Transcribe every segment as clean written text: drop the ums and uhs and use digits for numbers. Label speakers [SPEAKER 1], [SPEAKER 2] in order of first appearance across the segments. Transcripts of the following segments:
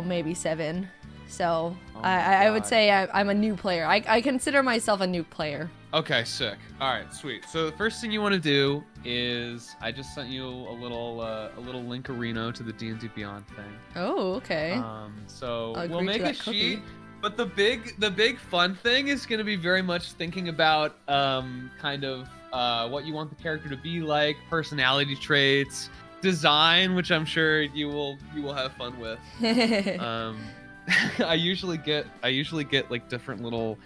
[SPEAKER 1] maybe 7. So
[SPEAKER 2] Oh
[SPEAKER 1] I would
[SPEAKER 2] God.
[SPEAKER 1] say I'm a new player. I consider myself a new player.
[SPEAKER 2] Okay, sick. All right, sweet. So the first thing you want to do is I just sent you a little linkarino to the D&D Beyond thing.
[SPEAKER 1] Oh, okay.
[SPEAKER 2] So
[SPEAKER 1] I'll
[SPEAKER 2] we'll
[SPEAKER 1] agree
[SPEAKER 2] make
[SPEAKER 1] to
[SPEAKER 2] a
[SPEAKER 1] that cookie.
[SPEAKER 2] sheet, but the big fun thing is going to be very much thinking about kind of what you want the character to be like, personality traits, design, which I'm sure you will have fun with. I usually get like different little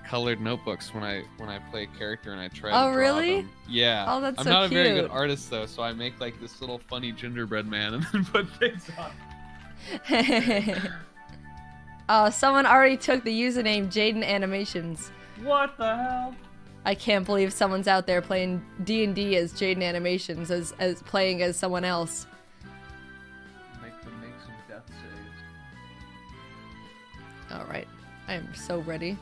[SPEAKER 2] colored notebooks when I play a character and I try to draw
[SPEAKER 1] really?
[SPEAKER 2] them. Yeah.
[SPEAKER 1] Oh, that's
[SPEAKER 2] I'm
[SPEAKER 1] so
[SPEAKER 2] not a very good
[SPEAKER 1] cute.
[SPEAKER 2] artist though, so I make like this little funny gingerbread man and then put things on.
[SPEAKER 1] Oh, someone already took the username Jaiden Animations.
[SPEAKER 2] What the hell?
[SPEAKER 1] I can't believe someone's out there playing D&D as Jaiden Animations, as playing as someone else.
[SPEAKER 2] Make some death saves.
[SPEAKER 1] All right, I am so ready.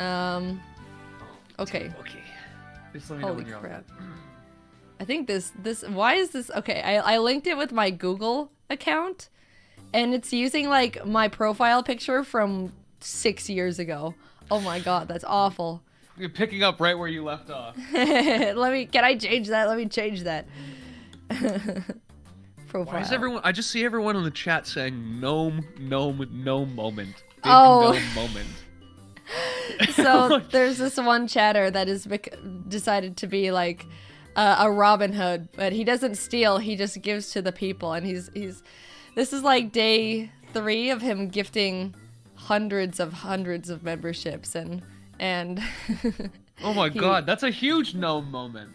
[SPEAKER 1] Okay.
[SPEAKER 2] Okay. Just let me know
[SPEAKER 1] Holy
[SPEAKER 2] when you're
[SPEAKER 1] crap. I think this why is this okay? I linked it with my Google account, and it's using like my profile picture from 6 years ago. Oh my god, that's awful.
[SPEAKER 2] You're picking up right where you left off.
[SPEAKER 1] Can I change that? Let me change that. Profile.
[SPEAKER 2] Why is everyone? I just see everyone in the chat saying gnome moment. Big
[SPEAKER 1] Oh.
[SPEAKER 2] gnome moment.
[SPEAKER 1] So there's this one chatter that is decided to be like a Robin Hood, but he doesn't steal. He just gives to the people, and he's. This is like day 3 of him gifting hundreds of memberships, and.
[SPEAKER 2] Oh my god, that's a huge gnome moment.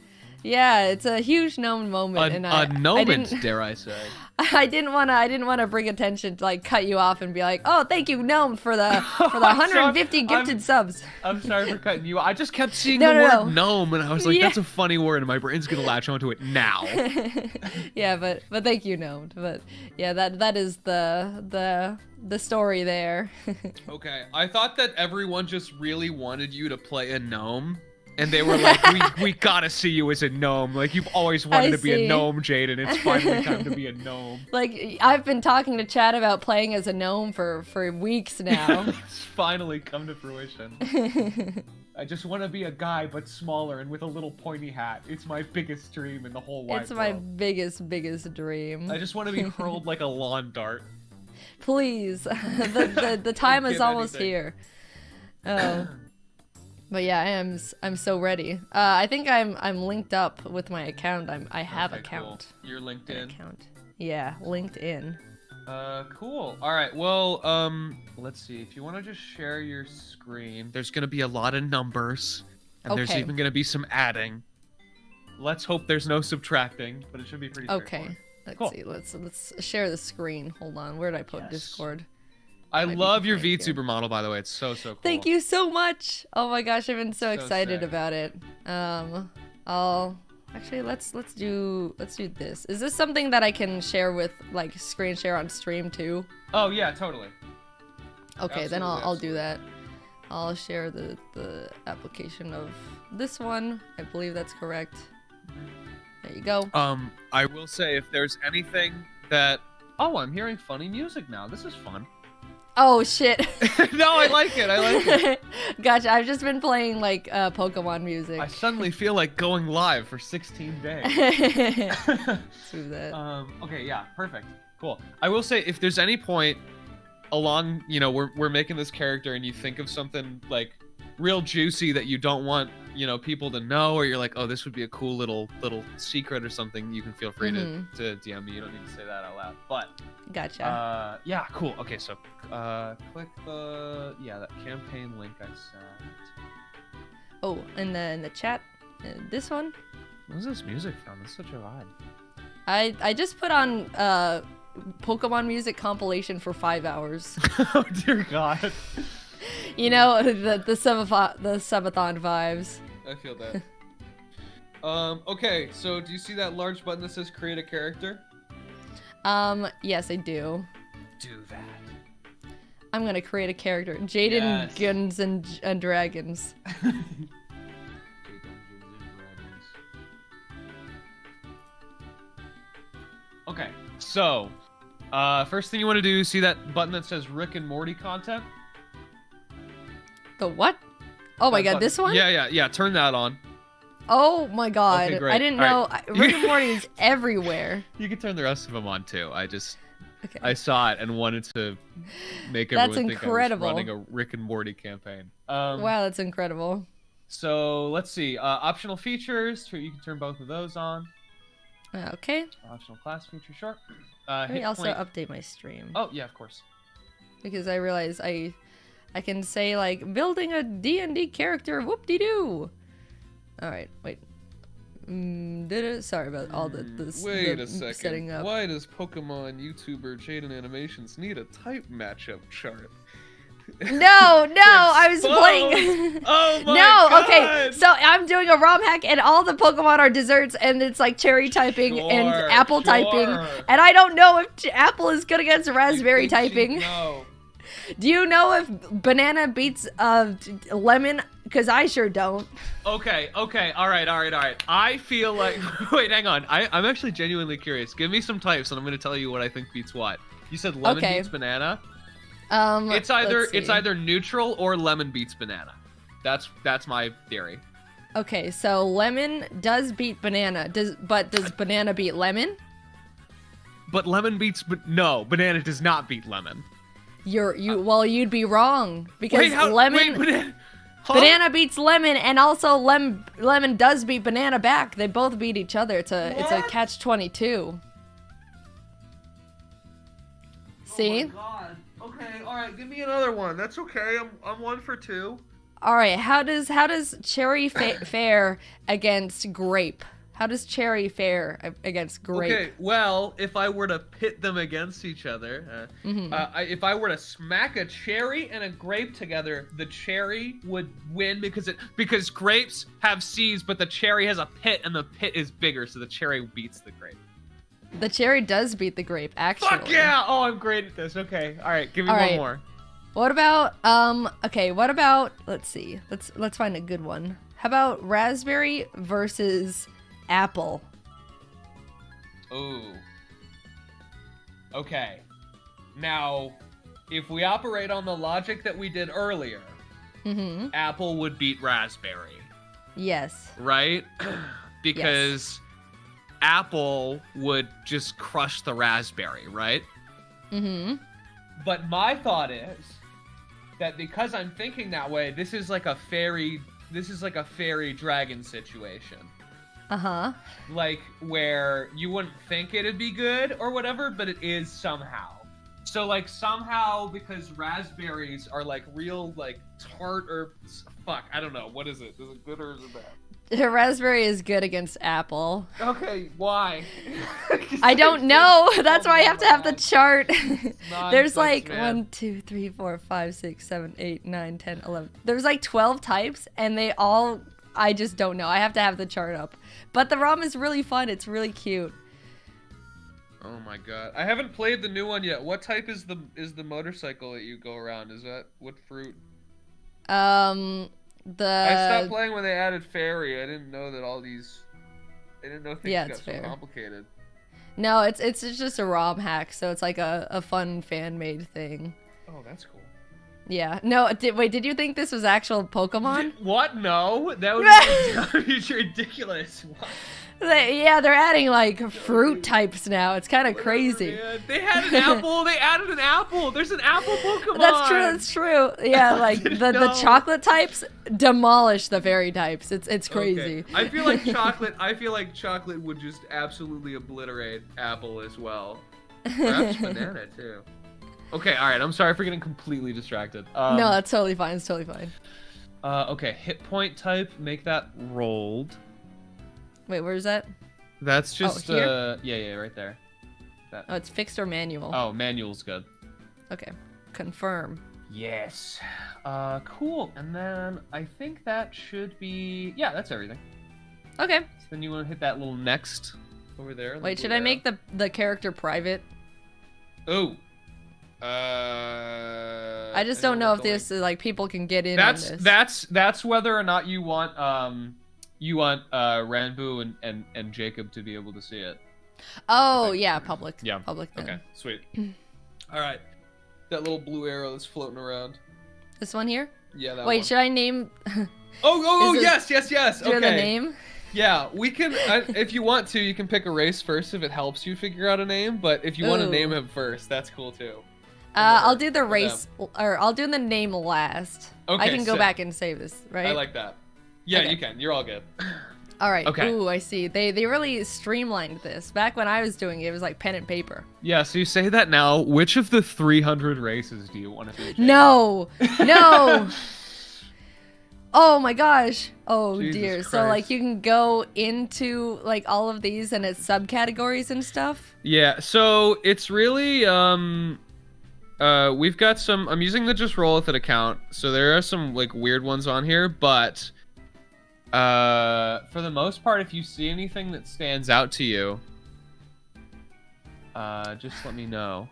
[SPEAKER 1] Yeah, it's a huge gnome moment, and
[SPEAKER 2] a moment, dare I say?
[SPEAKER 1] I didn't wanna bring attention to like cut you off and be like, oh, thank you, gnome, for the 150 gifted subs.
[SPEAKER 2] I'm sorry for cutting you. I just kept seeing
[SPEAKER 1] No,
[SPEAKER 2] the
[SPEAKER 1] no,
[SPEAKER 2] word
[SPEAKER 1] no.
[SPEAKER 2] gnome, and I was like,
[SPEAKER 1] Yeah.
[SPEAKER 2] that's a funny word, and my brain's gonna latch onto it now.
[SPEAKER 1] Yeah, but thank you, gnome. But yeah, that is the story there.
[SPEAKER 2] Okay, I thought that everyone just really wanted you to play a gnome. And they were like, we gotta see you as a gnome. Like, you've always wanted to be a gnome, Jaiden. It's finally time to be a gnome.
[SPEAKER 1] Like, I've been talking to Chad about playing as a gnome for weeks now.
[SPEAKER 2] It's finally come to fruition. I just want to be a guy, but smaller and with a little pointy hat. It's my biggest dream in the whole wide
[SPEAKER 1] It's my
[SPEAKER 2] world.
[SPEAKER 1] biggest dream.
[SPEAKER 2] I just want to be hurled like a lawn dart.
[SPEAKER 1] Please. The time is
[SPEAKER 2] Give
[SPEAKER 1] almost
[SPEAKER 2] anything.
[SPEAKER 1] here. Oh. But yeah, I'm so ready. I think I'm linked up with my account. I have
[SPEAKER 2] Okay,
[SPEAKER 1] account.
[SPEAKER 2] Cool. You're linked
[SPEAKER 1] An
[SPEAKER 2] in.
[SPEAKER 1] account. Yeah, LinkedIn.
[SPEAKER 2] Cool. All right. Well, let's see. If you want to just share your screen, there's gonna be a lot of numbers, and there's
[SPEAKER 1] Okay.
[SPEAKER 2] even gonna be some adding. Let's hope there's no subtracting, but it should be pretty
[SPEAKER 1] Okay.
[SPEAKER 2] straightforward.
[SPEAKER 1] Let's see. Let's share the screen. Hold on. Where did I put
[SPEAKER 2] Yes.
[SPEAKER 1] Discord?
[SPEAKER 2] I
[SPEAKER 1] Might be
[SPEAKER 2] love your
[SPEAKER 1] right here.
[SPEAKER 2] VTuber model, by the way. It's so cool.
[SPEAKER 1] Thank you so much. Oh my gosh, I've been so excited
[SPEAKER 2] sick.
[SPEAKER 1] about it. I'll actually let's do this. Is this something that I can share with like screen share on stream too?
[SPEAKER 2] Oh yeah, totally.
[SPEAKER 1] Okay, then
[SPEAKER 2] Absolutely,
[SPEAKER 1] I'll do that. I'll share the application of this one. I believe that's correct. There you go.
[SPEAKER 2] I will say if there's anything that I'm hearing funny music now. This is fun.
[SPEAKER 1] Oh shit.
[SPEAKER 2] No, I like it. I like it.
[SPEAKER 1] Gotcha. I've just been playing like Pokemon music.
[SPEAKER 2] I suddenly feel like going live for 16 days.
[SPEAKER 1] Let's do that.
[SPEAKER 2] Okay, yeah, perfect. Cool. I will say if there's any point along, we're making this character and you think of something like real juicy that you don't want, people to know, or you're like, oh, this would be a cool little secret or something, you can feel free to DM me. You don't need to say that out loud. But
[SPEAKER 1] Gotcha.
[SPEAKER 2] yeah, cool. Okay, so click that campaign link I sent.
[SPEAKER 1] Oh, and then the chat, this one.
[SPEAKER 2] What's this music from? It's such a vibe.
[SPEAKER 1] I just put on Pokemon music compilation for 5 hours.
[SPEAKER 2] Oh dear God.
[SPEAKER 1] You know, the subathon vibes.
[SPEAKER 2] I feel that. Okay, so do you see that large button that says create a character?
[SPEAKER 1] Yes, I do.
[SPEAKER 2] Do that.
[SPEAKER 1] I'm gonna create a character. Jaiden
[SPEAKER 2] Yes.
[SPEAKER 1] Guns and Dragons.
[SPEAKER 2] Okay, so First thing you want to do, see that button that says Rick and Morty content?
[SPEAKER 1] The what? Oh my god, this one?
[SPEAKER 2] Yeah. Turn that on.
[SPEAKER 1] Oh my god.
[SPEAKER 2] Okay, great.
[SPEAKER 1] I didn't know. Rick and Morty is everywhere.
[SPEAKER 2] You can turn the rest of them on too.
[SPEAKER 1] Okay.
[SPEAKER 2] I saw it and wanted to make
[SPEAKER 1] That's
[SPEAKER 2] everyone
[SPEAKER 1] incredible.
[SPEAKER 2] think I was running a Rick and Morty campaign.
[SPEAKER 1] Wow, that's incredible.
[SPEAKER 2] So let's see. Optional features. You can turn both of those on.
[SPEAKER 1] Okay.
[SPEAKER 2] Optional class feature, sure.
[SPEAKER 1] Let me also update my stream.
[SPEAKER 2] Oh yeah, of course.
[SPEAKER 1] Because I realize I can say like building a D&D character. Whoop-de-doo. All right, wait. Sorry about all this.
[SPEAKER 2] Wait a second.
[SPEAKER 1] Setting up.
[SPEAKER 2] Why does Pokemon YouTuber Jaiden Animations need a type matchup chart?
[SPEAKER 1] No, I was playing.
[SPEAKER 2] Oh my
[SPEAKER 1] No,
[SPEAKER 2] god.
[SPEAKER 1] okay. So I'm doing a ROM hack, and all the Pokemon are desserts, and it's like cherry typing and apple typing, and I don't know if apple is good against raspberry typing.
[SPEAKER 2] No.
[SPEAKER 1] Do you know if banana beats lemon? Because I sure don't.
[SPEAKER 2] Okay. All right. I feel like wait, hang on. I'm actually genuinely curious. Give me some types, and I'm gonna tell you what I think beats what. You said lemon beats banana. It's either neutral or lemon beats banana. That's my theory.
[SPEAKER 1] Okay, so lemon does beat banana. Does banana beat lemon?
[SPEAKER 2] But lemon beats no, banana does not beat lemon.
[SPEAKER 1] Well, you'd be wrong because
[SPEAKER 2] Huh?
[SPEAKER 1] banana beats lemon, and also lemon does beat banana back. They both beat each other. It's a catch-22. See?
[SPEAKER 2] Oh my god. Okay, all right, give me another one. That's okay. I'm 1 for 2.
[SPEAKER 1] All right, how does cherry fare against grape? How does cherry fare against grape?
[SPEAKER 2] Okay, well, if I were to pit them against each other, if I were to smack a cherry and a grape together, the cherry would win because grapes have seeds, but the cherry has a pit, and the pit is bigger, so the cherry beats the grape.
[SPEAKER 1] The cherry does beat the grape, actually.
[SPEAKER 2] Fuck yeah! Oh, I'm great at this. Okay, all right, give me one more.
[SPEAKER 1] What about let's see. Let's find a good one. How about raspberry versus apple?
[SPEAKER 2] Ooh. Okay. Now, if we operate on the logic that we did earlier, apple would beat raspberry.
[SPEAKER 1] Yes.
[SPEAKER 2] Right? Because apple would just crush the raspberry, right? But my thought is that because I'm thinking that way, this is like a fairy dragon situation. Like where you wouldn't think it'd be good or whatever, but it is somehow. So like somehow because raspberries are like real like tart or fuck, I don't know. What is it? Is it good or is it bad?
[SPEAKER 1] Raspberry is good against apple.
[SPEAKER 2] Okay, why?
[SPEAKER 1] I don't know. That's why I have to have the chart. There's like
[SPEAKER 2] man.
[SPEAKER 1] 1, 2, 3, 4, 5, 6, 7, 8, 9, 10, 11. There's like 12 types, and they all, I just don't know. I have to have the chart up. But the ROM is really fun. It's really cute.
[SPEAKER 2] Oh my god. I haven't played the new one yet. What type is the motorcycle that you go around? Is that what fruit?
[SPEAKER 1] I
[SPEAKER 2] stopped playing when they added fairy. I didn't know that I didn't know things got so complicated.
[SPEAKER 1] No, it's just a ROM hack, so it's like a fun fan-made thing.
[SPEAKER 2] Oh, that's cool.
[SPEAKER 1] Yeah. No, did you think this was actual Pokemon?
[SPEAKER 2] What? No, that would be ridiculous. What?
[SPEAKER 1] They're adding like fruit types now. It's kind of crazy.
[SPEAKER 2] They had an apple. They added an apple. There's an apple Pokemon.
[SPEAKER 1] That's true. Yeah, like the chocolate types demolish the fairy types. It's crazy.
[SPEAKER 2] Okay. I feel like chocolate would just absolutely obliterate apple as well. Perhaps banana too. Okay, all right. I'm sorry for getting completely distracted.
[SPEAKER 1] No, that's totally fine. It's totally fine.
[SPEAKER 2] Okay, hit point type. Make that rolled.
[SPEAKER 1] Wait, where's that?
[SPEAKER 2] That's just
[SPEAKER 1] here?
[SPEAKER 2] yeah, right there. That.
[SPEAKER 1] Oh, it's fixed or manual.
[SPEAKER 2] Oh, manual's good.
[SPEAKER 1] Okay, confirm.
[SPEAKER 2] Yes. Cool. And then I think that should be that's everything.
[SPEAKER 1] Okay.
[SPEAKER 2] So then you want to hit that little next over there.
[SPEAKER 1] Wait, should I make the character private?
[SPEAKER 2] Oh.
[SPEAKER 1] I just don't know if this is like people can get in on this.
[SPEAKER 2] That's whether or not you want Ranboo and Jacob to be able to see it.
[SPEAKER 1] Oh,
[SPEAKER 2] Okay.
[SPEAKER 1] yeah, public.
[SPEAKER 2] Yeah.
[SPEAKER 1] Public then.
[SPEAKER 2] Okay, sweet. All right. That little blue arrow that's floating around.
[SPEAKER 1] This one here?
[SPEAKER 2] Yeah, that
[SPEAKER 1] Wait,
[SPEAKER 2] one.
[SPEAKER 1] should I name...
[SPEAKER 2] Oh,
[SPEAKER 1] Is
[SPEAKER 2] yes.
[SPEAKER 1] Do you have the
[SPEAKER 2] Okay.
[SPEAKER 1] name?
[SPEAKER 2] Yeah, we can, if you want to, you can pick a race first if it helps you figure out a name, but if you want to
[SPEAKER 1] Ooh.
[SPEAKER 2] name him first, that's cool too.
[SPEAKER 1] I'll do the
[SPEAKER 2] for
[SPEAKER 1] race, or I'll do the name last.
[SPEAKER 2] Okay,
[SPEAKER 1] I can go
[SPEAKER 2] sick.
[SPEAKER 1] back and save this, right?
[SPEAKER 2] I like that. Yeah,
[SPEAKER 1] Okay.
[SPEAKER 2] you can. You're all good.
[SPEAKER 1] All right.
[SPEAKER 2] Okay.
[SPEAKER 1] Ooh, I see. They really streamlined this. Back when I was doing it, it was like pen and paper.
[SPEAKER 2] Yeah, so you say that now. Which of the 300 races do you want to do? Jake?
[SPEAKER 1] No, no. Oh my gosh. Oh
[SPEAKER 2] Jesus
[SPEAKER 1] dear. So
[SPEAKER 2] Christ.
[SPEAKER 1] like you can go into like all of these and it's subcategories and stuff.
[SPEAKER 2] Yeah, so it's really we've got some. I'm using the Just Roll With It account, so there are some like weird ones on here, but for the most part, if you see anything that stands out to you, just let me know.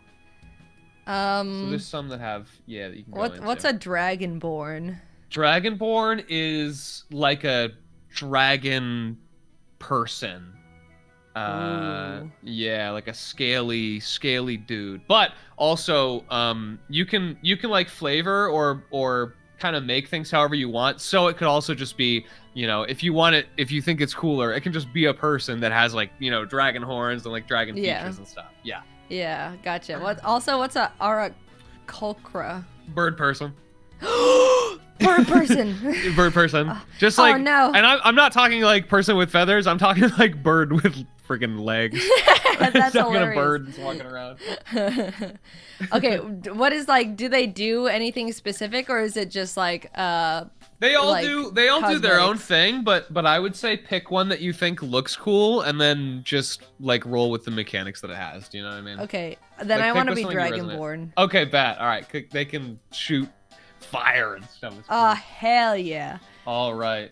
[SPEAKER 2] So there's some that have that you can go into.
[SPEAKER 1] What's a dragonborn?
[SPEAKER 2] Dragonborn is like a dragon person.
[SPEAKER 1] Ooh.
[SPEAKER 2] Yeah, like a scaly dude. But also, you can like flavor or kind of make things however you want. So it could also just be, if you want it, if you think it's cooler, it can just be a person that has like, dragon horns and like dragon features and stuff. Yeah.
[SPEAKER 1] Yeah, gotcha. What's a Arakulkra?
[SPEAKER 2] Bird person.
[SPEAKER 1] Bird person.
[SPEAKER 2] Bird person. Just like,
[SPEAKER 1] oh no.
[SPEAKER 2] And I'm not talking like person with feathers. I'm talking like bird with freaking legs.
[SPEAKER 1] That's
[SPEAKER 2] Talking
[SPEAKER 1] hilarious.
[SPEAKER 2] a bird that's walking around.
[SPEAKER 1] Okay, what is like? Do they do anything specific, or is it just like
[SPEAKER 2] They all
[SPEAKER 1] like
[SPEAKER 2] do their own
[SPEAKER 1] cosmetics?
[SPEAKER 2] thing, but I would say pick one that you think looks cool and then just like roll with the mechanics that it has. Do you know what I mean?
[SPEAKER 1] Okay, then
[SPEAKER 2] Like,
[SPEAKER 1] I
[SPEAKER 2] pick
[SPEAKER 1] want to
[SPEAKER 2] with
[SPEAKER 1] be
[SPEAKER 2] something you resonate.
[SPEAKER 1] Dragonborn.
[SPEAKER 2] Okay, bet. All right, they can shoot fire and stuff. It's
[SPEAKER 1] Oh
[SPEAKER 2] cool.
[SPEAKER 1] hell yeah.
[SPEAKER 2] All right.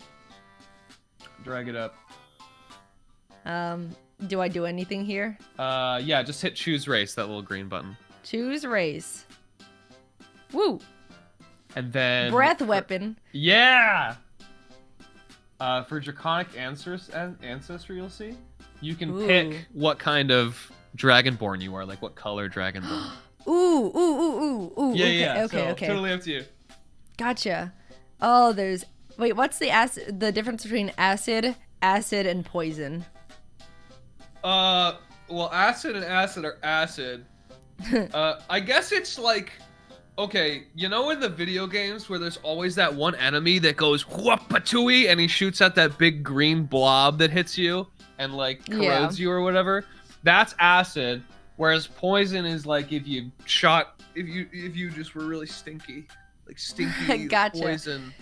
[SPEAKER 2] Drag it up.
[SPEAKER 1] Do I do anything here?
[SPEAKER 2] Yeah, just hit choose race, that little green button.
[SPEAKER 1] Choose race. Woo.
[SPEAKER 2] And then
[SPEAKER 1] Breath weapon.
[SPEAKER 2] Yeah. For draconic ancestry, you'll see. You can
[SPEAKER 1] Ooh.
[SPEAKER 2] pick what kind of dragonborn you are, like what color dragonborn.
[SPEAKER 1] Ooh.
[SPEAKER 2] Yeah.
[SPEAKER 1] Okay.
[SPEAKER 2] So, totally up to you.
[SPEAKER 1] Gotcha. Oh, wait, what's the difference between acid, and poison?
[SPEAKER 2] Well, acid and acid are acid. I guess it's like, okay, in the video games where there's always that one enemy that goes whoop-a-tooey and he shoots at that big green blob that hits you and like corrodes you or whatever. That's acid. Whereas poison is like if you just were really stinky, like stinky
[SPEAKER 1] Gotcha.
[SPEAKER 2] poison.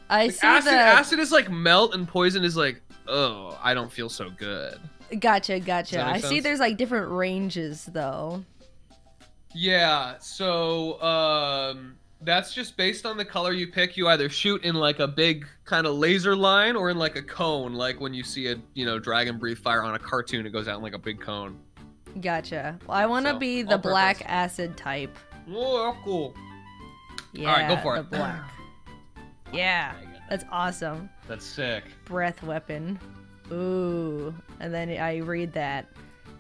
[SPEAKER 1] I
[SPEAKER 2] Like
[SPEAKER 1] see
[SPEAKER 2] acid is like melt and poison is like, oh, I don't feel so good.
[SPEAKER 1] Gotcha.
[SPEAKER 2] that
[SPEAKER 1] I
[SPEAKER 2] make
[SPEAKER 1] see
[SPEAKER 2] sense?
[SPEAKER 1] there's like different ranges though.
[SPEAKER 2] Yeah, so that's just based on the color you pick. You either shoot in like a big kind of laser line or in like a cone, like when you see a dragon breathe fire on a cartoon, it goes out in like a big cone.
[SPEAKER 1] Gotcha. Well, I want to
[SPEAKER 2] So,
[SPEAKER 1] be the
[SPEAKER 2] all
[SPEAKER 1] black
[SPEAKER 2] purpose.
[SPEAKER 1] acid type.
[SPEAKER 2] Oh, cool.
[SPEAKER 1] Yeah.
[SPEAKER 2] All right, go for
[SPEAKER 1] the
[SPEAKER 2] it.
[SPEAKER 1] black. Yeah, that's awesome.
[SPEAKER 2] That's sick.
[SPEAKER 1] Breath weapon. Ooh. And then I read that.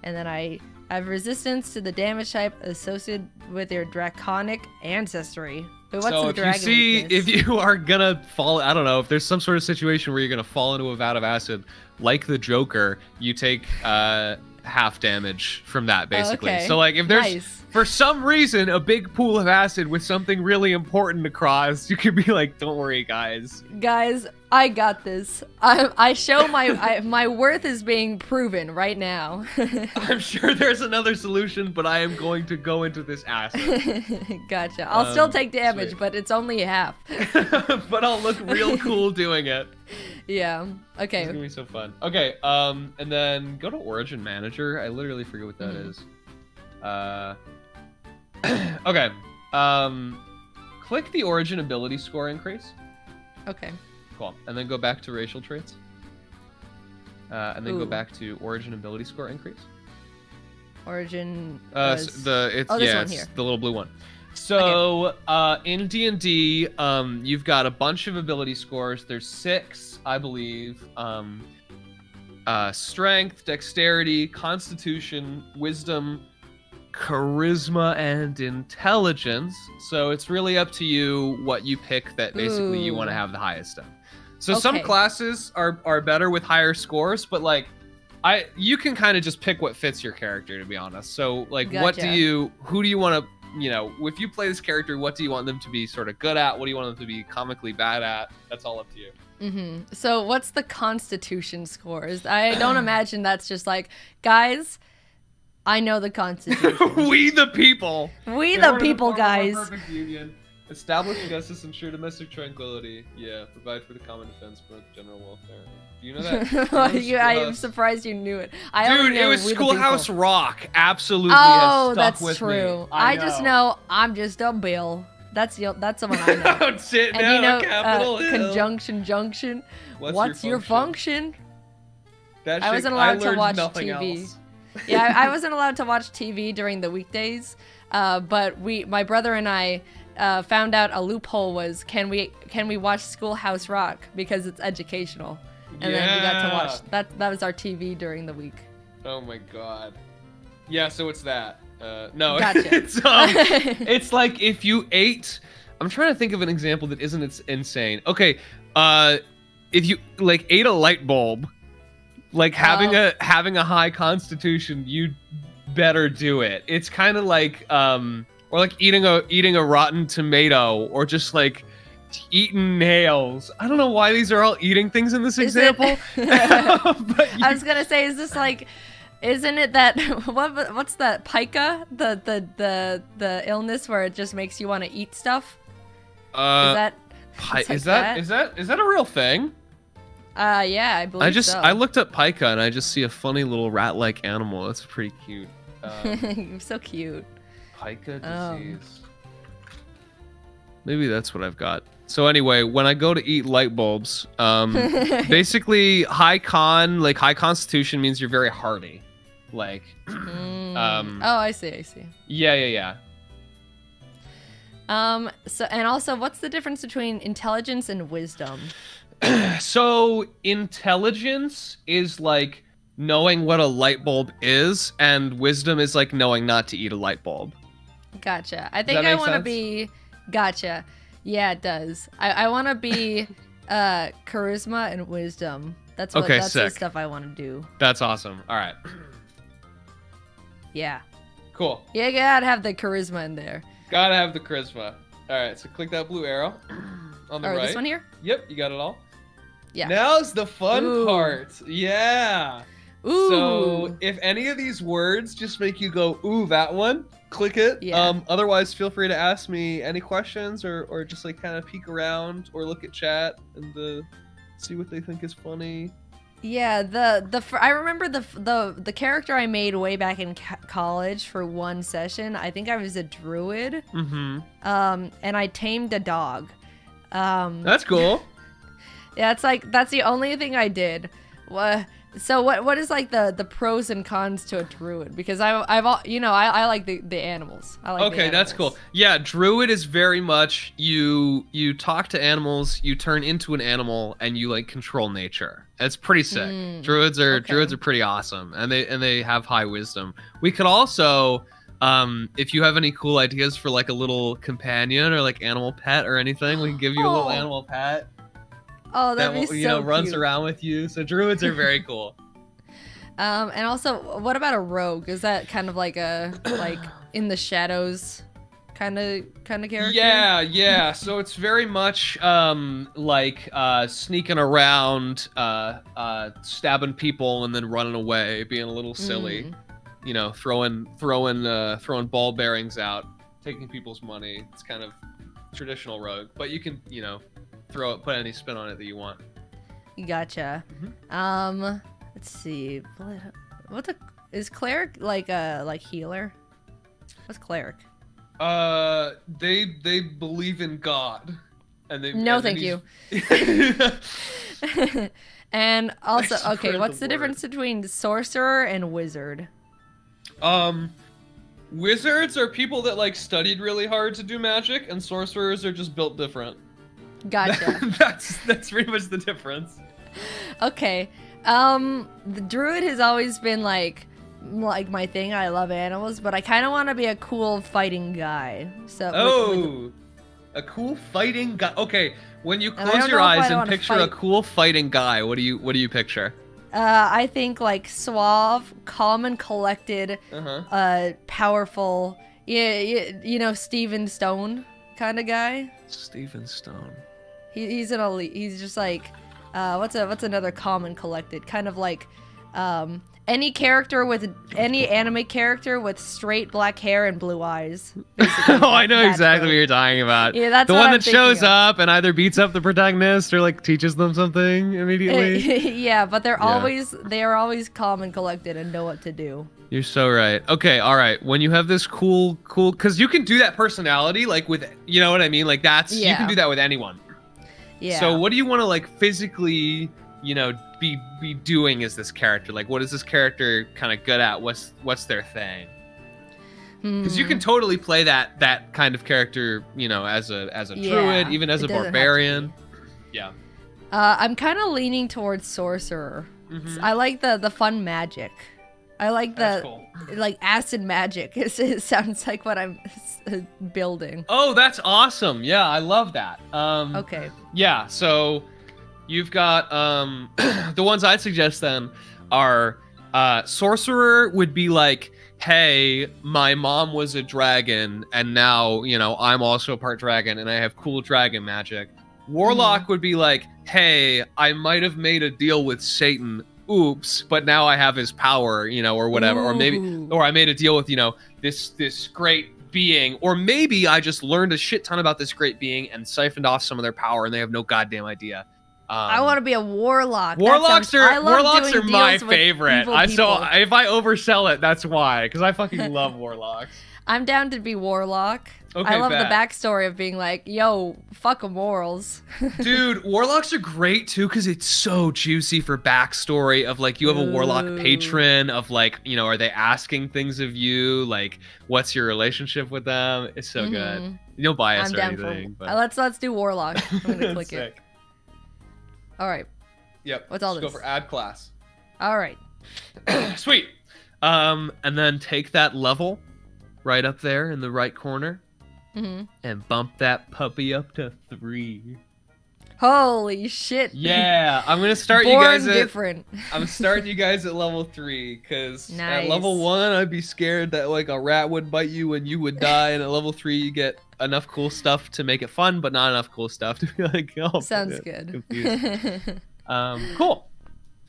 [SPEAKER 1] And then I have resistance to the damage type associated with your draconic ancestry. Wait, what's
[SPEAKER 2] So
[SPEAKER 1] the
[SPEAKER 2] if you
[SPEAKER 1] dragon
[SPEAKER 2] see,
[SPEAKER 1] weakness?
[SPEAKER 2] if you are gonna fall, I don't know, if there's some sort of situation where you're gonna fall into a vat of acid, like the Joker, you take half damage from that, basically.
[SPEAKER 1] okay.
[SPEAKER 2] So like if there's
[SPEAKER 1] Nice.
[SPEAKER 2] for some reason a big pool of acid with something really important to cross, you could be like, don't worry, guys.
[SPEAKER 1] Guys, I got this. I show my worth is being proven right now.
[SPEAKER 2] I'm sure there's another solution, but I am going to go into this acid.
[SPEAKER 1] Gotcha. I'll still take damage,
[SPEAKER 2] sweet.
[SPEAKER 1] but it's only half.
[SPEAKER 2] But I'll look real cool doing it.
[SPEAKER 1] Yeah.
[SPEAKER 2] It's
[SPEAKER 1] Okay.
[SPEAKER 2] gonna be so fun. Okay, and then go to Origin Manager. I literally forget what that is. Okay. Click the Origin ability score increase.
[SPEAKER 1] Okay.
[SPEAKER 2] Cool. And then go back to racial traits. And then go
[SPEAKER 1] Ooh.
[SPEAKER 2] back to Origin ability score increase.
[SPEAKER 1] Origin.
[SPEAKER 2] It's
[SPEAKER 1] this one
[SPEAKER 2] it's
[SPEAKER 1] here.
[SPEAKER 2] the little blue one. So in D&D, you've got a bunch of ability scores. There's 6, I believe. strength, dexterity, constitution, wisdom, charisma, and intelligence. So it's really up to you what you pick that basically you want to have the highest of. So some classes are better with higher scores, but like you can kind of just pick what fits your character, to be honest. So like who do you want to, if you play this character, what do you want them to be sort of good at? What do you want them to be comically bad at? That's all up to you.
[SPEAKER 1] So what's the constitution scores? I don't imagine that's just like, guys, I know the Constitution.
[SPEAKER 2] We the people.
[SPEAKER 1] We the people, guys.
[SPEAKER 2] Perfect union. Establish justice, ensure domestic tranquility. Yeah, provide for the common defense, promote general welfare. Do you know that?
[SPEAKER 1] I'm surprised you knew it.
[SPEAKER 2] Dude, it was Schoolhouse Rock. Absolutely.
[SPEAKER 1] Oh,
[SPEAKER 2] has stuck
[SPEAKER 1] that's
[SPEAKER 2] with
[SPEAKER 1] true.
[SPEAKER 2] Me.
[SPEAKER 1] I just know I'm just a bill. That's the one I know.
[SPEAKER 2] Don't sit down on Capitol Hill.
[SPEAKER 1] Conjunction junction. What's your function?
[SPEAKER 2] That
[SPEAKER 1] I wasn't allowed to watch TV. Yeah, I wasn't allowed to watch TV during the weekdays. But my brother and I found out a loophole was can we watch Schoolhouse Rock because it's educational, and then we got to watch that. That was our TV during the week.
[SPEAKER 2] Oh my god. Yeah, so it's that. No,
[SPEAKER 1] gotcha.
[SPEAKER 2] it's like if you ate. I'm trying to think of an example that isn't insane. Okay, if you like ate a light bulb, like having a high constitution, you better do it. It's kind of like or like eating a rotten tomato, or just like eating nails. I don't know why these are all eating things in this example.
[SPEAKER 1] I was gonna say, is this like? Isn't it that what's that pica? The illness where it just makes you want to eat stuff? Is that
[SPEAKER 2] a real thing?
[SPEAKER 1] Yeah, I believe so.
[SPEAKER 2] I looked up pica and I just see a funny little rat-like animal. It's pretty cute.
[SPEAKER 1] You're so cute.
[SPEAKER 2] Pica disease. Maybe that's what I've got. So anyway, when I go to eat light bulbs, basically high constitution means you're very hardy. Like,
[SPEAKER 1] oh, I see.
[SPEAKER 2] Yeah.
[SPEAKER 1] So, and also, what's the difference between intelligence and wisdom?
[SPEAKER 2] So intelligence is like knowing what a light bulb is, and wisdom is like knowing not to eat a light bulb.
[SPEAKER 1] Gotcha. I think I want to be. Gotcha. Yeah, it does. I want to be charisma and wisdom. That's the stuff I want to do.
[SPEAKER 2] That's awesome. All right.
[SPEAKER 1] Yeah.
[SPEAKER 2] Cool.
[SPEAKER 1] Yeah, you gotta have the charisma in there.
[SPEAKER 2] Gotta have the charisma. All right, so click that blue arrow on the right.
[SPEAKER 1] This one here?
[SPEAKER 2] Yep, you got it all.
[SPEAKER 1] Yeah.
[SPEAKER 2] Now's the fun part. Yeah.
[SPEAKER 1] Ooh.
[SPEAKER 2] So if any of these words just make you go, ooh, that one, click it.
[SPEAKER 1] Yeah.
[SPEAKER 2] Otherwise, feel free to ask me any questions or just like kind of peek around or look at chat and see what they think is funny.
[SPEAKER 1] Yeah, I remember the character I made way back in college for one session. I think I was a druid.
[SPEAKER 2] Mm-hmm.
[SPEAKER 1] And I tamed a dog.
[SPEAKER 2] That's cool.
[SPEAKER 1] Yeah, that's the only thing I did. So what is like the pros and cons to a druid? Because I like the animals. I like the animals.
[SPEAKER 2] That's cool. Yeah, druid is very much you talk to animals, you turn into an animal, and you like control nature. It's pretty sick. Druids are pretty awesome, and they have high wisdom. We could also, if you have any cool ideas for like a little companion or like animal pet or anything, we can give you a little animal pet.
[SPEAKER 1] Oh, that'd be so cute.
[SPEAKER 2] Runs around with you. So druids are very cool.
[SPEAKER 1] And also, what about a rogue? Is that kind of like in the shadows kind of character?
[SPEAKER 2] Yeah. So it's very much sneaking around, stabbing people and then running away, being a little silly. Throwing ball bearings out, taking people's money. It's kind of traditional rogue, but you can put any spin on it that you want.
[SPEAKER 1] Gotcha.
[SPEAKER 2] Mm-hmm.
[SPEAKER 1] Let's see. Is cleric like healer? What's cleric?
[SPEAKER 2] They believe in God, and they.
[SPEAKER 1] No, thank you. And also, okay, what's the difference between sorcerer and wizard?
[SPEAKER 2] Wizards are people that like studied really hard to do magic, and sorcerers are just built different.
[SPEAKER 1] Gotcha.
[SPEAKER 2] That's pretty much the difference.
[SPEAKER 1] Okay. The druid has always been like my thing. I love animals, but I kind of want to be a cool fighting guy. So
[SPEAKER 2] a cool fighting guy. Okay, when you
[SPEAKER 1] And I
[SPEAKER 2] close
[SPEAKER 1] don't
[SPEAKER 2] your
[SPEAKER 1] know if I
[SPEAKER 2] eyes and
[SPEAKER 1] wanna
[SPEAKER 2] picture a
[SPEAKER 1] fight.
[SPEAKER 2] cool fighting guy, what do you picture?
[SPEAKER 1] I think like suave, calm and collected, powerful. Yeah, you know, Steven Stone kind of guy.
[SPEAKER 2] Steven Stone.
[SPEAKER 1] He's an elite. He's just like, what's another calm and collected? Kind of like, any anime character with straight black hair and blue eyes. Basically.
[SPEAKER 2] Oh, I know exactly what you're talking about.
[SPEAKER 1] Yeah, that's
[SPEAKER 2] the
[SPEAKER 1] what
[SPEAKER 2] one
[SPEAKER 1] I'm
[SPEAKER 2] that shows
[SPEAKER 1] thinking of.
[SPEAKER 2] up and either beats up the protagonist or like teaches them something immediately.
[SPEAKER 1] Yeah, but they are always calm and collected and know what to do.
[SPEAKER 2] You're so right. Okay, all right. When you have this cool, because you can do that personality, like with, you know what I mean? Like you can do that with anyone.
[SPEAKER 1] Yeah.
[SPEAKER 2] So what do you want to like physically, you know, be doing as this character? Like, what is this character kind of good at? What's their thing? Because you can totally play that kind of character, you know, as a druid, even as a barbarian. Yeah.
[SPEAKER 1] I'm kind of leaning towards sorcerer. I like the fun magic. I like like acid magic. It sounds like what I'm building.
[SPEAKER 2] Oh, that's awesome. Yeah, I love that.
[SPEAKER 1] Okay.
[SPEAKER 2] Yeah, so you've got the ones I'd suggest then are sorcerer would be like, hey, my mom was a dragon and now, you know, I'm also a part dragon and I have cool dragon magic. Warlock would be like, hey, I might have made a deal with Satan. Oops, but now I have his power, you know, or whatever. Or I made a deal with, you know, this great being, or maybe I just learned a shit ton about this great being and siphoned off some of their power and they have no goddamn idea.
[SPEAKER 1] I want to be a warlock.
[SPEAKER 2] Warlocks are my favorite. So if I oversell it, that's why, because I fucking love warlocks.
[SPEAKER 1] I'm down to be warlock.
[SPEAKER 2] Okay,
[SPEAKER 1] I love the backstory of being like, yo, fuck morals.
[SPEAKER 2] Dude, warlocks are great too because it's so juicy for backstory of like you have a warlock patron of like, you know, are they asking things of you? Like, what's your relationship with them? It's so good. You don't bias or anything. But...
[SPEAKER 1] Let's do warlock. I'm gonna click it. All right.
[SPEAKER 2] Yep.
[SPEAKER 1] What's all
[SPEAKER 2] Let's
[SPEAKER 1] this?
[SPEAKER 2] go for add class.
[SPEAKER 1] All right.
[SPEAKER 2] Sweet. And then take that level right up there in the right corner. And bump that puppy up to 3.
[SPEAKER 1] Holy shit!
[SPEAKER 2] Yeah, I'm gonna start
[SPEAKER 1] Born
[SPEAKER 2] you guys at
[SPEAKER 1] different.
[SPEAKER 2] I'm starting you guys at level 3 because
[SPEAKER 1] nice.
[SPEAKER 2] At level 1 I'd be scared that like a rat would bite you and you would die, and at level 3 you get enough cool stuff to make it fun, but not enough cool stuff to be like, oh,
[SPEAKER 1] sounds good.
[SPEAKER 2] Cool.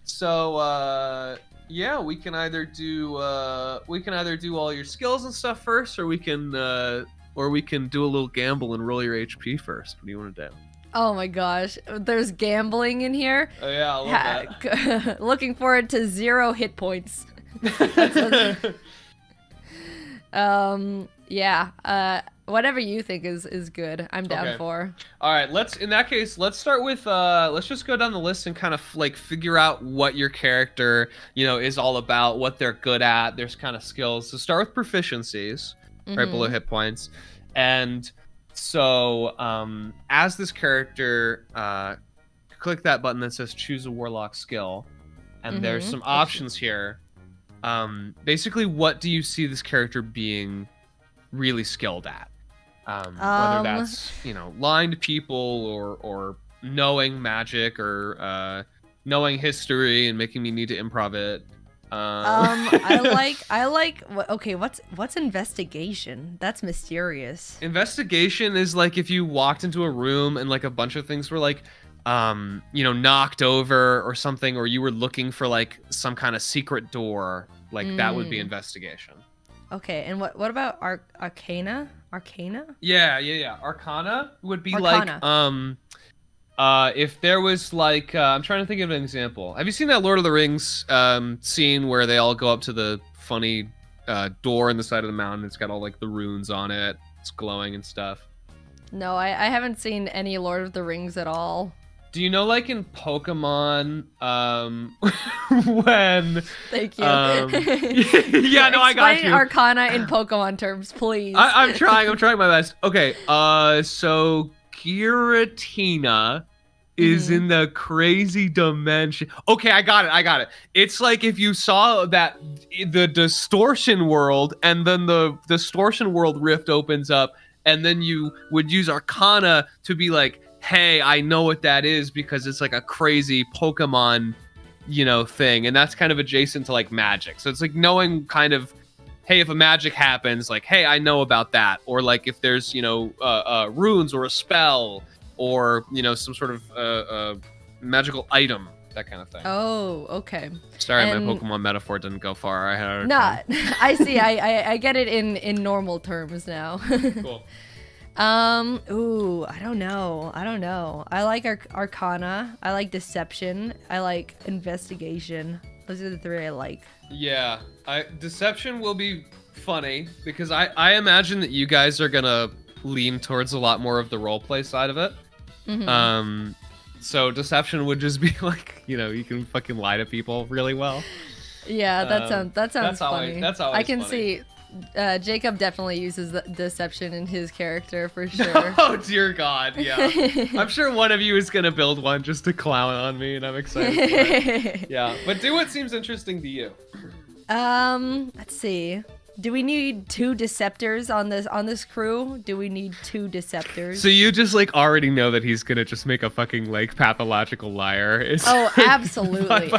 [SPEAKER 2] So yeah, we can either do all your skills and stuff first, or we can do a little gamble and roll your HP first. What do you want to do?
[SPEAKER 1] Oh my gosh, there's gambling in here.
[SPEAKER 2] Oh yeah, I love that.
[SPEAKER 1] Looking forward to 0 hit points. Yeah. Whatever you think is good. I'm down for.
[SPEAKER 2] All right, in that case, let's start with let's just go down the list and kind of like figure out what your character, you know, is all about, what they're good at. There's kind of skills. So start with proficiencies. Right below hit points. And so as this character, click that button that says choose a warlock skill, and there's some options here. Basically, what do you see this character being really skilled at? Whether that's, you know, lying to people or knowing magic or knowing history and making me need to improv it.
[SPEAKER 1] I like. Okay, what's investigation? That's mysterious.
[SPEAKER 2] Investigation is like if you walked into a room and like a bunch of things were like, you know, knocked over or something, or you were looking for like some kind of secret door. Like that would be investigation.
[SPEAKER 1] Okay, and what about arcana? Arcana?
[SPEAKER 2] Yeah. Arcana would be like if there was like, I'm trying to think of an example. Have you seen that Lord of the Rings scene where they all go up to the funny door in the side of the mountain? It's got all like the runes on it. It's glowing and stuff.
[SPEAKER 1] No, I haven't seen any Lord of the Rings at all.
[SPEAKER 2] Do you know, like in Pokemon, when...
[SPEAKER 1] Thank you.
[SPEAKER 2] Yeah, no, I got you.
[SPEAKER 1] Explain Arcana in Pokemon terms, please.
[SPEAKER 2] I'm trying my best. Okay, so Giratina is in the crazy dimension. Okay, I got it. It's like if you saw that the distortion world, and then the distortion world rift opens up, and then you would use Arcana to be like, hey, I know what that is because it's like a crazy Pokemon, thing. And that's kind of adjacent to like magic. So it's like knowing kind of, hey, if a magic happens, like, hey, I know about that. Or like if there's, runes or a spell, or some sort of magical item, that kind of thing.
[SPEAKER 1] Oh, okay.
[SPEAKER 2] Sorry, my Pokemon metaphor didn't go far.
[SPEAKER 1] I see. I get it in normal terms now.
[SPEAKER 2] Cool.
[SPEAKER 1] Ooh, I don't know. I like Arcana. I like Deception. I like Investigation. Those are the 3 I like.
[SPEAKER 2] Yeah, Deception will be funny because I imagine that you guys are gonna lean towards a lot more of the roleplay side of it. So Deception would just be like, you can fucking lie to people really well.
[SPEAKER 1] Yeah, that sounds funny.
[SPEAKER 2] That's always
[SPEAKER 1] I can
[SPEAKER 2] funny.
[SPEAKER 1] see Jacob definitely uses the Deception in his character for sure.
[SPEAKER 2] Oh dear God, yeah. I'm sure one of you is gonna build one just to clown on me, and I'm excited for it. Yeah, but do what seems interesting to you.
[SPEAKER 1] Let's see. Do we need 2 Deceptors on this crew? Do we need 2 Deceptors?
[SPEAKER 2] So you just like already know that he's gonna just make a fucking like pathological liar.
[SPEAKER 1] Oh, absolutely.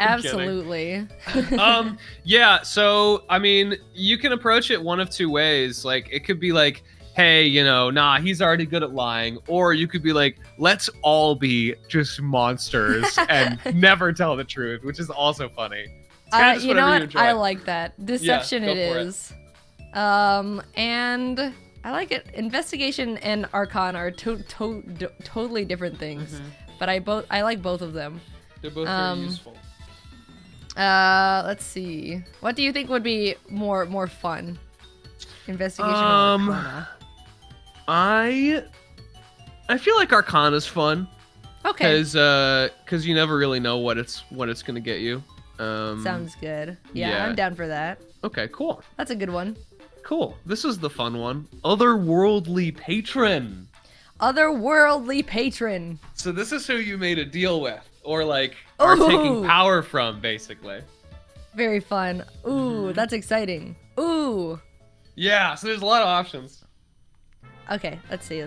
[SPEAKER 2] Yeah. So I mean, you can approach it one of 2 ways. Like it could be like, hey, nah, he's already good at lying, or you could be like, let's all be just monsters and never tell the truth, which is also funny.
[SPEAKER 1] You know what? I like that. Deception it is. And I like it. Investigation and Arcana are totally different things, but I like both of them.
[SPEAKER 2] They're both very useful.
[SPEAKER 1] Let's see. What do you think would be more fun? Investigation or Arcana?
[SPEAKER 2] I feel like Arcana's fun.
[SPEAKER 1] Okay.
[SPEAKER 2] Because you never really know what it's gonna get you.
[SPEAKER 1] Sounds good. Yeah, I'm down for that.
[SPEAKER 2] Okay, cool.
[SPEAKER 1] That's a good one.
[SPEAKER 2] Cool. This is the fun one. Otherworldly Patron.
[SPEAKER 1] Otherworldly Patron.
[SPEAKER 2] So this is who you made a deal with, or like are taking power from, basically.
[SPEAKER 1] Very fun. Ooh, that's exciting. Ooh.
[SPEAKER 2] Yeah, so there's a lot of options.
[SPEAKER 1] Okay, let's see.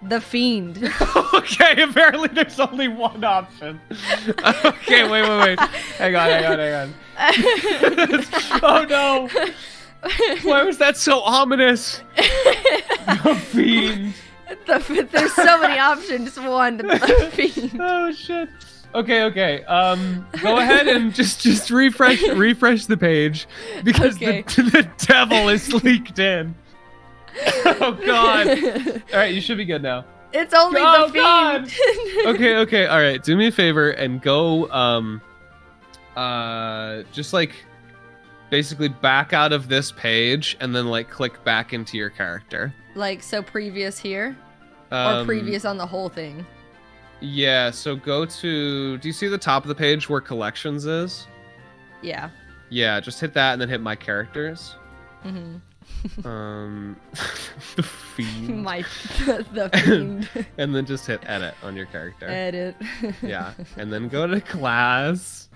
[SPEAKER 1] The Fiend.
[SPEAKER 2] Okay, apparently there's only one option. Okay, wait. Hang on. Oh no! Why was that so ominous? The Fiend.
[SPEAKER 1] There's so many options. One, The Fiend.
[SPEAKER 2] Oh shit. Okay. Go ahead and just refresh the page because the devil is leaked in. Oh God! All right, you should be good now.
[SPEAKER 1] It's only The Fiend.
[SPEAKER 2] Okay. All right, do me a favor and go. Just like basically back out of this page and then like click back into your character.
[SPEAKER 1] Like so, previous here, or previous on the whole thing.
[SPEAKER 2] Yeah. So go to. Do you see the top of the page where collections is?
[SPEAKER 1] Yeah.
[SPEAKER 2] Yeah. Just hit that and then hit my characters. The Fiend.
[SPEAKER 1] The Fiend.
[SPEAKER 2] And then just hit edit on your character.
[SPEAKER 1] Edit.
[SPEAKER 2] Yeah, and then go to class,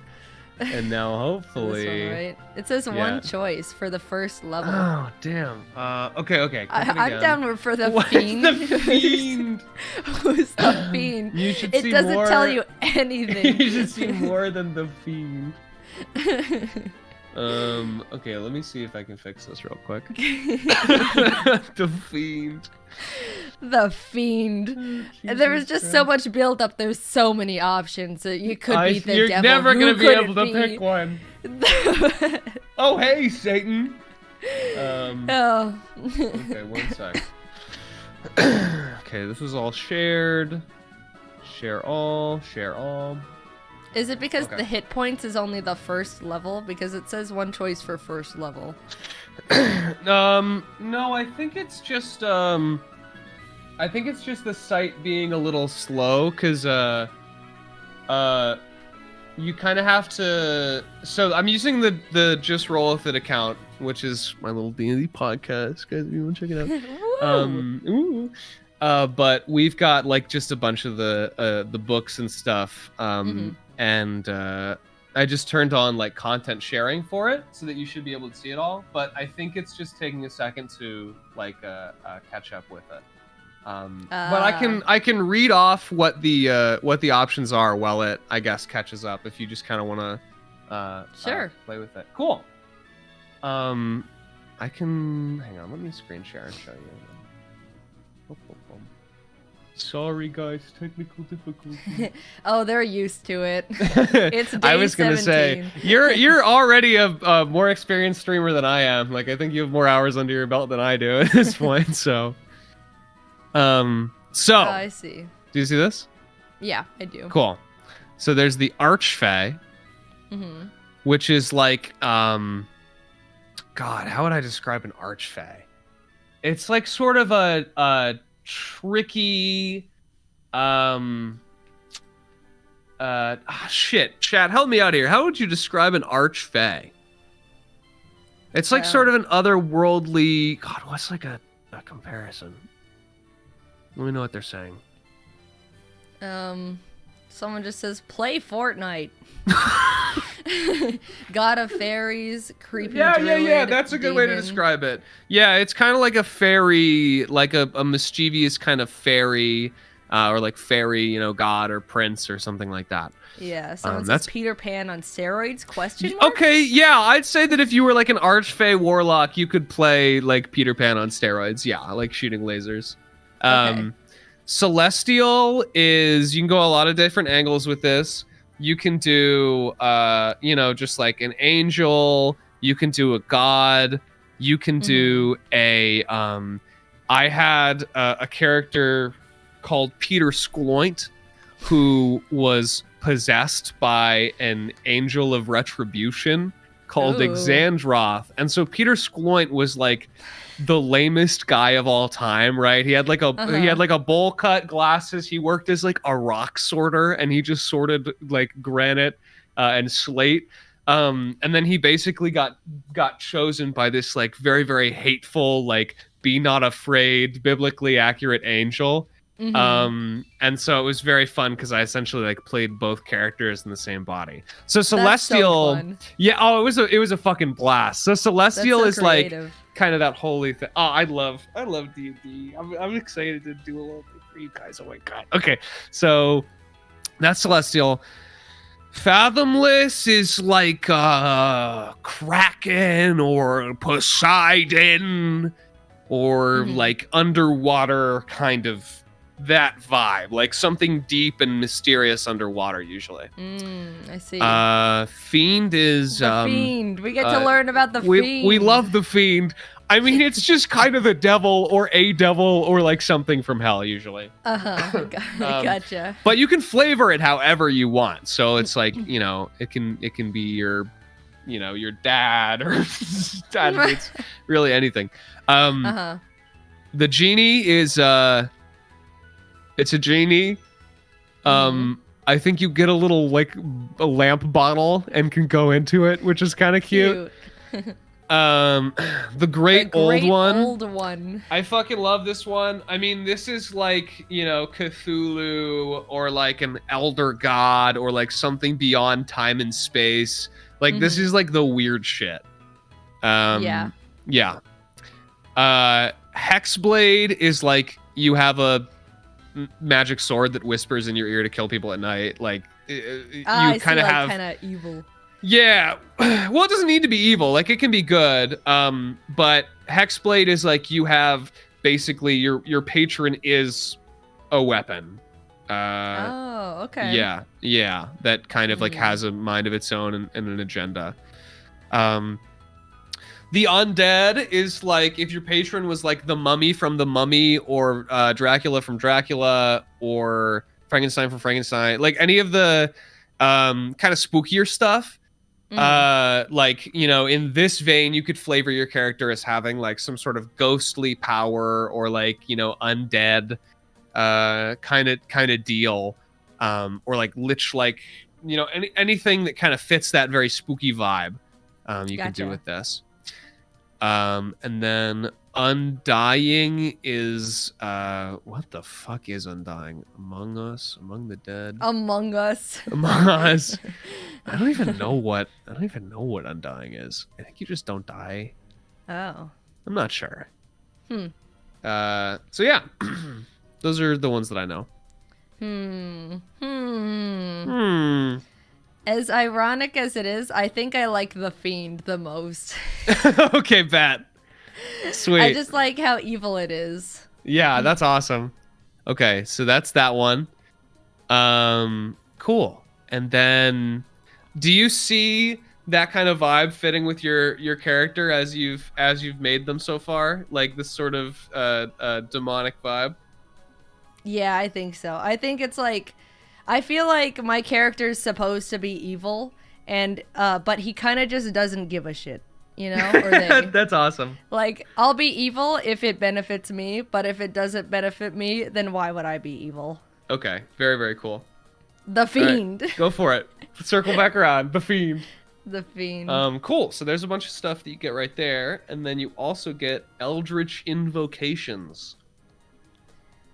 [SPEAKER 2] and now hopefully.
[SPEAKER 1] This one, right? It says one choice for the first level.
[SPEAKER 2] Oh damn. Okay.
[SPEAKER 1] I'm down for the
[SPEAKER 2] What
[SPEAKER 1] Fiend.
[SPEAKER 2] Is the Fiend?
[SPEAKER 1] Who's the Fiend?
[SPEAKER 2] You should
[SPEAKER 1] it
[SPEAKER 2] see
[SPEAKER 1] doesn't
[SPEAKER 2] more...
[SPEAKER 1] tell you anything.
[SPEAKER 2] You should see more than the Fiend. Okay, let me see if I can fix this real quick. The Fiend.
[SPEAKER 1] The Fiend. There was just so much build up. There's so many options. You could be the
[SPEAKER 2] You're
[SPEAKER 1] devil.
[SPEAKER 2] never going to be able to
[SPEAKER 1] be?
[SPEAKER 2] pick one. Oh, hey, Satan.
[SPEAKER 1] Oh.
[SPEAKER 2] Okay, one sec. Okay, this is all shared. Share all.
[SPEAKER 1] Is it because the hit points is only the first level? Because it says one choice for first level.
[SPEAKER 2] No, I think it's just the site being a little slow, because you kind of have to. So I'm using the Just Roll With It account, which is my little D&D podcast, guys. If you want to check it out. But we've got like just a bunch of the books and stuff. And I just turned on like content sharing for it so that you should be able to see it all. But I think it's just taking a second to like catch up with it. But I can read off what the options are while it, I guess, catches up if you just kind of want to
[SPEAKER 1] sure
[SPEAKER 2] play with it. Cool. I can hang on. Let me screen share and show you. Sorry, guys, technical difficulty.
[SPEAKER 1] Oh, they're used to it. It's day
[SPEAKER 2] I was gonna
[SPEAKER 1] 17.
[SPEAKER 2] say you're already a more experienced streamer than I am. Like I think you have more hours under your belt than I do at this point. So,
[SPEAKER 1] I see.
[SPEAKER 2] Do you see this?
[SPEAKER 1] Yeah, I do.
[SPEAKER 2] Cool. So there's the Archfey, which is like God, how would I describe an Archfey? It's like sort of a tricky shit, chat, help me out here. How would you describe an Archfey? It's like sort of an otherworldly God, what's like a comparison? Let me know what they're saying.
[SPEAKER 1] Someone just says play Fortnite. God of fairies, creepy druid,
[SPEAKER 2] yeah. That's a good way to describe it. Yeah, it's kind of like a fairy, like a mischievous kind of fairy, or like fairy, god or prince or something like that.
[SPEAKER 1] Yeah, someone says Peter Pan on steroids? Question mark?
[SPEAKER 2] Okay, yeah, I'd say that if you were like an Archfey warlock, you could play like Peter Pan on steroids. Yeah, like shooting lasers. Okay. Celestial is, you can go a lot of different angles with this. You can do, just like an angel. You can do a god. You can do I had a character called Peter Skloint who was possessed by an angel of retribution called Exandroth. And so Peter Skloint was like the lamest guy of all time, right? He had like a bowl cut, glasses. He worked as like a rock sorter, and he just sorted like granite and slate. And then he basically got chosen by this like very, very hateful, like be not afraid, biblically accurate angel. And so it was very fun because I essentially like played both characters in the same body. So Celestial, it was a fucking blast. So Celestial is creative. Like kind of that holy thing. Oh, I love D&D. I'm excited to do a little bit for you guys. Oh my god. Okay, so that's Celestial. Fathomless is like Kraken or Poseidon or like underwater kind of that vibe, like something deep and mysterious underwater usually.
[SPEAKER 1] I see.
[SPEAKER 2] Fiend is
[SPEAKER 1] the Fiend. We get to learn about the Fiend.
[SPEAKER 2] We love the Fiend. I mean, it's just kind of the devil or a devil or like something from hell usually.
[SPEAKER 1] Gotcha.
[SPEAKER 2] But you can flavor it however you want. So it's like, it can be your dad or it's really anything. The genie is it's a genie. I think you get a little like a lamp bottle and can go into it, which is kind of cute. The great old one. I fucking love this one. I mean, this is like, Cthulhu or like an elder god or like something beyond time and space. Like this is like the weird shit. Yeah. Hexblade is like you have a magic sword that whispers in your ear to kill people at night. Like you kind of have
[SPEAKER 1] kind of evil.
[SPEAKER 2] Yeah, well, it doesn't need to be evil. Like it can be good. But Hexblade is like you have basically your patron is a weapon.
[SPEAKER 1] Okay.
[SPEAKER 2] Yeah. That kind of like has a mind of its own and an agenda. The undead is like if your patron was like the mummy from The Mummy or Dracula from Dracula or Frankenstein from Frankenstein, like any of the kind of spookier stuff. Like, in this vein, you could flavor your character as having like some sort of ghostly power or like, undead kind of deal. Or like lich, like, anything that kind of fits that very spooky vibe. You can do with this. And then Undying is what the fuck is undying? Among Us, Among the Dead,
[SPEAKER 1] Among Us.
[SPEAKER 2] Among Us. I don't even know what undying is. I think you just don't die.
[SPEAKER 1] Oh.
[SPEAKER 2] I'm not sure.
[SPEAKER 1] Hmm.
[SPEAKER 2] So yeah, those are the ones that I know.
[SPEAKER 1] As ironic as it is, I think I like the Fiend the most.
[SPEAKER 2] Okay, bet. Sweet.
[SPEAKER 1] I just like how evil it is.
[SPEAKER 2] Yeah, that's awesome. Okay, so that's that one. Cool. And then, do you see that kind of vibe fitting with your character as you've made them so far? Like this sort of demonic vibe?
[SPEAKER 1] Yeah, I think so. I think it's like, I feel like my character's supposed to be evil, and but he kind of just doesn't give a shit, you know? Or they.
[SPEAKER 2] That's awesome.
[SPEAKER 1] Like, I'll be evil if it benefits me, but if it doesn't benefit me, then why would I be evil?
[SPEAKER 2] Okay, very, very cool.
[SPEAKER 1] The Fiend.
[SPEAKER 2] Right, go for it. Circle back around. The Fiend.
[SPEAKER 1] The Fiend.
[SPEAKER 2] Cool. So there's a bunch of stuff that you get right there, and then you also get Eldritch Invocations.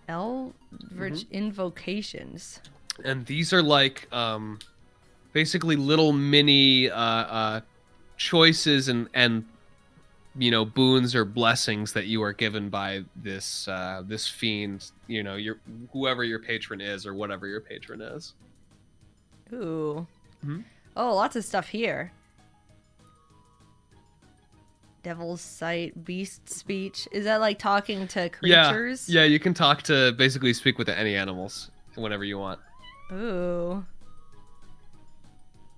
[SPEAKER 1] Eldritch Invocations.
[SPEAKER 2] And these are like basically little mini choices and you know, boons or blessings that you are given by this this fiend, you know, whoever your patron is or whatever your patron is.
[SPEAKER 1] Ooh. Oh, lots of stuff here. Devil's Sight, Beast Speech. Is that like talking to creatures?
[SPEAKER 2] Yeah, you can talk to, basically speak with any animals whenever you want.
[SPEAKER 1] Ooh.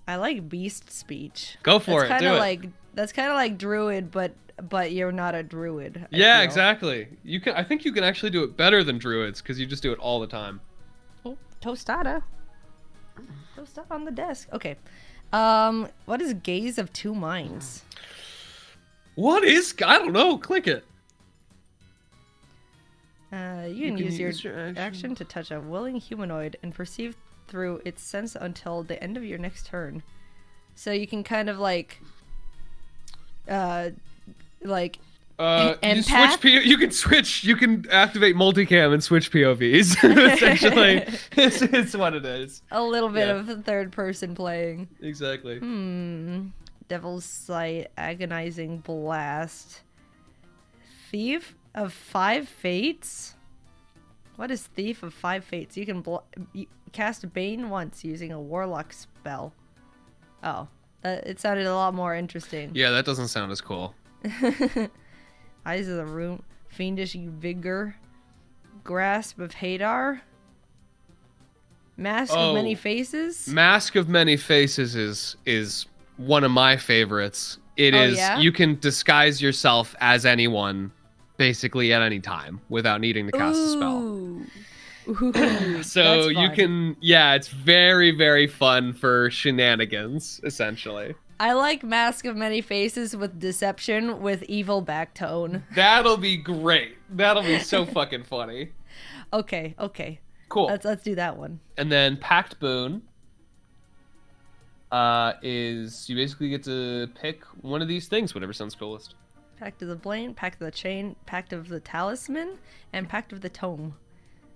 [SPEAKER 1] I like Beast Speech.
[SPEAKER 2] Go for it, do it.
[SPEAKER 1] That's kind of like Druid, but you're not a Druid.
[SPEAKER 2] Yeah, exactly. I think you can actually do it better than Druids, because you just do it all the time.
[SPEAKER 1] Oh, tostada. Tostada on the desk. Okay. What is Gaze of Two Minds?
[SPEAKER 2] What is? I don't know. Click it.
[SPEAKER 1] You can use your action to touch a willing humanoid and perceive through its sense until the end of your next turn. So you can kind of like empath?
[SPEAKER 2] You can activate multicam and switch POVs. Essentially, it's what it is.
[SPEAKER 1] A little bit of third person playing.
[SPEAKER 2] Exactly.
[SPEAKER 1] Devil's Sight, Agonizing Blast, Thief of Five Fates. What is Thief of Five Fates? You can cast Bane once using a Warlock spell. Oh, it sounded a lot more interesting.
[SPEAKER 2] Yeah, that doesn't sound as cool.
[SPEAKER 1] Eyes of the Room, Fiendish Vigor, Grasp of Hadar, Mask of Many Faces.
[SPEAKER 2] Mask of Many Faces is one of my favorites. It is. Yeah? You can disguise yourself as anyone, basically at any time, without needing to cast a spell.
[SPEAKER 1] Ooh,
[SPEAKER 2] so you can, it's very, very fun for shenanigans, essentially.
[SPEAKER 1] I like Mask of Many Faces with Deception with evil backtone.
[SPEAKER 2] That'll be great. That'll be so fucking funny.
[SPEAKER 1] Okay.
[SPEAKER 2] Cool.
[SPEAKER 1] Let's do that one.
[SPEAKER 2] And then Pact Boon is you basically get to pick one of these things, whatever sounds coolest.
[SPEAKER 1] Pact of the Blade, Pact of the Chain, Pact of the Talisman, and Pact of the Tome.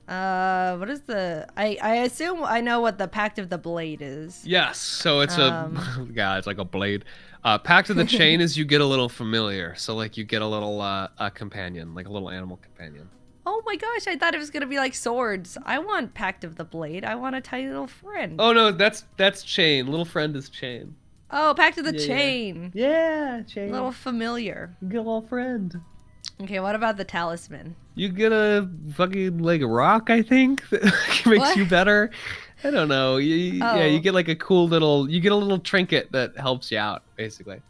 [SPEAKER 1] What is the... I assume I know what the Pact of the Blade is.
[SPEAKER 2] Yes, so it's it's like a blade. Pact of the Chain is you get a little familiar, so like you get a little a companion, like a little animal companion.
[SPEAKER 1] Oh my gosh, I thought it was gonna be like swords. I want Pact of the Blade. I want a tiny little friend.
[SPEAKER 2] Oh no, that's Chain. Little friend is Chain.
[SPEAKER 1] Oh, Pact of the Chain.
[SPEAKER 2] Yeah, Chain.
[SPEAKER 1] Little familiar.
[SPEAKER 2] You get a little friend.
[SPEAKER 1] Okay, what about the Talisman?
[SPEAKER 2] You get a fucking like a rock, I think, that makes you better. I don't know. Yeah, you get like a cool little. You get a little trinket that helps you out, basically.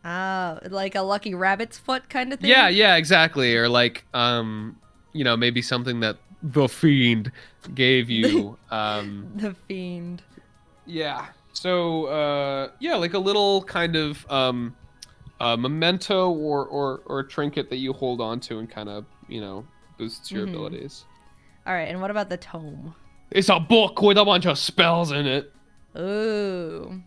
[SPEAKER 1] Like a lucky rabbit's foot kind of thing.
[SPEAKER 2] Yeah, exactly. Or like, you know, maybe something that the Fiend gave you.
[SPEAKER 1] The Fiend.
[SPEAKER 2] Yeah. So, like a little kind of memento or trinket that you hold on to and kind of, you know, boosts your abilities.
[SPEAKER 1] All right, and what about the tome?
[SPEAKER 2] It's a book with a bunch of spells in it.
[SPEAKER 1] Ooh.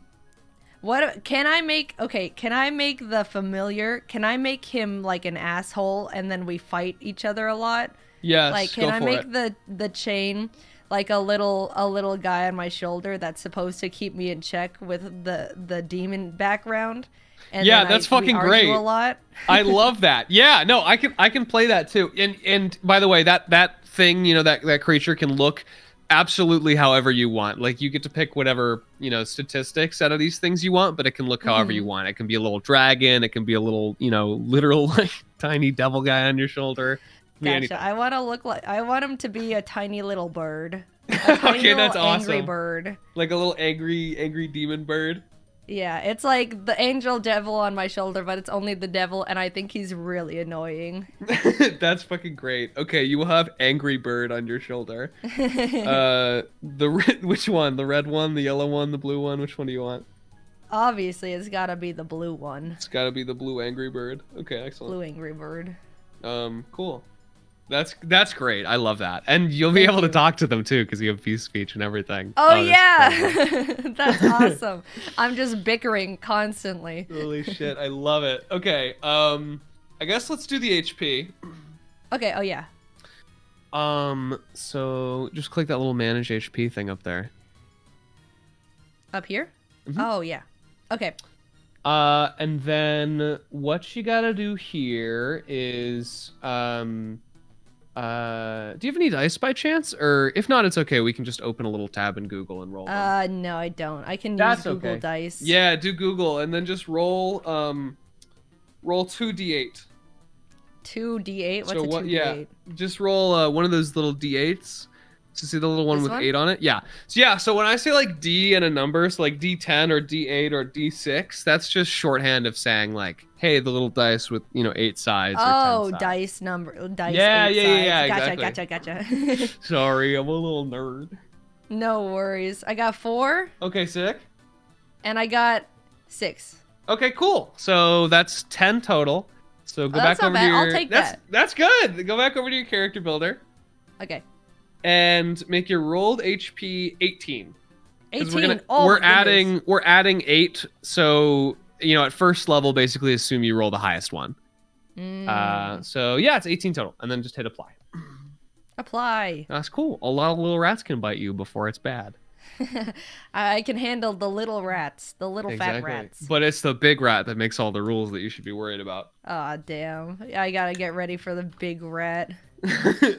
[SPEAKER 1] What can I make? Okay, can I make the familiar? Can I make him like an asshole and then we fight each other a lot?
[SPEAKER 2] Yes,
[SPEAKER 1] Like, can I make the chain like a little guy on my shoulder that's supposed to keep me in check with the demon background? And
[SPEAKER 2] yeah, that's fucking great.
[SPEAKER 1] A lot.
[SPEAKER 2] I love that. Yeah, no, I can play that too. And by the way, that thing, you know, that creature can look absolutely however you want. Like, you get to pick whatever, you know, statistics out of these things you want, but it can look however you want. It can be a little dragon, it can be a little, you know, literal like tiny devil guy on your shoulder.
[SPEAKER 1] Gotcha. I want him to be a tiny little bird. A tiny
[SPEAKER 2] okay, that's awesome.
[SPEAKER 1] Angry bird.
[SPEAKER 2] Like a little angry demon bird.
[SPEAKER 1] Yeah, it's like the angel devil on my shoulder, but it's only the devil, and I think he's really annoying.
[SPEAKER 2] That's fucking great. Okay, you will have Angry Bird on your shoulder. Which one? The red one, the yellow one, the blue one? Which one do you want?
[SPEAKER 1] Obviously, it's gotta be the blue one.
[SPEAKER 2] It's gotta be the blue Angry Bird. Okay, excellent.
[SPEAKER 1] Blue Angry Bird.
[SPEAKER 2] Cool. That's great. I love that. And you'll be able to talk to them too, because you have speech and everything.
[SPEAKER 1] Oh yeah. That's awesome. I'm just bickering constantly.
[SPEAKER 2] Holy shit, I love it. Okay, I guess let's do the HP.
[SPEAKER 1] Okay, oh yeah.
[SPEAKER 2] So just click that little manage HP thing up there.
[SPEAKER 1] Up here? Oh yeah. Okay.
[SPEAKER 2] And then what you gotta do here is do you have any dice by chance? Or if not, it's okay. We can just open a little tab in Google and roll them.
[SPEAKER 1] No, I don't. I can use Google Dice.
[SPEAKER 2] Yeah, do Google and then just roll 2d8.
[SPEAKER 1] 2d8? What's a 2d8?
[SPEAKER 2] Yeah, just roll one of those little d8s. So see the little one with 8 on it? Yeah. So when I say like D and a number, so like D10 or D8 or D6, that's just shorthand of saying like, hey, the little dice with, you know, 8 sides.
[SPEAKER 1] Oh,
[SPEAKER 2] or 10 sides.
[SPEAKER 1] dice number. Dice.
[SPEAKER 2] Yeah,
[SPEAKER 1] 8
[SPEAKER 2] yeah,
[SPEAKER 1] sides.
[SPEAKER 2] exactly.
[SPEAKER 1] Gotcha.
[SPEAKER 2] Sorry, I'm a little nerd.
[SPEAKER 1] No worries. I got 4.
[SPEAKER 2] Okay, sick.
[SPEAKER 1] And I got 6.
[SPEAKER 2] Okay, cool. So that's 10 total. So go back over to your...
[SPEAKER 1] I'll take that.
[SPEAKER 2] That's good. Go back over to your character builder.
[SPEAKER 1] Okay.
[SPEAKER 2] And make your rolled HP 18.
[SPEAKER 1] 18.
[SPEAKER 2] We're adding 8. So, you know, at first level, basically assume you roll the highest one. So yeah, it's 18 total, and then just hit apply.
[SPEAKER 1] Apply.
[SPEAKER 2] That's cool. A lot of little rats can bite you before it's bad.
[SPEAKER 1] I can handle the little rats, the little fat rats.
[SPEAKER 2] But it's the big rat that makes all the rules that you should be worried about.
[SPEAKER 1] Aw, damn. I gotta get ready for the big rat.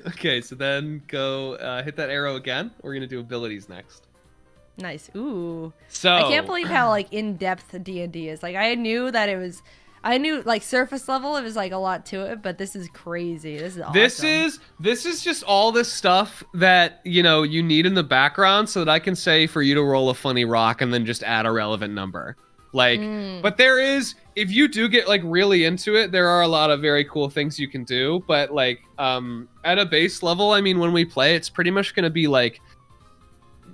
[SPEAKER 2] Okay, so then go hit that arrow again. We're gonna do abilities next.
[SPEAKER 1] Nice. Ooh.
[SPEAKER 2] So
[SPEAKER 1] I can't believe how like in depth D&D is. Like I knew like surface level it was like a lot to it, but this is crazy. This is awesome.
[SPEAKER 2] This is just all this stuff that, you know, you need in the background so that I can say for you to roll a funny rock and then just add a relevant number. Like, but there is, if you do get like really into it, there are a lot of very cool things you can do. But like, at a base level, I mean, when we play, it's pretty much going to be like,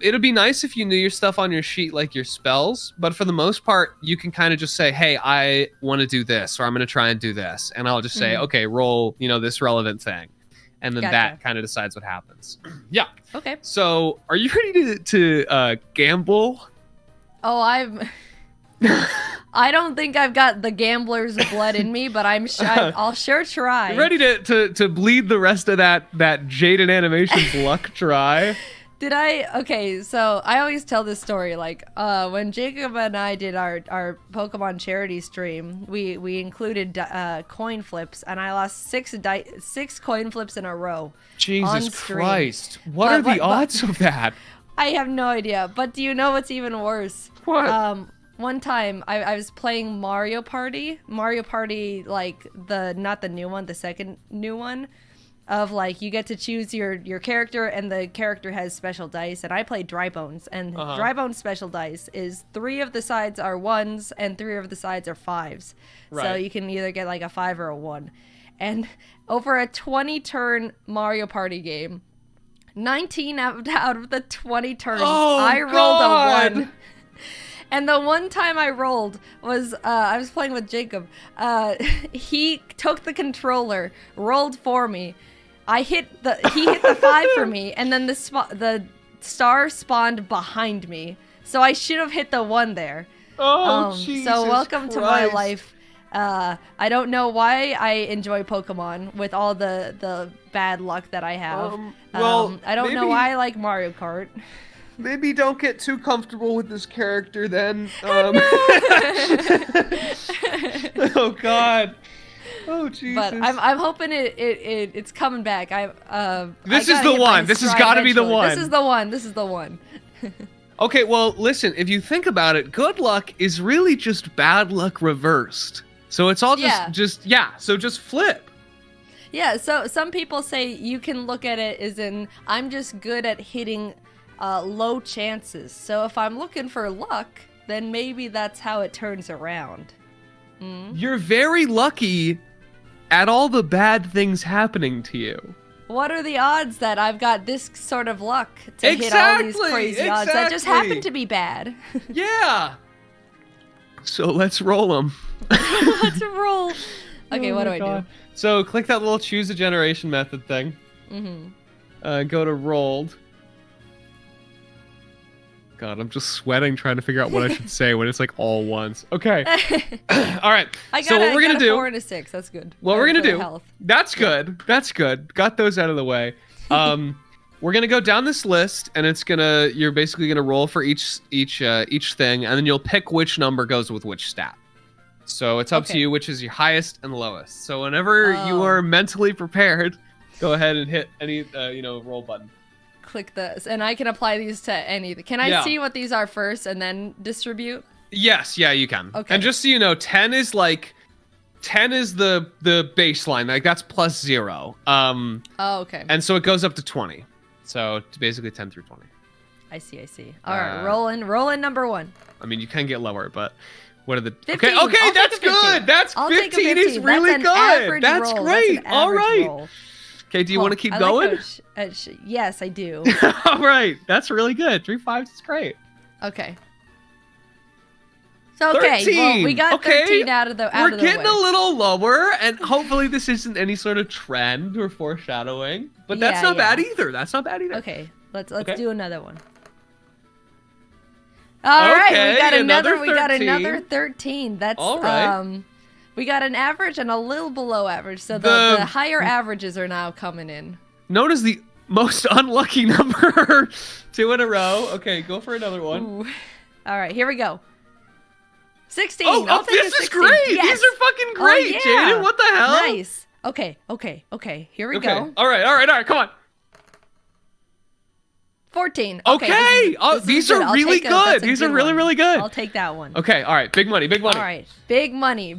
[SPEAKER 2] it'd be nice if you knew your stuff on your sheet, like your spells. But for the most part, you can kind of just say, hey, I want to do this, or I'm going to try and do this. And I'll just say, okay, roll, you know, this relevant thing. And then that kind of decides what happens. Yeah.
[SPEAKER 1] Okay.
[SPEAKER 2] So are you ready to gamble?
[SPEAKER 1] Oh, I don't think I've got the gambler's blood in me, but I'll sure try.
[SPEAKER 2] You ready to bleed the rest of that Jaiden Animation luck dry?
[SPEAKER 1] Okay, so I always tell this story, like, when Jacob and I did our Pokemon charity stream, we included coin flips, and I lost 6 coin flips in a row.
[SPEAKER 2] Jesus Christ. What are the odds of that?
[SPEAKER 1] I have no idea, but do you know what's even worse?
[SPEAKER 2] What?
[SPEAKER 1] One time I was playing Mario Party, like not the new one, the second new one, of like you get to choose your character and the character has special dice, and I played Dry Bones, and Dry Bones special dice is 3 of the sides are 1s and 3 of the sides are 5s. Right. So you can either get like a 5 or a 1. And over a 20 turn Mario Party game, 19 out of the 20 turns, I rolled a 1. And the one time I rolled was, I was playing with Jacob. He took the controller, rolled for me. He hit the 5 for me, and then the star spawned behind me. So I should have hit the 1 there.
[SPEAKER 2] Oh, Jesus
[SPEAKER 1] So welcome to my
[SPEAKER 2] Christ.
[SPEAKER 1] life. I don't know why I enjoy Pokemon with all the bad luck that I have.
[SPEAKER 2] Well,
[SPEAKER 1] I don't know
[SPEAKER 2] maybe-
[SPEAKER 1] why I like Mario Kart.
[SPEAKER 2] Maybe don't get too comfortable with this character then. Oh God. Oh Jesus.
[SPEAKER 1] But I'm hoping it's coming back.
[SPEAKER 2] This
[SPEAKER 1] I
[SPEAKER 2] is
[SPEAKER 1] gotta
[SPEAKER 2] the
[SPEAKER 1] hit my
[SPEAKER 2] one. This has
[SPEAKER 1] stride
[SPEAKER 2] got to be the
[SPEAKER 1] eventually.
[SPEAKER 2] one.
[SPEAKER 1] This is the one. This is the one.
[SPEAKER 2] Okay, well, listen, if you think about it, good luck is really just bad luck reversed. So it's all so just flip.
[SPEAKER 1] Yeah, so some people say you can look at it as in, I'm just good at hitting low chances. So if I'm looking for luck, then maybe that's how it turns around.
[SPEAKER 2] You're very lucky at all the bad things happening to you.
[SPEAKER 1] What are the odds that I've got this sort of luck to hit all these crazy odds that just happen to be bad?
[SPEAKER 2] Yeah. So let's roll them.
[SPEAKER 1] Let's roll. Okay, what do I do?
[SPEAKER 2] So click that little choose a generation method thing. Go to rolled. God, I'm just sweating trying to figure out what I should say when it's like all once. Okay. All right. So what we're gonna do?
[SPEAKER 1] 4 and a 6. That's good.
[SPEAKER 2] What we're gonna do?
[SPEAKER 1] Health.
[SPEAKER 2] That's good. That's good. Got those out of the way. We're gonna go down this list, and you're basically gonna roll for each thing, and then you'll pick which number goes with which stat. So it's up to you which is your highest and lowest. So whenever you are mentally prepared, go ahead and hit any roll button.
[SPEAKER 1] Click this, and I can apply these to anything. Can I see what these are first and then distribute?
[SPEAKER 2] Yes, yeah, you can.
[SPEAKER 1] Okay.
[SPEAKER 2] And just so you know, 10 is the baseline. Like that's plus 0.
[SPEAKER 1] Oh, okay.
[SPEAKER 2] And so it goes up to 20. So it's basically 10 through 20.
[SPEAKER 1] I see. All right, rolling number 1.
[SPEAKER 2] I mean, you can get lower, but what are the
[SPEAKER 1] 15.
[SPEAKER 2] Okay, that's good. That's 15 is really good. That's great. All right.
[SPEAKER 1] Roll.
[SPEAKER 2] Okay, do you want to keep going?
[SPEAKER 1] Yes, I do.
[SPEAKER 2] All right, that's really good. 3 5s is great.
[SPEAKER 1] Okay. So, okay,
[SPEAKER 2] 13.
[SPEAKER 1] well, we got 13 out of the way.
[SPEAKER 2] We're getting a little lower, and hopefully this isn't any sort of trend or foreshadowing. But that's not bad either. That's not bad either.
[SPEAKER 1] Okay, let's do another one. All right, we got another 13. That's
[SPEAKER 2] all right.
[SPEAKER 1] We got an average and a little below average, so the higher averages are now coming in.
[SPEAKER 2] Known as the most unlucky number. 2 in a row. Okay, go for another one.
[SPEAKER 1] Ooh. All right, here we go. 16.
[SPEAKER 2] Oh, this is great.
[SPEAKER 1] Yes.
[SPEAKER 2] These are fucking great, Jaiden. What the hell?
[SPEAKER 1] Nice. Okay. Here we go.
[SPEAKER 2] All right. Come on.
[SPEAKER 1] 14.
[SPEAKER 2] Okay. Oh, these are really good. These are really, really good.
[SPEAKER 1] I'll take that one.
[SPEAKER 2] Okay. All right. Big money.
[SPEAKER 1] All right. Big money.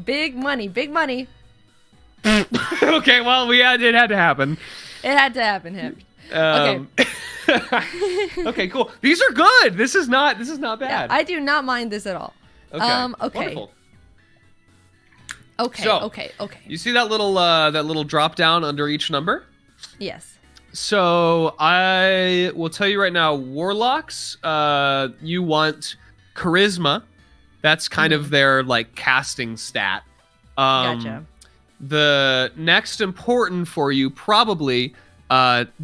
[SPEAKER 2] Okay. Well, it had to happen.
[SPEAKER 1] It had to happen, him. Okay.
[SPEAKER 2] Okay. Cool. These are good. This is not bad.
[SPEAKER 1] Yeah, I do not mind this at all.
[SPEAKER 2] Okay.
[SPEAKER 1] Okay.
[SPEAKER 2] Wonderful.
[SPEAKER 1] Okay.
[SPEAKER 2] So,
[SPEAKER 1] okay.
[SPEAKER 2] You see that little drop down under each number?
[SPEAKER 1] Yes.
[SPEAKER 2] So I will tell you right now, warlocks, you want charisma. That's kind of their like casting stat.
[SPEAKER 1] Gotcha.
[SPEAKER 2] The next important for you probably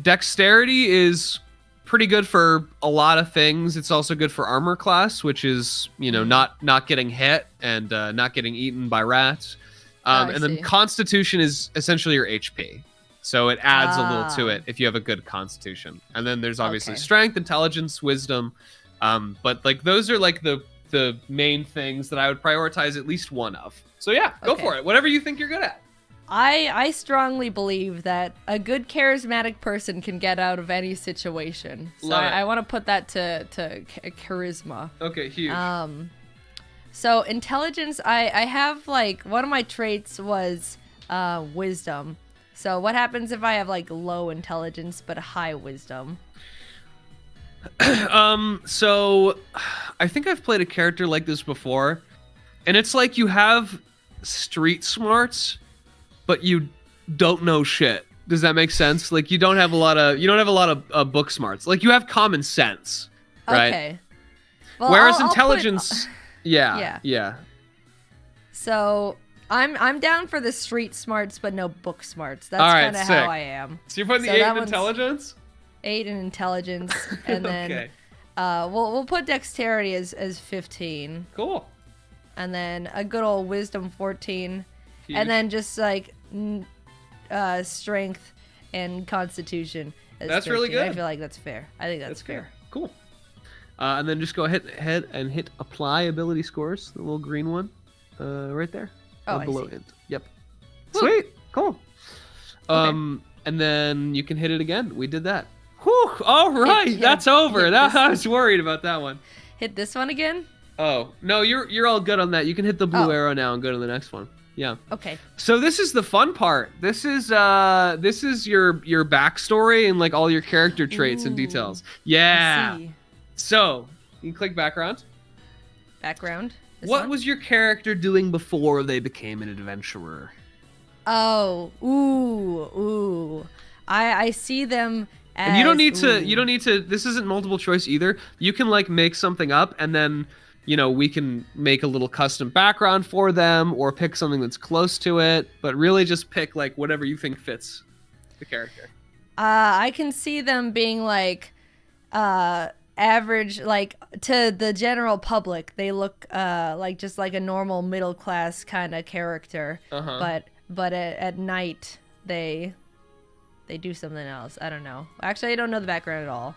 [SPEAKER 2] dexterity is pretty good for a lot of things. It's also good for armor class, which is not getting hit and not getting eaten by rats. And then constitution is essentially your HP. So it adds a little to it if you have a good constitution. And then there's obviously strength, intelligence, wisdom. But like those are like the main things that I would prioritize at least one of. So yeah, go for it. Whatever you think you're good at.
[SPEAKER 1] I strongly believe that a good charismatic person can get out of any situation. So I want to put that to charisma.
[SPEAKER 2] Okay, huge.
[SPEAKER 1] So intelligence, I have like one of my traits was wisdom. So what happens if I have like low intelligence but high wisdom?
[SPEAKER 2] So I think I've played a character like this before, and it's like you have street smarts, but you don't know shit. Does that make sense? Like you don't have a lot of book smarts. Like you have common sense, right?
[SPEAKER 1] Okay. Well,
[SPEAKER 2] whereas intelligence, yeah.
[SPEAKER 1] So I'm down for the street smarts, but no book smarts. That's
[SPEAKER 2] right,
[SPEAKER 1] kind of how I am.
[SPEAKER 2] So you're putting the 8 in intelligence?
[SPEAKER 1] 8 in intelligence, and then we'll put dexterity as 15.
[SPEAKER 2] Cool.
[SPEAKER 1] and then a good old wisdom 14,
[SPEAKER 2] Huge.
[SPEAKER 1] and then just like strength and constitution.
[SPEAKER 2] That's
[SPEAKER 1] 13.
[SPEAKER 2] really good.
[SPEAKER 1] I feel like that's fair. I think that's fair.
[SPEAKER 2] Good. Cool. And then just go ahead and hit apply ability scores, the little green one, right there.
[SPEAKER 1] Oh,
[SPEAKER 2] below
[SPEAKER 1] I see.
[SPEAKER 2] it. Yep.
[SPEAKER 1] Woo.
[SPEAKER 2] Sweet. Cool.
[SPEAKER 1] Okay.
[SPEAKER 2] And then you can hit it again. We did that. Whew. All right.
[SPEAKER 1] hit
[SPEAKER 2] That's
[SPEAKER 1] a-
[SPEAKER 2] over.
[SPEAKER 1] hit
[SPEAKER 2] That,
[SPEAKER 1] this-
[SPEAKER 2] I was worried about that one.
[SPEAKER 1] Hit this one again?
[SPEAKER 2] Oh no, you're all good on that. You can hit the blue
[SPEAKER 1] Oh.
[SPEAKER 2] arrow now and go to the next one. Yeah.
[SPEAKER 1] Okay.
[SPEAKER 2] So this is the fun part. This is your backstory and like all your character traits and
[SPEAKER 1] Ooh.
[SPEAKER 2] details.
[SPEAKER 1] I
[SPEAKER 2] Yeah.
[SPEAKER 1] see.
[SPEAKER 2] So you can click background.
[SPEAKER 1] Background. This
[SPEAKER 2] What
[SPEAKER 1] one?
[SPEAKER 2] was your character doing before they became an adventurer?
[SPEAKER 1] Oh, ooh. I see them as...
[SPEAKER 2] And you don't need to. This isn't multiple choice either. You can like make something up and then, we can make a little custom background for them or pick something that's close to it, but really just pick like whatever you think fits the character.
[SPEAKER 1] I can see them being like average, like to the general public. They look like just like a normal middle class kind of character.
[SPEAKER 2] Uh-huh.
[SPEAKER 1] But at night they do something else. I don't know. Actually, I don't know the background at all.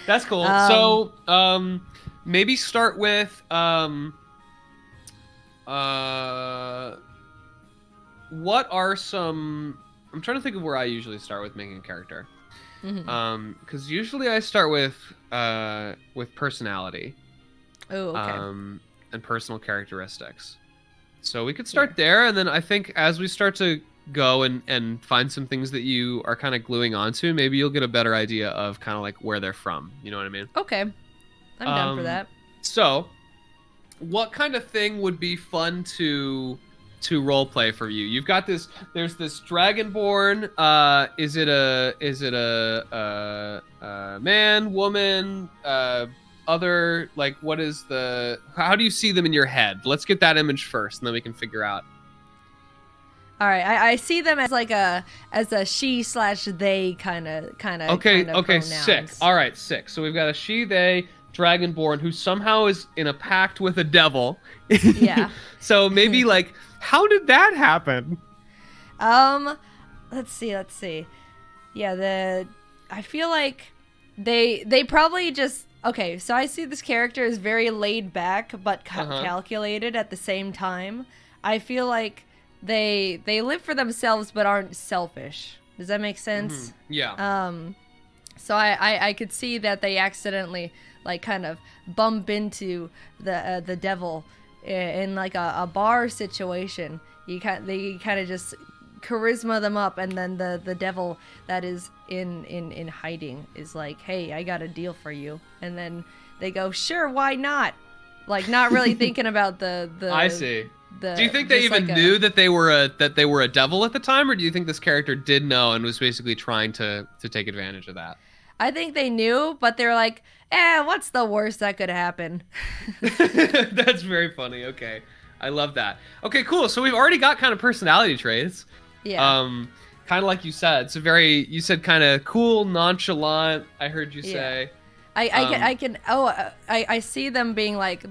[SPEAKER 2] That's cool. So, maybe start with what are some? I'm trying to think of where I usually start with making a character.
[SPEAKER 1] Mm-hmm.
[SPEAKER 2] Because usually I start with personality.
[SPEAKER 1] Oh, okay.
[SPEAKER 2] And personal characteristics. So we could start there, and then I think as we start to go and find some things that you are kind of gluing onto, maybe you'll get a better idea of kind of like where they're from. You know what I mean?
[SPEAKER 1] Okay. I'm down for that.
[SPEAKER 2] So, what kind of thing would be fun to role play for you? You've got this. There's this dragonborn. Is it a man, woman, other, like, what is the? How do you see them in your head? Let's get that image first, and then we can figure out.
[SPEAKER 1] All right, I see them as like a she/they kind of
[SPEAKER 2] Okay,
[SPEAKER 1] pronouns.
[SPEAKER 2] sick. All right, sick. So we've got a she, they, dragonborn who somehow is in a pact with a devil.
[SPEAKER 1] Yeah.
[SPEAKER 2] So maybe like, how did that happen?
[SPEAKER 1] Let's see. Yeah, I feel like they probably just okay. So I see this character as very laid back but calculated at the same time. I feel like they live for themselves but aren't selfish. Does that make sense?
[SPEAKER 2] Mm-hmm. Yeah.
[SPEAKER 1] So I could see that they accidentally like kind of bump into the devil in like a bar situation. They kind of just charisma them up, and then the devil that is in hiding is like, hey, I got a deal for you, and then they go, sure, why not? Like not really thinking about the
[SPEAKER 2] I see. Do you think they even knew that they were a devil at the time, or do you think this character did know and was basically trying to take advantage of that?
[SPEAKER 1] I think they knew, but they're like, what's the worst that could happen?
[SPEAKER 2] That's very funny. Okay. I love that. Okay, cool. So we've already got kind of personality traits.
[SPEAKER 1] Yeah.
[SPEAKER 2] Kind of like you said. It's you said kind of cool, nonchalant, I heard you say.
[SPEAKER 1] I see them being like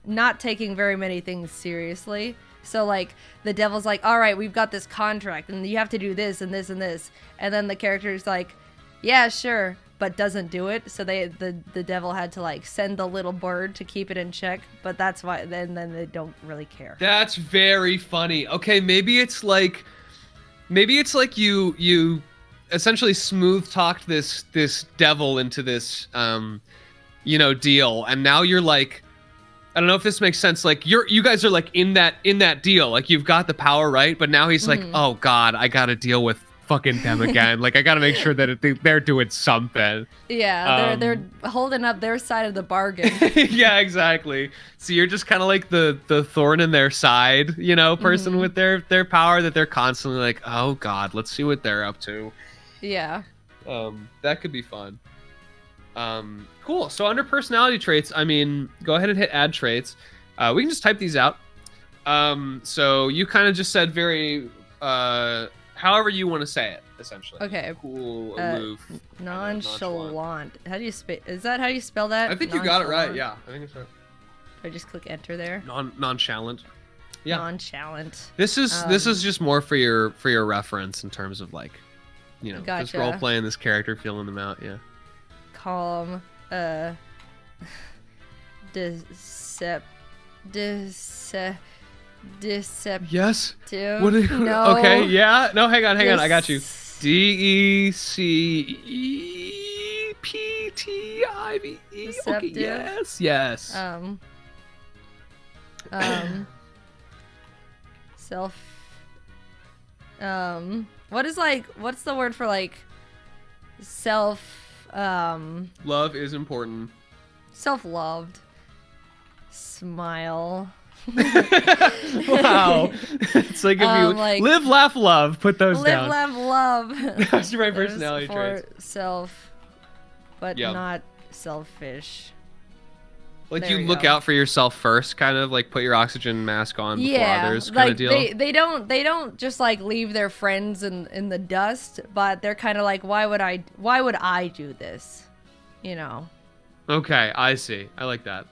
[SPEAKER 1] not taking very many things seriously. So like the devil's like, all right, we've got this contract and you have to do this and this and this, and then the character's like, yeah, sure, but doesn't do it. So the devil had to like send the little bird to keep it in check, but that's why then they don't really care.
[SPEAKER 2] That's very funny. Okay, maybe it's like you essentially smooth talked this devil into this deal, and now you're like, I don't know if this makes sense, like you guys are like in that deal, like you've got the power, right? But now he's like, oh god, I gotta deal with fucking them again. Like I gotta make sure that they're doing something.
[SPEAKER 1] Yeah, they're holding up their side of the bargain.
[SPEAKER 2] Yeah, exactly. So you're just kind of like the thorn in their side, person with their power that they're constantly like, oh god, let's see what they're up to.
[SPEAKER 1] Yeah.
[SPEAKER 2] That could be fun. Cool. So under personality traits, I mean, go ahead and hit add traits. We can just type these out. So you kind of just said very however you want to say it, essentially.
[SPEAKER 1] Okay.
[SPEAKER 2] Cool, aloof,
[SPEAKER 1] nonchalant. How do you spell? Is that how you spell that?
[SPEAKER 2] I think you got it right. Yeah, I think it's right.
[SPEAKER 1] I just click enter there.
[SPEAKER 2] Nonchalant. Yeah.
[SPEAKER 1] Nonchalant.
[SPEAKER 2] This is just more for your reference in terms of like, you know, just role playing this character, feeling them out. Yeah.
[SPEAKER 1] Calm. Deceptive.
[SPEAKER 2] Yes.
[SPEAKER 1] No.
[SPEAKER 2] Okay. Yeah. No. Hang on. I got you. DECEPTIVE. Okay. Yes.
[SPEAKER 1] Self. What's the word for like self?
[SPEAKER 2] Love is important.
[SPEAKER 1] Self-loved. Smile.
[SPEAKER 2] Wow. It's like if you
[SPEAKER 1] like,
[SPEAKER 2] live, laugh, love, put those down.
[SPEAKER 1] Live, laugh, love.
[SPEAKER 2] Those are my personality traits.
[SPEAKER 1] For self, but not selfish.
[SPEAKER 2] Like there you look out for yourself first, kind of like put your oxygen mask on before others, kind of deal.
[SPEAKER 1] They don't just like leave their friends in the dust, but they're kind of like, why would I do this? You know.
[SPEAKER 2] Okay, I see. I like that.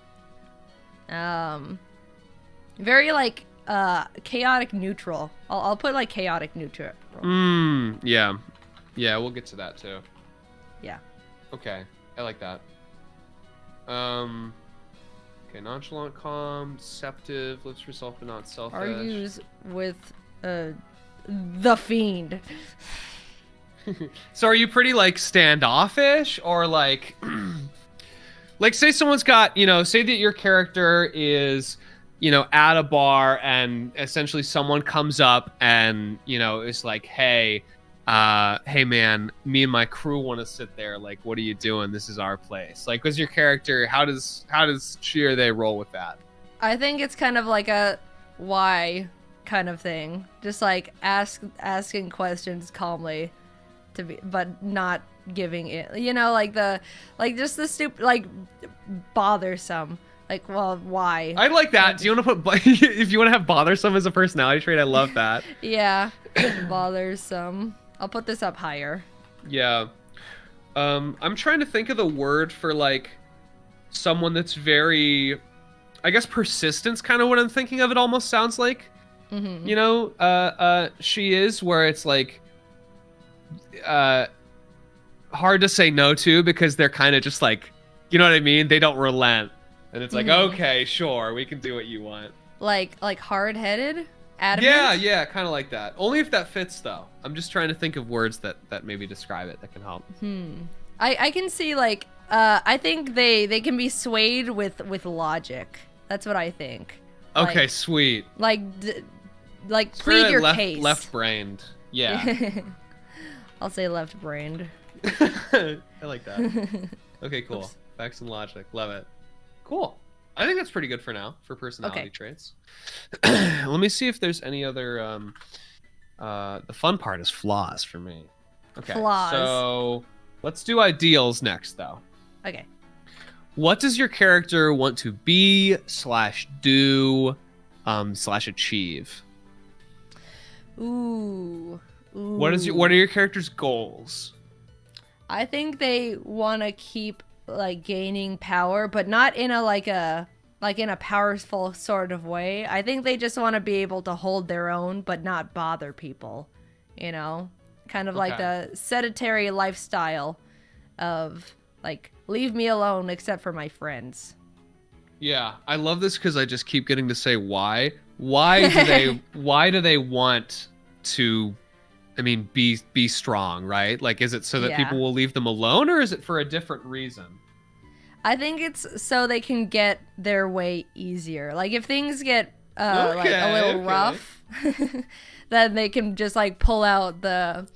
[SPEAKER 1] Very like chaotic neutral. I'll put like chaotic neutral.
[SPEAKER 2] Yeah, we'll get to that too.
[SPEAKER 1] Yeah.
[SPEAKER 2] Okay, I like that. Okay, nonchalant, calm, deceptive, lives for self but not selfish.
[SPEAKER 1] Argues with the fiend.
[SPEAKER 2] So are you pretty like standoffish or like like say someone's got, you know, say that your character is, you know, at a bar and essentially someone comes up and, you know, is like, hey man, me and my crew want to sit there. Like, what are you doing? This is our place. Like, what's your character? How does she or they roll with that?
[SPEAKER 1] I think it's kind of like a why kind of thing. Just like asking questions calmly, but not giving it. You know, like just the stupid, like bothersome. Like, well, why?
[SPEAKER 2] I like that. Do you want to put if you want to have bothersome as a personality trait? I love that.
[SPEAKER 1] Yeah, bothersome. I'll put this up higher.
[SPEAKER 2] Yeah. I'm trying to think of the word for like someone that's very, I guess persistence kind of what I'm thinking of. It almost sounds like, you know, she is where it's like, hard to say no to because they're kind of just like, you know what I mean? They don't relent. And it's like, okay, sure, we can do what you want. Like
[SPEAKER 1] hard-headed? Adamant?
[SPEAKER 2] Yeah, kind of like that. Only if that fits, though. I'm just trying to think of words that maybe describe it that can help.
[SPEAKER 1] I can see, like, I think they can be swayed with logic. That's what I think.
[SPEAKER 2] Okay,
[SPEAKER 1] like,
[SPEAKER 2] sweet.
[SPEAKER 1] Like plead your case.
[SPEAKER 2] Left-brained. Yeah.
[SPEAKER 1] I'll say left-brained.
[SPEAKER 2] I like that. Okay, cool. Oops. Facts and logic. Love it. Cool. I think that's pretty good for now for personality traits. Let me see if there's any other. The fun part is flaws for me. Okay.
[SPEAKER 1] Flaws.
[SPEAKER 2] So let's do ideals next, though.
[SPEAKER 1] Okay.
[SPEAKER 2] What does your character want to be / do / achieve?
[SPEAKER 1] Ooh.
[SPEAKER 2] What are your character's goals?
[SPEAKER 1] I think they want to keep like gaining power, but not in a powerful sort of way. I think they just want to be able to hold their own but not bother people, you know, kind of like the sedentary lifestyle of like leave me alone except for my friends.
[SPEAKER 2] Yeah, I love this because I just keep getting to say why do they want to, I mean, be strong, right? Like, is it so that people will leave them alone, or is it for a different reason?
[SPEAKER 1] I think it's so they can get their way easier. Like, if things get like a little rough, then they can just like pull out the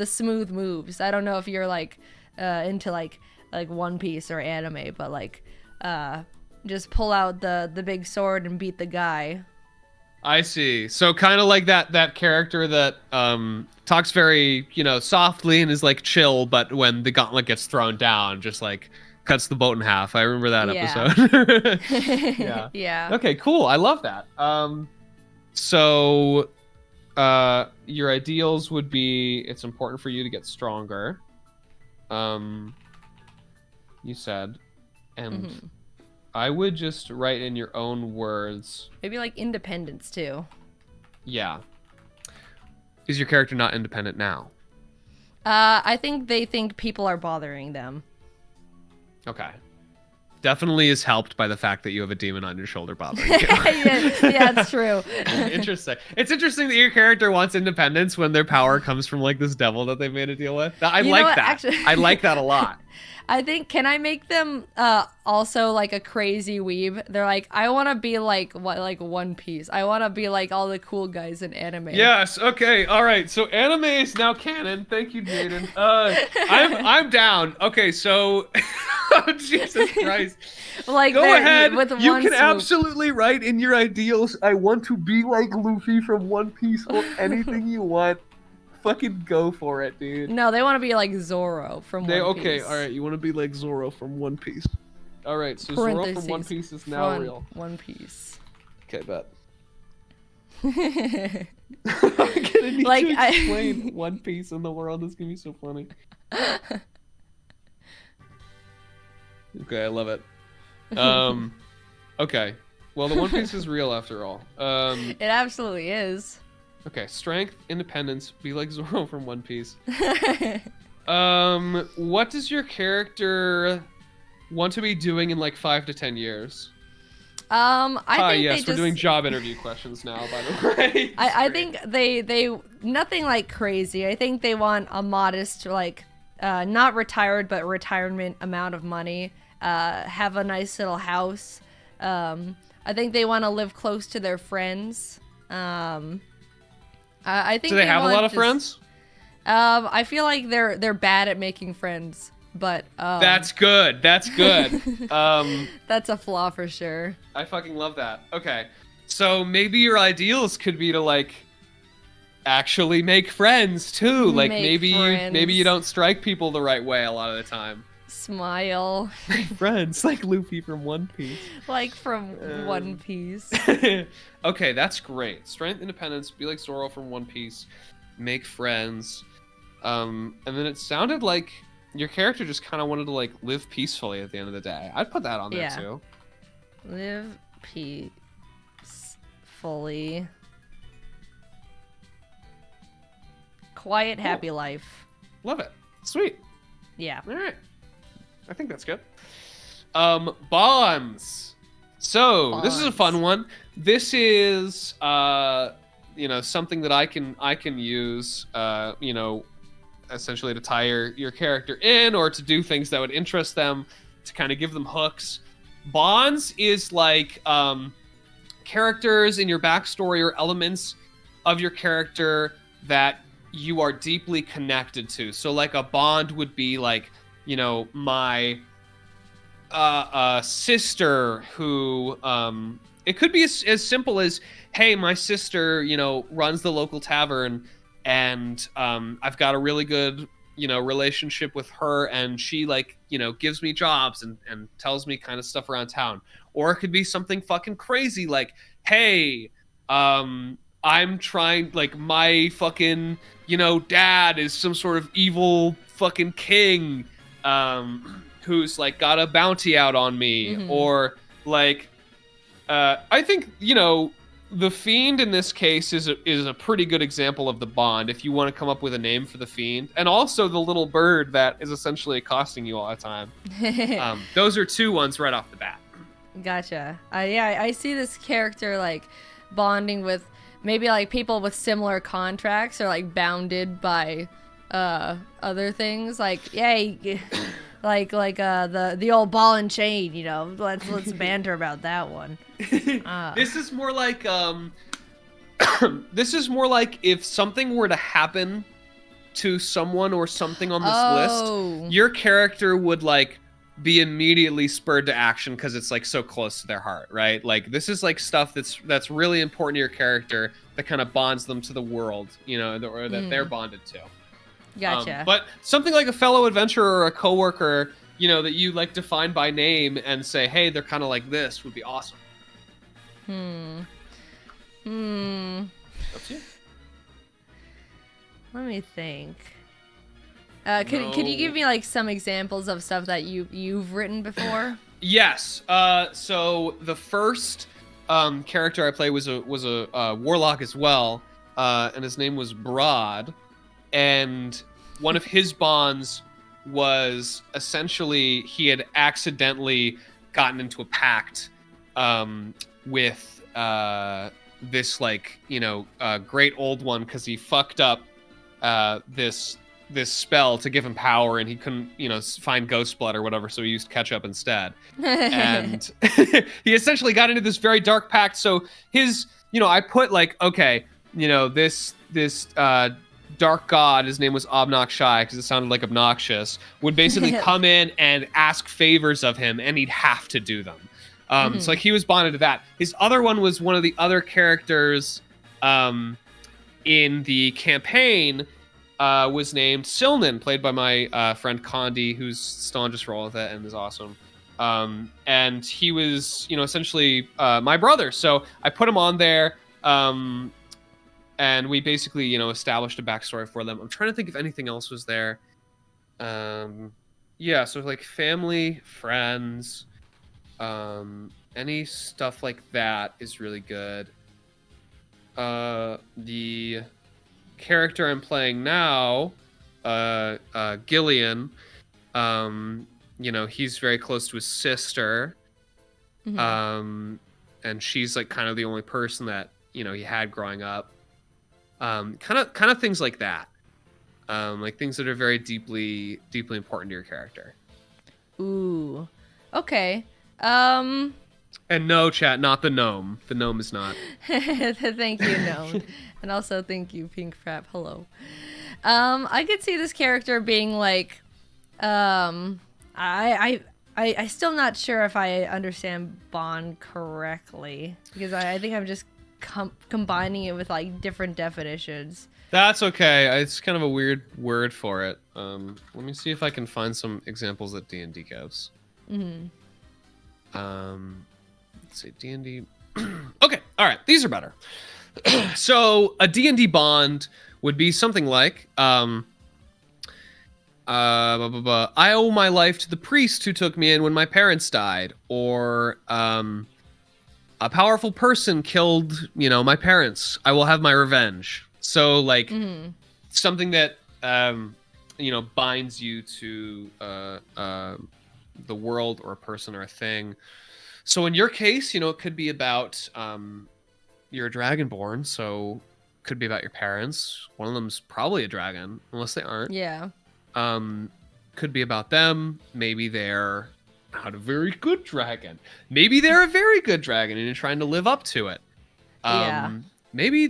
[SPEAKER 1] smooth moves. I don't know if you're like into like One Piece or anime, but like just pull out the big sword and beat the guy.
[SPEAKER 2] I see. So kind of like that character that talks very, you know, softly and is like chill, but when the gauntlet gets thrown down, just like cuts the boat in half. I remember that episode. Yeah.
[SPEAKER 1] Yeah.
[SPEAKER 2] Okay, cool. I love that. So Your ideals would be it's important for you to get stronger. You said, and I would just write in your own words.
[SPEAKER 1] Maybe like independence too.
[SPEAKER 2] Yeah. Is your character not independent now?
[SPEAKER 1] I think they think people are bothering them.
[SPEAKER 2] Okay. Definitely is helped by the fact that you have a demon on your shoulder bothering you.
[SPEAKER 1] yeah, it's true.
[SPEAKER 2] Interesting. It's interesting that your character wants independence when their power comes from like this devil that they've made a deal with. I like that. Actually, I like that a lot.
[SPEAKER 1] I think, can I make them also like a crazy weeb? They're like, I want to be like One Piece. I want to be like all the cool guys in anime.
[SPEAKER 2] Yes. Okay. All right. So anime is now canon. Thank you, Jaiden. I'm down. Okay. So, oh, Jesus Christ.
[SPEAKER 1] Like,
[SPEAKER 2] go ahead.
[SPEAKER 1] With
[SPEAKER 2] you
[SPEAKER 1] one
[SPEAKER 2] can
[SPEAKER 1] swoop.
[SPEAKER 2] absolutely write in your ideals, I want to be like Luffy from One Piece or anything you want. Fucking go for it, dude.
[SPEAKER 1] No, they want to be like Zoro from One Piece.
[SPEAKER 2] Okay, all right. You want to be like Zoro from One Piece. All right, so Zoro from One Piece is now real.
[SPEAKER 1] One Piece.
[SPEAKER 2] Okay, bet. I'm gonna need to explain One Piece in the world. It's gonna be so funny. Okay, I love it. Okay. Well, the One Piece is real after all.
[SPEAKER 1] It absolutely is.
[SPEAKER 2] Okay, strength, independence, be like Zoro from One Piece. What does your character want to be doing in like 5 to 10 years?
[SPEAKER 1] I think
[SPEAKER 2] yes, we're doing job interview questions now, by the way.
[SPEAKER 1] I think they nothing like crazy. I think they want a modest, like, not retired, but retirement amount of money. Have a nice little house. I think they want to live close to their friends. I think
[SPEAKER 2] do they have a lot of friends?
[SPEAKER 1] I feel like they're bad at making friends, but
[SPEAKER 2] that's good. That's good.
[SPEAKER 1] That's a flaw for sure.
[SPEAKER 2] I fucking love that. Okay, so maybe your ideals could be to like actually make friends too. Like maybe you don't strike people the right way a lot of the time.
[SPEAKER 1] Smile.
[SPEAKER 2] Friends like Luffy from One Piece.
[SPEAKER 1] Like from One Piece.
[SPEAKER 2] Okay, that's great. Strength, independence, be like Zoro from One Piece, make friends. And then it sounded like your character just kind of wanted to like live peacefully at the end of the day. I'd put that on there too.
[SPEAKER 1] Live peacefully. Quiet, happy life.
[SPEAKER 2] Love it. Sweet.
[SPEAKER 1] Yeah.
[SPEAKER 2] All right. I think that's good. Bonds. So this is a fun one. This is something that I can use essentially to tie your character in or to do things that would interest them, to kind of give them hooks. Bonds is like characters in your backstory or elements of your character that you are deeply connected to. So like a bond would be like, my sister who it could be as simple as, hey, my sister runs the local tavern, and I've got a really good relationship with her, and she gives me jobs and tells me kind of stuff around town. Or it could be something fucking crazy like, hey, I'm trying, like, my fucking dad is some sort of evil fucking king who's like got a bounty out on me. Mm-hmm. Or like I think the fiend in this case is a pretty good example of the bond if you want to come up with a name for the fiend, and also the little bird that is essentially accosting you all the time. Those are 2 ones right off the bat.
[SPEAKER 1] Gotcha. I see this character like bonding with maybe like people with similar contracts or like bounded by other things, like yay, like the old ball and chain, let's banter about that one.
[SPEAKER 2] This is more like this is more like if something were to happen to someone or something on this list, your character would like be immediately spurred to action because it's like so close to their heart, right? Like this is like stuff that's really important to your character that kind of bonds them to the world, or that they're bonded to.
[SPEAKER 1] Gotcha.
[SPEAKER 2] But something like a fellow adventurer or a coworker, that you like define by name and say, hey, they're kind of like this, would be awesome.
[SPEAKER 1] That's
[SPEAKER 2] you.
[SPEAKER 1] Let me think. Could you give me like some examples of stuff that you've written before?
[SPEAKER 2] Yes. So the first character I played was a warlock as well, and his name was Broad, and one of his bonds was essentially he had accidentally gotten into a pact with this great old one because he fucked up this spell to give him power, and he couldn't find ghost blood or whatever, so he used ketchup instead. And he essentially got into this very dark pact. So his I put this dark god, his name was Obnoxious because it sounded like obnoxious, would basically come in and ask favors of him, and he'd have to do them. So he was bonded to that. His other one was one of the other characters in the campaign was named Silnan, played by my friend Condi, who's still on Just Roll With It and is awesome. And he was, essentially my brother. So I put him on there, and we basically, established a backstory for them. I'm trying to think if anything else was there. Yeah, so like family, friends, any stuff like that is really good. The character I'm playing now, Gillian, he's very close to his sister, and she's like kind of the only person that he had growing up. Kind of things like that, like things that are very deeply important to your character.
[SPEAKER 1] Ooh, okay.
[SPEAKER 2] And no, chat, not the gnome. The gnome is not.
[SPEAKER 1] Thank you, gnome. And also thank you, Pink Frap. Hello. I could see this character being like, I still not sure if I understand Bond correctly, because I think I'm just combining it with like different definitions.
[SPEAKER 2] That's okay. It's kind of a weird word for it. Let me see if I can find some examples that D&D gives. Let's see, D&D. Okay, all right, these are better. So a D&D bond would be something like, I owe my life to the priest who took me in when my parents died, or a powerful person killed, my parents. I will have my revenge. So like something that binds you to the world or a person or a thing. So in your case, it could be about you're a dragonborn, so could be about your parents. One of them's probably a dragon, unless they aren't.
[SPEAKER 1] Yeah.
[SPEAKER 2] Could be about them. Maybe they're not a very good dragon. Maybe they're a very good dragon and you're trying to live up to it.
[SPEAKER 1] Yeah.
[SPEAKER 2] Maybe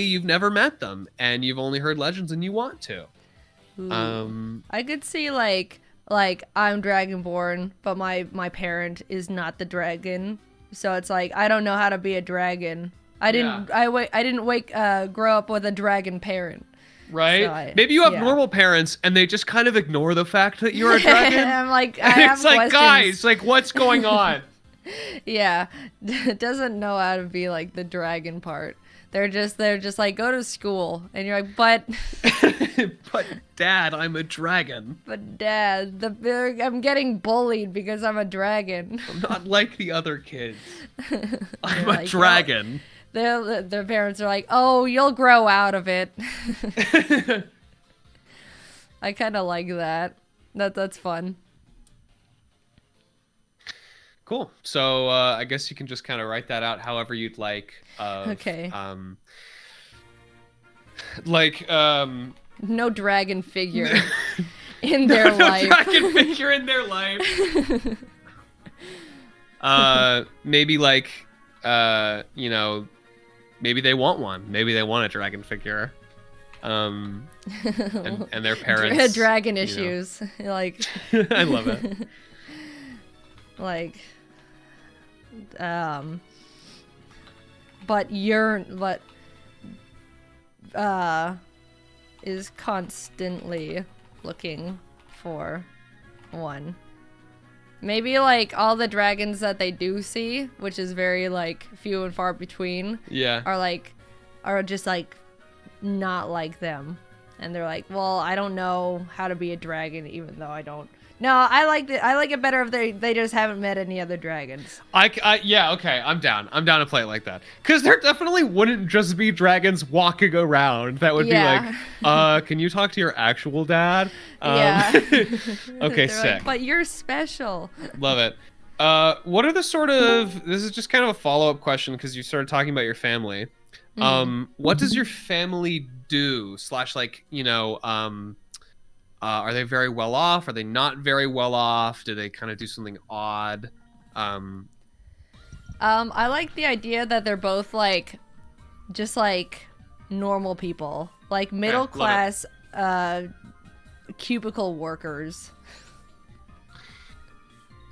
[SPEAKER 2] you've never met them and you've only heard legends and you want to.
[SPEAKER 1] Ooh. I could see like I'm dragonborn, but my parent is not the dragon, so it's like I don't know how to be a dragon. I didn't grow up with a dragon parent.
[SPEAKER 2] Right?
[SPEAKER 1] So
[SPEAKER 2] maybe you have normal parents and they just kind of ignore the fact that you're a dragon.
[SPEAKER 1] I'm like,
[SPEAKER 2] it's like, guys, like what's going on?
[SPEAKER 1] Yeah, doesn't know how to be like the dragon part. They're just like, go to school, and you're like, but
[SPEAKER 2] Dad, I'm a dragon.
[SPEAKER 1] But Dad, I'm getting bullied because I'm a dragon.
[SPEAKER 2] I'm not like the other kids. I'm a dragon.
[SPEAKER 1] Their parents are like, oh, you'll grow out of it. I kind of like that. That's fun.
[SPEAKER 2] Cool. So I guess you can just kind of write that out however you'd like.
[SPEAKER 1] Okay.
[SPEAKER 2] No
[SPEAKER 1] dragon figure in their life.
[SPEAKER 2] No dragon figure in their life. Maybe maybe they want one. Maybe they want a dragon figure. And their parents.
[SPEAKER 1] Dragon issues. Like.
[SPEAKER 2] I love it.
[SPEAKER 1] Like. Is constantly looking for one. Maybe like all the dragons that they do see, which is very like few and far between,
[SPEAKER 2] yeah,
[SPEAKER 1] are just like not like them. and they're like, well, I don't know how to be a dragon, even though I don't. No, I like it better if they just haven't met any other dragons.
[SPEAKER 2] Yeah, okay, I'm down. I'm down to play it like that. Because there definitely wouldn't just be dragons walking around. That would be like, can you talk to your actual dad?
[SPEAKER 1] Yeah.
[SPEAKER 2] Okay, sick.
[SPEAKER 1] Like, but you're special.
[SPEAKER 2] Love it. What are the sort of, this is just kind of a follow-up question because you started talking about your family. What does your family do? Slash, like, you know, are they very well off? Are they not very well off? Do they kind of do something odd?
[SPEAKER 1] I like the idea that they're both like, just like normal people, like middle class, cubicle workers.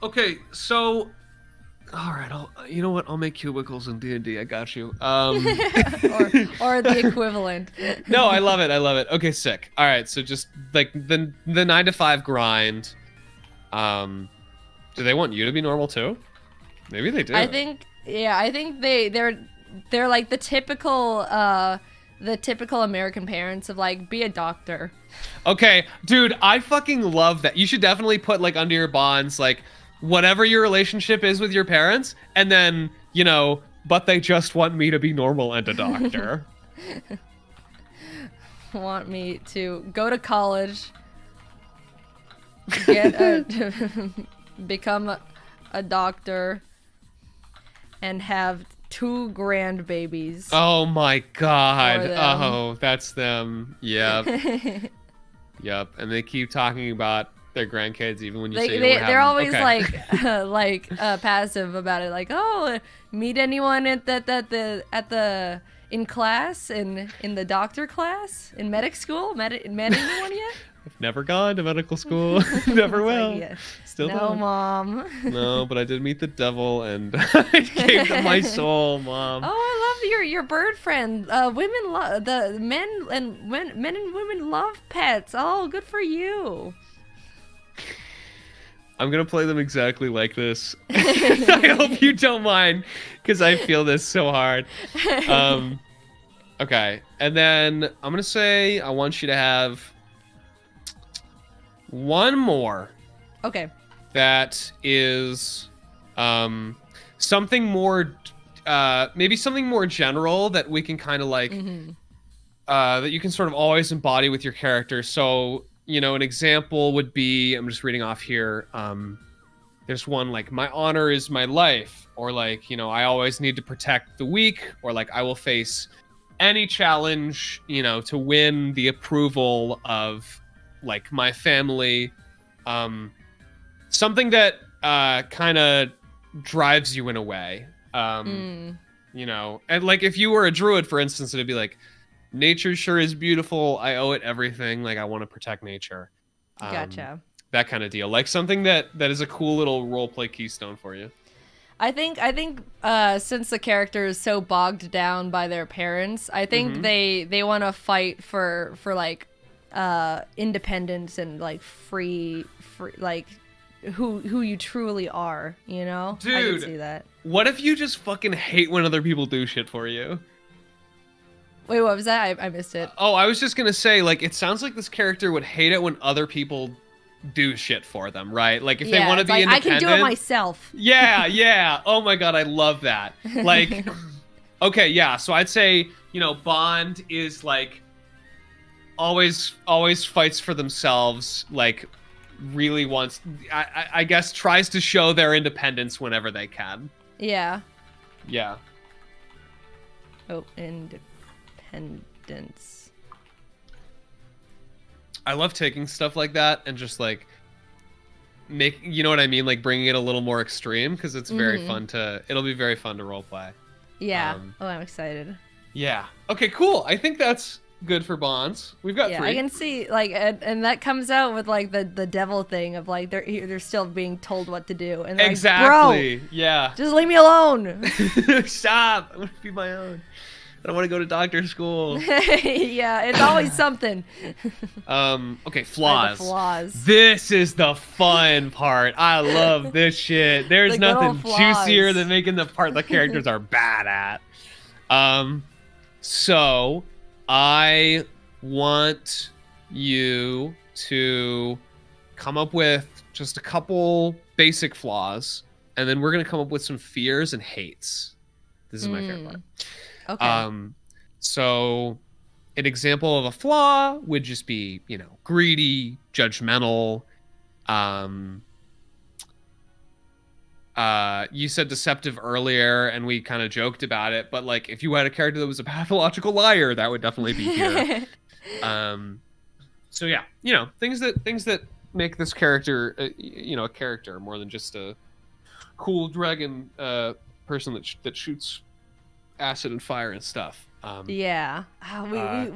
[SPEAKER 2] Okay, so, all right, you know what? I'll make cubicles in D&D. I got you.
[SPEAKER 1] Or the equivalent.
[SPEAKER 2] No, I love it. I love it. Okay, sick. All right, so just like the 9 to 5 grind. Do they want you to be normal too? Maybe they do.
[SPEAKER 1] I think they're like the typical American parents of like, be a doctor.
[SPEAKER 2] Okay, dude, I fucking love that. You should definitely put like under your bonds like whatever your relationship is with your parents, and then, you know, but they just want me to be normal and a doctor.
[SPEAKER 1] Want me to go to college, become a doctor, and have 2 grandbabies.
[SPEAKER 2] Oh my god. Oh, that's them. Yep. Yep. And they keep talking about their grandkids even when you say
[SPEAKER 1] they're always like passive about it, like, oh, meet anyone in class, in the doctor class, in medic school, met anyone yet?
[SPEAKER 2] I've never gone to medical school. Never will.
[SPEAKER 1] Like, yeah.
[SPEAKER 2] Still
[SPEAKER 1] no,
[SPEAKER 2] don't.
[SPEAKER 1] Mom.
[SPEAKER 2] No, but I did meet the devil, and I gave them my soul, Mom.
[SPEAKER 1] Oh, I love your bird friend. Women love the men and women love pets. Oh, good for you.
[SPEAKER 2] I'm gonna play them exactly like this. I hope you don't mind, because I feel this so hard. Okay, and then I'm gonna say I want you to have one more.
[SPEAKER 1] Okay.
[SPEAKER 2] That is something more, maybe something more general that we can kind of like, that you can sort of always embody with your character. So, you know, an example would be, I'm just reading off here. There's one like, my honor is my life, or like, you know, I always need to protect the weak, or like, I will face any challenge, you know, to win the approval of like my family. Something that kind of drives you in a way. You know, and like if you were a druid, for instance, it'd be like, nature sure is beautiful. I owe it everything. Like, I want to protect nature.
[SPEAKER 1] Gotcha.
[SPEAKER 2] That kind of deal. Like something that is a cool little roleplay keystone for you.
[SPEAKER 1] I think since the character is so bogged down by their parents, I think they want to fight for like independence and like free like who you truly are, you know?
[SPEAKER 2] Dude,
[SPEAKER 1] I can see that.
[SPEAKER 2] What if you just fucking hate when other people do shit for you?
[SPEAKER 1] Wait, what was that? I missed it.
[SPEAKER 2] Oh, I was just gonna say, like, it sounds like this character would hate it when other people do shit for them, right? Like, if they want to be independent.
[SPEAKER 1] I can do it myself.
[SPEAKER 2] Yeah. Oh my god, I love that. Like, okay, yeah. So I'd say, you know, Bond is like always fights for themselves. Like, really wants, I guess, tries to show their independence whenever they can.
[SPEAKER 1] Yeah.
[SPEAKER 2] Yeah.
[SPEAKER 1] Oh, independence.
[SPEAKER 2] I love taking stuff like that and just like you know what I mean? Like bringing it a little more extreme, because it's very fun it'll be very fun to roleplay.
[SPEAKER 1] Yeah. I'm excited.
[SPEAKER 2] Yeah. Okay, cool. I think that's good for bonds. We've got 3.
[SPEAKER 1] I can see, like, and that comes out with like the devil thing of like they're still being told what to do, and
[SPEAKER 2] exactly.
[SPEAKER 1] Like, bro,
[SPEAKER 2] yeah.
[SPEAKER 1] just leave me alone.
[SPEAKER 2] Stop. I want to be my own. I don't want to go to doctor school.
[SPEAKER 1] Yeah, it's always something.
[SPEAKER 2] Okay, flaws.
[SPEAKER 1] Flaws.
[SPEAKER 2] This is the fun part. I love this shit. There's nothing juicier than making the part the characters are bad at. So I want you to come up with just a couple basic flaws, and then we're gonna come up with some fears and hates. This is my favorite part.
[SPEAKER 1] Okay.
[SPEAKER 2] So an example of a flaw would just be, greedy, judgmental. You said deceptive earlier, and we kind of joked about it, but like if you had a character that was a pathological liar, that would definitely be here. So yeah, things that make this character, a character more than just a cool dragon person that shoots acid and fire and stuff.
[SPEAKER 1] Yeah,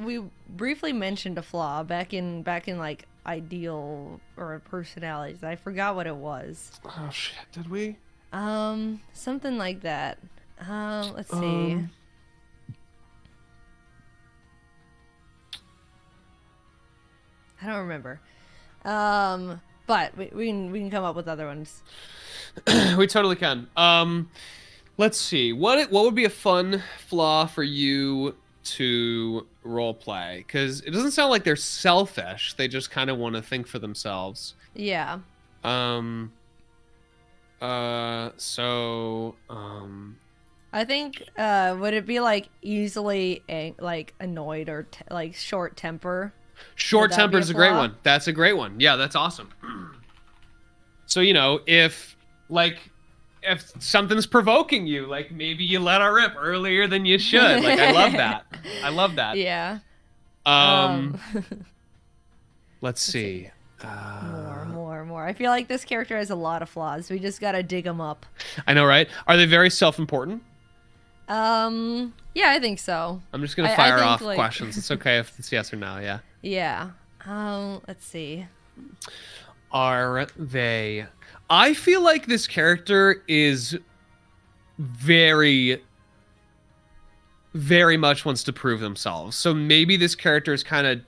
[SPEAKER 1] we briefly mentioned a flaw back in like ideal or personalities. I forgot what it was.
[SPEAKER 2] Oh shit, did we?
[SPEAKER 1] Something like that. Let's see. I don't remember. But we can come up with other ones.
[SPEAKER 2] We totally can. Let's see. What would be a fun flaw for you to role play? Because it doesn't sound like they're selfish. They just kind of want to think for themselves.
[SPEAKER 1] Yeah. I think would it be like easily like annoyed or like short temper?
[SPEAKER 2] Short temper is a great one. That's a great one. Yeah, that's awesome. So if something's provoking you, like maybe you let her rip earlier than you should. Like I love that.
[SPEAKER 1] Yeah.
[SPEAKER 2] Let's see.
[SPEAKER 1] More. I feel like this character has a lot of flaws. We just gotta dig them up.
[SPEAKER 2] I know, right? Are they very self-important?
[SPEAKER 1] Yeah, I think so.
[SPEAKER 2] I'm just gonna fire off questions. It's okay if it's yes or no. Yeah.
[SPEAKER 1] Yeah. Let's see.
[SPEAKER 2] Are they? I feel like this character is very, very much wants to prove themselves. So maybe this character is kind of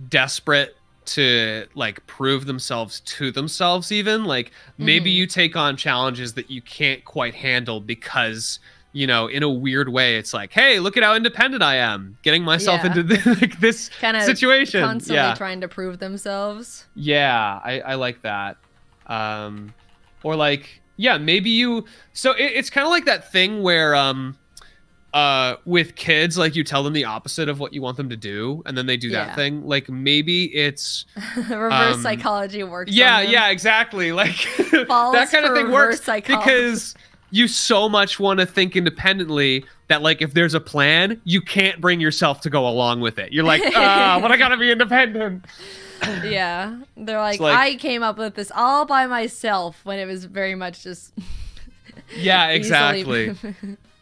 [SPEAKER 2] desperate to like prove themselves to themselves. Even like maybe you take on challenges that you can't quite handle because in a weird way it's like, hey, look at how independent I am, getting myself into this kind of situation,
[SPEAKER 1] constantly trying to prove themselves.
[SPEAKER 2] Yeah, I like that. Or like, yeah, maybe you. So it's kind of like that thing where with kids, like you tell them the opposite of what you want them to do, and then they do that thing. Like maybe it's
[SPEAKER 1] reverse psychology works.
[SPEAKER 2] Yeah, exactly. Like that kind of thing works because you so much want to think independently that like if there's a plan, you can't bring yourself to go along with it. You're like, but I gotta be independent.
[SPEAKER 1] Yeah, they're like, I came up with this all by myself when it was very much just.
[SPEAKER 2] Yeah, exactly.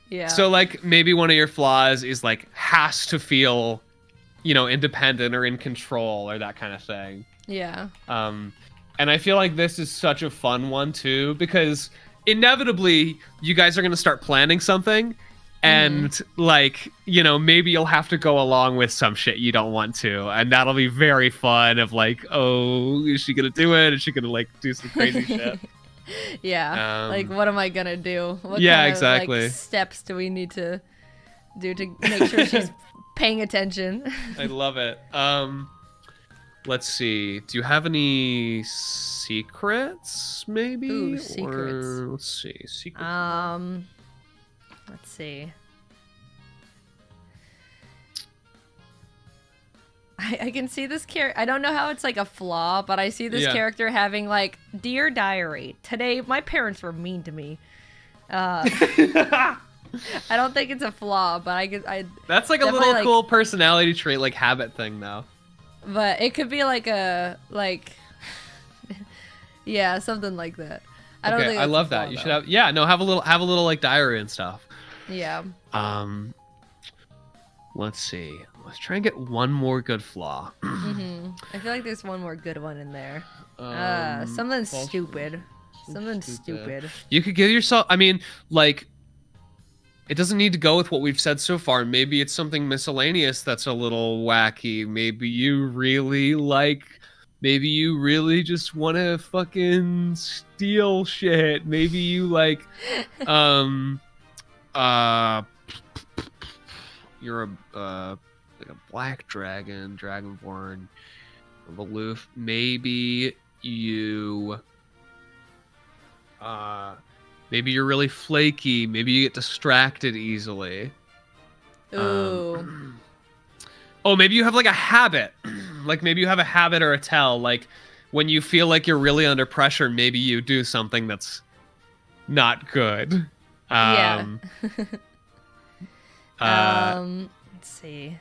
[SPEAKER 1] Yeah.
[SPEAKER 2] So like maybe one of your flaws is like has to feel, independent or in control or that kind of thing.
[SPEAKER 1] Yeah.
[SPEAKER 2] And I feel like this is such a fun one too, because inevitably you guys are going to start planning something and like, maybe you'll have to go along with some shit you don't want to. And that'll be very fun of like, oh, is she going to do it? Is she going to like do some crazy shit?
[SPEAKER 1] Yeah. Like, what am I going to do? What
[SPEAKER 2] kind of,
[SPEAKER 1] exactly. Like, steps do we need to do to make sure she's paying attention?
[SPEAKER 2] I love it. Let's see. Do you have any secrets, maybe?
[SPEAKER 1] Ooh, secrets.
[SPEAKER 2] Or, let's see. Secrets.
[SPEAKER 1] Let's see. I can see this character. I don't know how it's like a flaw, but I see this character having like, Dear Diary, today my parents were mean to me. I don't think it's a flaw, but I
[SPEAKER 2] that's like a little cool personality trait, like habit thing, though.
[SPEAKER 1] But it could be like a yeah, something like that. I don't think
[SPEAKER 2] I love that. You should have have a little like diary and stuff.
[SPEAKER 1] Yeah.
[SPEAKER 2] Let's see. Let's try and get one more good flaw.
[SPEAKER 1] I feel like there's one more good one in there. Something stupid. Something stupid.
[SPEAKER 2] You could give yourself. I mean, like, it doesn't need to go with what we've said so far. Maybe it's something miscellaneous that's a little wacky. Maybe you really just want to fucking steal shit. Maybe you like, you're like a black dragon, dragonborn, aloof. Maybe you, maybe you're really flaky. Maybe you get distracted easily.
[SPEAKER 1] Ooh.
[SPEAKER 2] Oh, maybe you have like a habit. Like maybe you have a habit or a tell. Like when you feel like you're really under pressure, maybe you do something that's not good.
[SPEAKER 1] Yeah. Let's see.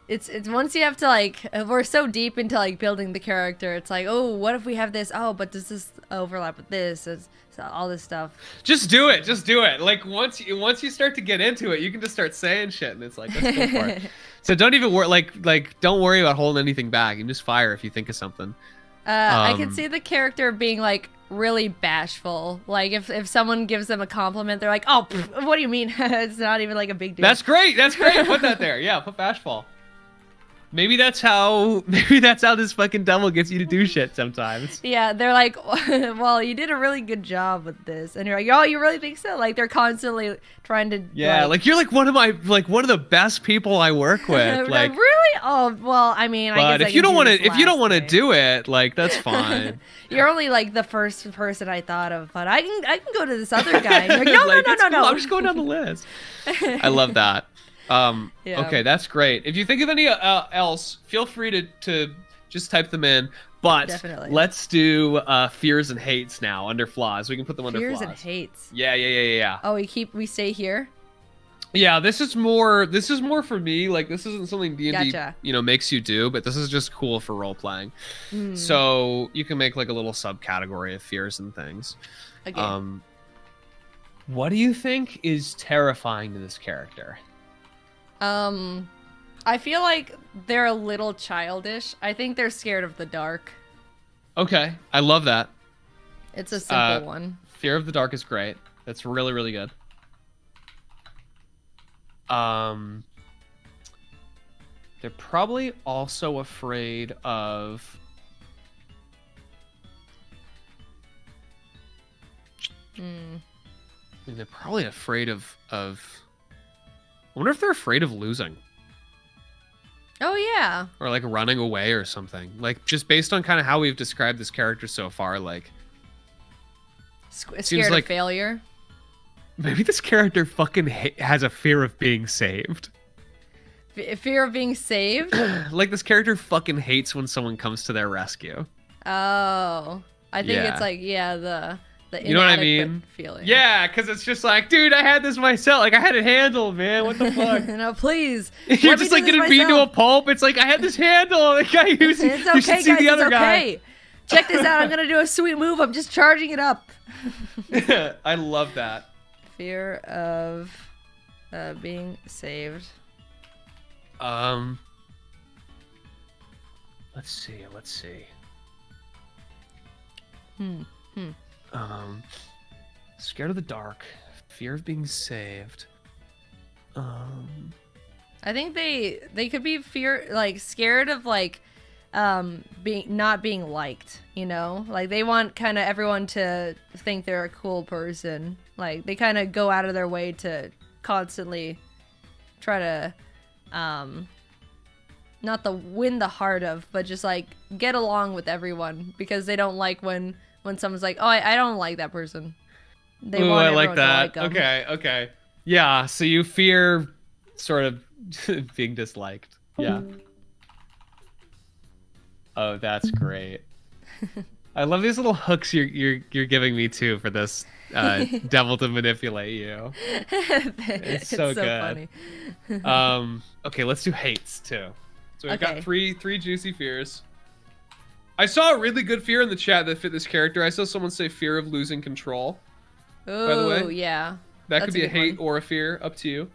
[SPEAKER 1] It's once you have to like, we're so deep into like building the character. It's like, oh, what if we have this? Oh, but does this overlap with this? It's all this stuff.
[SPEAKER 2] Just do it. Just do it. Like once you start to get into it, you can just start saying shit, and it's like, let's go for it. So don't even worry. Like don't worry about holding anything back. You can just fire if you think of something.
[SPEAKER 1] I can see the character being like really bashful. Like if someone gives them a compliment, they're like, oh, pff, what do you mean? It's not even like a big deal.
[SPEAKER 2] That's great. Put that there. Yeah, put bashful. Maybe that's how this fucking devil gets you to do shit sometimes.
[SPEAKER 1] Yeah, they're like, well, you did a really good job with this, and you're like, oh, you really think so? Like they're constantly trying to.
[SPEAKER 2] Yeah, like you're like one of the best people I work with. Like
[SPEAKER 1] really? Oh, well, I mean,
[SPEAKER 2] but
[SPEAKER 1] I guess
[SPEAKER 2] if you don't want to do it, like that's fine.
[SPEAKER 1] You're only like the first person I thought of, but I can go to this other guy. And you're like, no,
[SPEAKER 2] no. I'm just going down the list. I love that.
[SPEAKER 1] Yeah.
[SPEAKER 2] Okay, that's great. If you think of any else, feel free to just type them in. But
[SPEAKER 1] definitely. Let's
[SPEAKER 2] do fears and hates now under flaws. We can put them under
[SPEAKER 1] fears
[SPEAKER 2] flaws.
[SPEAKER 1] and hates.
[SPEAKER 2] Yeah.
[SPEAKER 1] Oh, we stay here.
[SPEAKER 2] Yeah, this is more for me. Like this isn't something D&D
[SPEAKER 1] Gotcha.
[SPEAKER 2] Makes you do, but this is just cool for role playing. So you can make like a little subcategory of fears and things.
[SPEAKER 1] Okay.
[SPEAKER 2] What do you think is terrifying to this character?
[SPEAKER 1] I feel like they're a little childish. I think they're scared of the dark.
[SPEAKER 2] Okay, I love that.
[SPEAKER 1] It's a simple one.
[SPEAKER 2] Fear of the dark is great. That's really, really good. They're probably also afraid of... I mean, they're probably afraid of... I wonder if they're afraid of losing.
[SPEAKER 1] Oh, yeah.
[SPEAKER 2] Or like running away or something. Like just based on kind of how we've described this character so far, like...
[SPEAKER 1] Scared of failure?
[SPEAKER 2] Maybe this character fucking has a fear of being saved.
[SPEAKER 1] Fear of being saved?
[SPEAKER 2] Like this character fucking hates when someone comes to their rescue.
[SPEAKER 1] Oh. I think it's like, yeah, the
[SPEAKER 2] you know what I mean?
[SPEAKER 1] Feeling.
[SPEAKER 2] Yeah, because it's just like, dude, I had this myself. Like, I had it handled, man. What the fuck?
[SPEAKER 1] No, please.
[SPEAKER 2] You're just like getting beaten to a pulp. It's like, I had this handled. Like,
[SPEAKER 1] it's okay,
[SPEAKER 2] you should see
[SPEAKER 1] guys,
[SPEAKER 2] the other
[SPEAKER 1] it's okay.
[SPEAKER 2] guy.
[SPEAKER 1] Check this out. I'm going to do a sweet move. I'm just charging it up.
[SPEAKER 2] I love that.
[SPEAKER 1] Fear of being saved.
[SPEAKER 2] Let's see. Scared of the dark, fear of being saved.
[SPEAKER 1] I think they could be scared of not being liked, you know? Like they want kind of everyone to think they're a cool person. Like they kind of go out of their way to constantly try to not to win the heart of, but just like get along with everyone because they don't like when someone's like, oh, I don't like that person. They want
[SPEAKER 2] I like that.
[SPEAKER 1] To like them.
[SPEAKER 2] Okay. Yeah, so you fear sort of being disliked. Yeah. Oh, that's great. I love these little hooks you're giving me too for this devil to manipulate you. It's so good. Funny. Okay, let's do hates too. So we've got three juicy fears. I saw a really good fear in the chat that fit this character. I saw someone say fear of losing control.
[SPEAKER 1] Oh,
[SPEAKER 2] by the way,
[SPEAKER 1] yeah.
[SPEAKER 2] That could be a hate or a fear, up to you.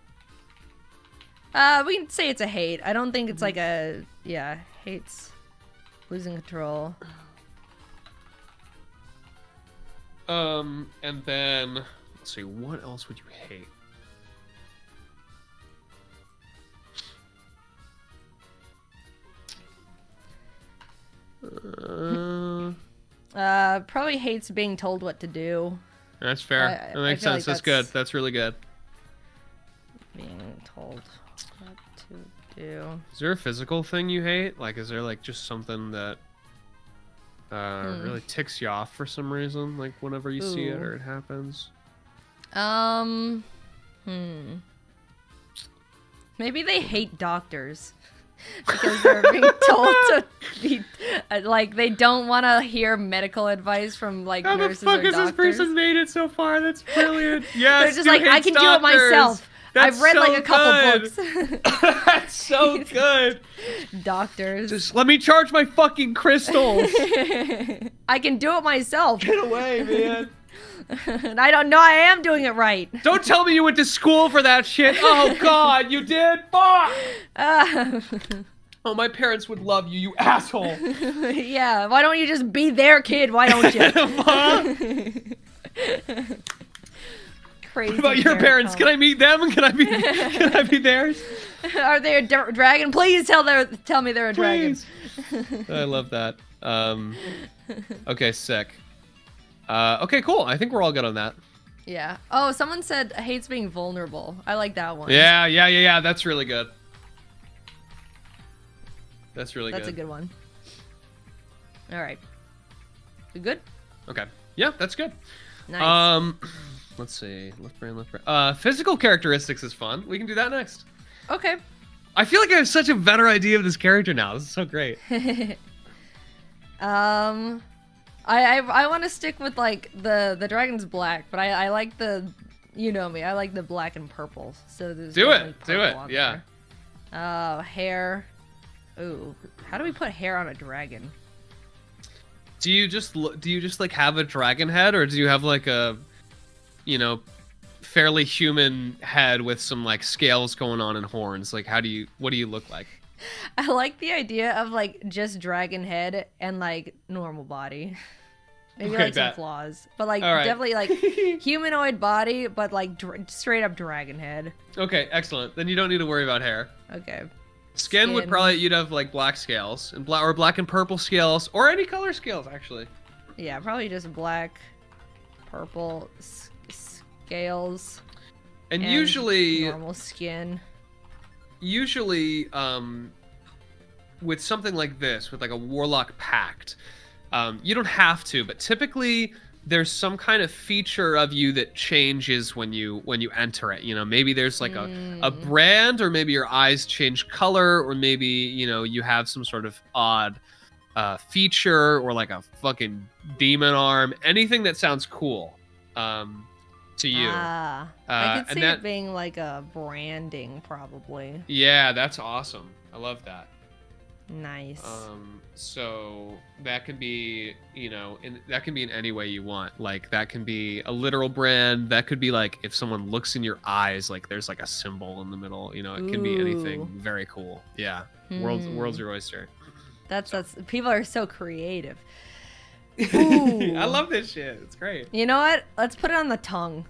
[SPEAKER 1] We can say it's a hate. I don't think it's like hates losing control.
[SPEAKER 2] And then let's see, what else would you hate?
[SPEAKER 1] Probably hates being told what to do.
[SPEAKER 2] That's fair. That makes sense. That's good. That's really good.
[SPEAKER 1] Being
[SPEAKER 2] Is there a physical thing you hate? Like, is there like just something that really ticks you off for some reason? Like whenever you see it or it happens?
[SPEAKER 1] Maybe they hate doctors because they're being told to be like they don't want to hear medical advice from like nurses or doctors.
[SPEAKER 2] How the fuck has this person made it so far? That's brilliant. Yes,
[SPEAKER 1] they're just like, I can do it myself.
[SPEAKER 2] That's
[SPEAKER 1] I've read
[SPEAKER 2] so
[SPEAKER 1] like a couple
[SPEAKER 2] good.
[SPEAKER 1] books.
[SPEAKER 2] That's so good.
[SPEAKER 1] Doctors.
[SPEAKER 2] Just let me charge my fucking crystals.
[SPEAKER 1] I can do it myself.
[SPEAKER 2] Get away, man.
[SPEAKER 1] And I don't know. I am doing it right.
[SPEAKER 2] Don't tell me you went to school for that shit. Oh God, you did. Fuck. Oh, my parents would love you, you asshole.
[SPEAKER 1] Yeah. Why don't you just be their kid? Why don't you? Crazy.
[SPEAKER 2] What about your parents? Can I meet them? Can I be theirs?
[SPEAKER 1] Are they a dragon? Please tell me they're a dragon.
[SPEAKER 2] I love that. Okay, sick. Okay, cool. I think we're all good on that.
[SPEAKER 1] Yeah. Oh, someone said hates being vulnerable. I like that one.
[SPEAKER 2] Yeah. That's really good. That's really good.
[SPEAKER 1] That's a good one. All right. You good?
[SPEAKER 2] Okay. Yeah, that's good.
[SPEAKER 1] Nice.
[SPEAKER 2] Let's see. Left brain. Physical characteristics is fun. We can do that next.
[SPEAKER 1] Okay.
[SPEAKER 2] I feel like I have such a better idea of this character now. This is so great.
[SPEAKER 1] I want to stick with like the dragon's black, but I like the, you know me, I like the black and purple. So there's
[SPEAKER 2] do it. Yeah.
[SPEAKER 1] There. Hair. Ooh, how do we put hair on a dragon?
[SPEAKER 2] Do you just like have a dragon head, or do you have like a, you know, fairly human head with some like scales going on and horns? Like what do you look like?
[SPEAKER 1] I like the idea of like just dragon head and like normal body. Maybe like some claws, but like definitely like humanoid body, but like straight up dragon head.
[SPEAKER 2] Okay, excellent. Then you don't need to worry about hair.
[SPEAKER 1] Okay.
[SPEAKER 2] Skin would probably, you'd have like black scales and black and purple scales, or any color scales actually.
[SPEAKER 1] Yeah, probably just black, purple scales.
[SPEAKER 2] And usually
[SPEAKER 1] normal skin.
[SPEAKER 2] Usually, with something like this, with like a warlock pact, you don't have to, but typically there's some kind of feature of you that changes when you enter it. You know, maybe there's like a brand, or maybe your eyes change color, or maybe, you know, you have some sort of odd feature, or like a fucking demon arm, anything that sounds cool to you.
[SPEAKER 1] I could see it being like a branding, probably.
[SPEAKER 2] Yeah, that's awesome. I love that.
[SPEAKER 1] Nice.
[SPEAKER 2] So that can be, you know, that can be in any way you want. Like that can be a literal brand. That could be like if someone looks in your eyes, like there's like a symbol in the middle. You know, it can be anything very cool. Yeah, world's your oyster.
[SPEAKER 1] That's people are so creative.
[SPEAKER 2] I love this shit. It's great.
[SPEAKER 1] You know what? Let's put it on the tongue.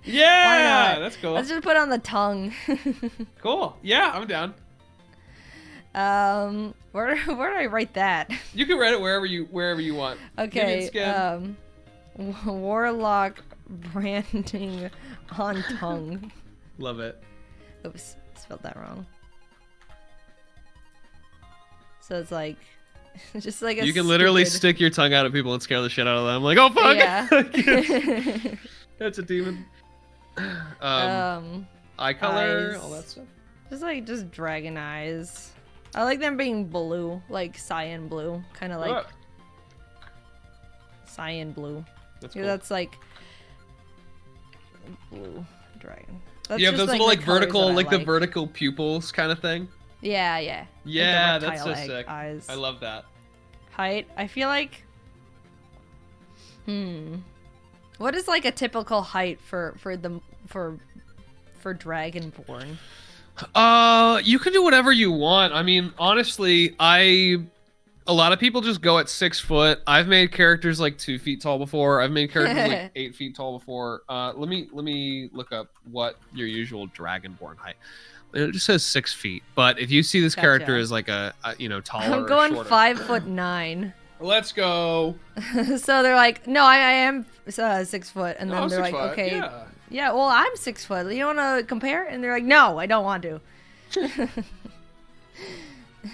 [SPEAKER 2] Yeah, that's cool.
[SPEAKER 1] Let's just put it on the tongue.
[SPEAKER 2] Cool. Yeah, I'm down.
[SPEAKER 1] Where do I write that?
[SPEAKER 2] You can write it wherever you want.
[SPEAKER 1] Okay. Warlock branding on tongue.
[SPEAKER 2] Love it.
[SPEAKER 1] Oops, spelled that wrong. So it's like, just like a.
[SPEAKER 2] You can literally stick your tongue out at people and scare the shit out of them. Like, oh fuck!
[SPEAKER 1] Yeah.
[SPEAKER 2] That's a demon. Eye color,
[SPEAKER 1] eyes.
[SPEAKER 2] all that stuff.
[SPEAKER 1] Just dragon eyes. I like them being blue, like cyan blue, kind of like cyan blue.
[SPEAKER 2] That's cool.
[SPEAKER 1] That's like blue dragon. That's
[SPEAKER 2] you have those little like vertical,
[SPEAKER 1] like
[SPEAKER 2] the vertical pupils kind of thing.
[SPEAKER 1] Yeah, yeah.
[SPEAKER 2] Yeah,
[SPEAKER 1] like
[SPEAKER 2] that's so sick.
[SPEAKER 1] Eyes.
[SPEAKER 2] I love that.
[SPEAKER 1] Height. I feel like. What is like a typical height for Dragonborn?
[SPEAKER 2] You can do whatever you want. I mean, honestly, a lot of people just go at 6 foot. I've made characters like 2 feet tall before. I've made characters like 8 feet tall before. Let me look up what your usual Dragonborn height. It just says 6 feet. But if you see this character as like a you know, taller,
[SPEAKER 1] I'm going
[SPEAKER 2] or shorter.
[SPEAKER 1] 5'9".
[SPEAKER 2] Let's go.
[SPEAKER 1] So they're like, no, I am 6 foot, and then they're like, okay. Yeah, well, I'm 6 foot. You want to compare? And they're like, no, I don't want to.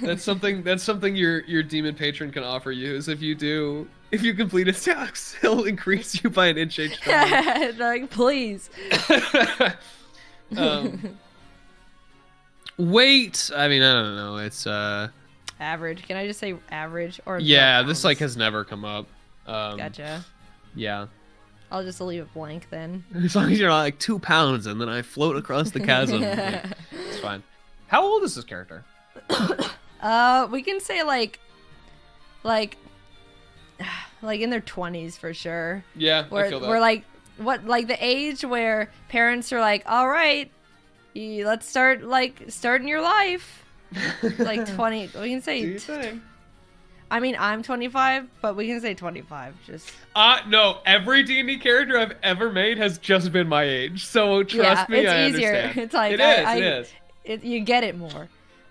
[SPEAKER 2] That's something your demon patron can offer you is if you complete his tasks, he'll increase you by an inch each time.
[SPEAKER 1] Like, please.
[SPEAKER 2] Weight, I mean, I don't know. It's
[SPEAKER 1] average. Can I just say average or
[SPEAKER 2] yeah, this like has never come up.
[SPEAKER 1] Gotcha.
[SPEAKER 2] Yeah.
[SPEAKER 1] I'll just leave it blank then.
[SPEAKER 2] As long as you're not like 2 pounds and then I float across the chasm. Like, it's fine. How old is this character?
[SPEAKER 1] We can say like in their 20s for sure.
[SPEAKER 2] Yeah, I feel that.
[SPEAKER 1] We're like the age where parents are like, all right, let's start starting your life. Like 20. We can say.
[SPEAKER 2] Do you think?
[SPEAKER 1] I mean, I'm 25, but we can say 25. Just.
[SPEAKER 2] No. Every D&D character I've ever made has just been my age. So trust me, I
[SPEAKER 1] easier.
[SPEAKER 2] understand.
[SPEAKER 1] It's like
[SPEAKER 2] it is.
[SPEAKER 1] You get it more.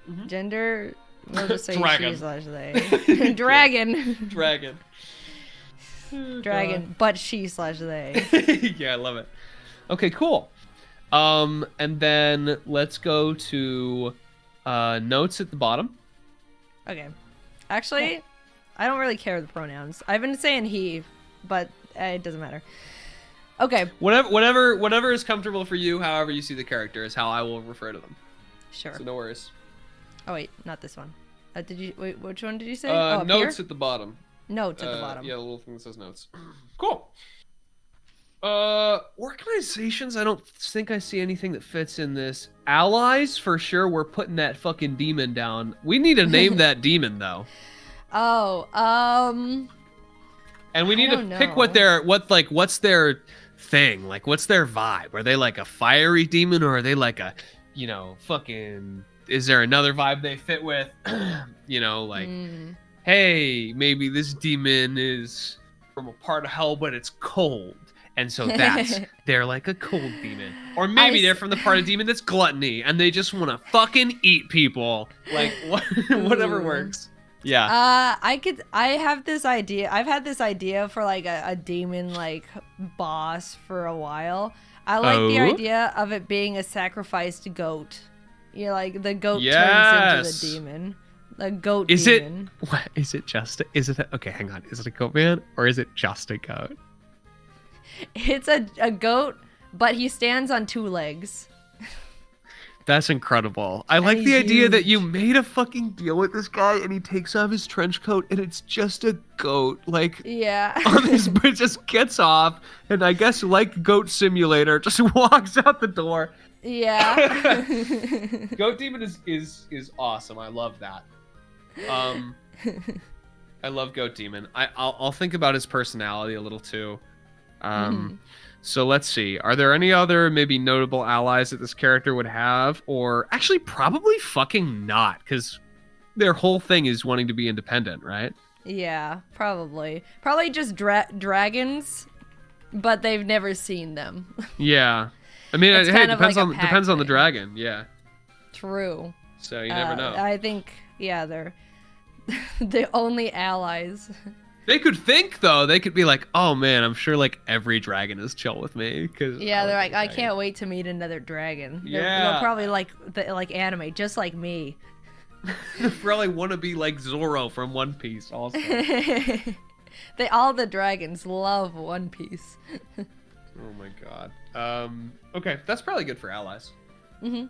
[SPEAKER 2] Mm-hmm.
[SPEAKER 1] Gender. We'll just say
[SPEAKER 2] Dragon.
[SPEAKER 1] she/they. Dragon.
[SPEAKER 2] Dragon.
[SPEAKER 1] Dragon, but she/they.
[SPEAKER 2] Yeah, I love it. Okay, cool. And then let's go to notes at the bottom.
[SPEAKER 1] Okay. Actually, I don't really care the pronouns. I've been saying he, but it doesn't matter. Okay.
[SPEAKER 2] Whatever is comfortable for you, however you see the character, is how I will refer to them.
[SPEAKER 1] Sure.
[SPEAKER 2] So no worries.
[SPEAKER 1] Oh wait, not this one. Wait, which one did you say?
[SPEAKER 2] Notes
[SPEAKER 1] here?
[SPEAKER 2] at the bottom.
[SPEAKER 1] Notes at the bottom.
[SPEAKER 2] Yeah, the little thing that says notes. Cool. Organizations, I don't think I see anything that fits in this. Allies, for sure, we're putting that fucking demon down. We need to name that demon, though.
[SPEAKER 1] Oh,
[SPEAKER 2] and we need to pick what's their thing? Like, what's their vibe? Are they like a fiery demon, or are they like a, fucking... Is there another vibe they fit with? Hey, maybe this demon is from a part of hell, but it's cold. And so they're like a cold demon. Or maybe they're from the part of demon that's gluttony, and they just want to fucking eat people. Like, whatever works. Yeah.
[SPEAKER 1] I have this idea. I've had this idea for like a demon like boss for a while. I like the idea of it being a sacrificed goat. Like the goat turns into the demon. The goat demon.
[SPEAKER 2] Okay, hang on. Is it a goat man or is it just a goat?
[SPEAKER 1] It's a goat, but he stands on 2 legs.
[SPEAKER 2] That's incredible. I like the idea that you made a fucking deal with this guy and he takes off his trench coat and it's just a goat. Like,
[SPEAKER 1] yeah.
[SPEAKER 2] On this bridge, just gets off and I guess like Goat Simulator just walks out the door.
[SPEAKER 1] Yeah.
[SPEAKER 2] Goat Demon is awesome. I love that. I love Goat Demon. I'll think about his personality a little too. So let's see. Are there any other maybe notable allies that this character would have? Or actually probably fucking not, because their whole thing is wanting to be independent, right?
[SPEAKER 1] Yeah, probably. Probably just dragons, but they've never seen them.
[SPEAKER 2] Yeah. I mean,
[SPEAKER 1] It's
[SPEAKER 2] hey, it
[SPEAKER 1] kind of
[SPEAKER 2] depends
[SPEAKER 1] like a
[SPEAKER 2] on depends on the
[SPEAKER 1] pack
[SPEAKER 2] dragon, yeah.
[SPEAKER 1] True.
[SPEAKER 2] So you never know.
[SPEAKER 1] I think, yeah, they're the only allies.
[SPEAKER 2] They could think, though. They could be like, oh, man, I'm sure, like, every dragon is chill with me.
[SPEAKER 1] Yeah, they're like, I can't wait to meet another dragon.
[SPEAKER 2] Yeah.
[SPEAKER 1] They'll probably like anime, just like me.
[SPEAKER 2] They probably want to be like Zoro from One Piece, also.
[SPEAKER 1] All the dragons love One Piece.
[SPEAKER 2] Oh, my God. Okay, that's probably good for allies.
[SPEAKER 1] Mm-hmm.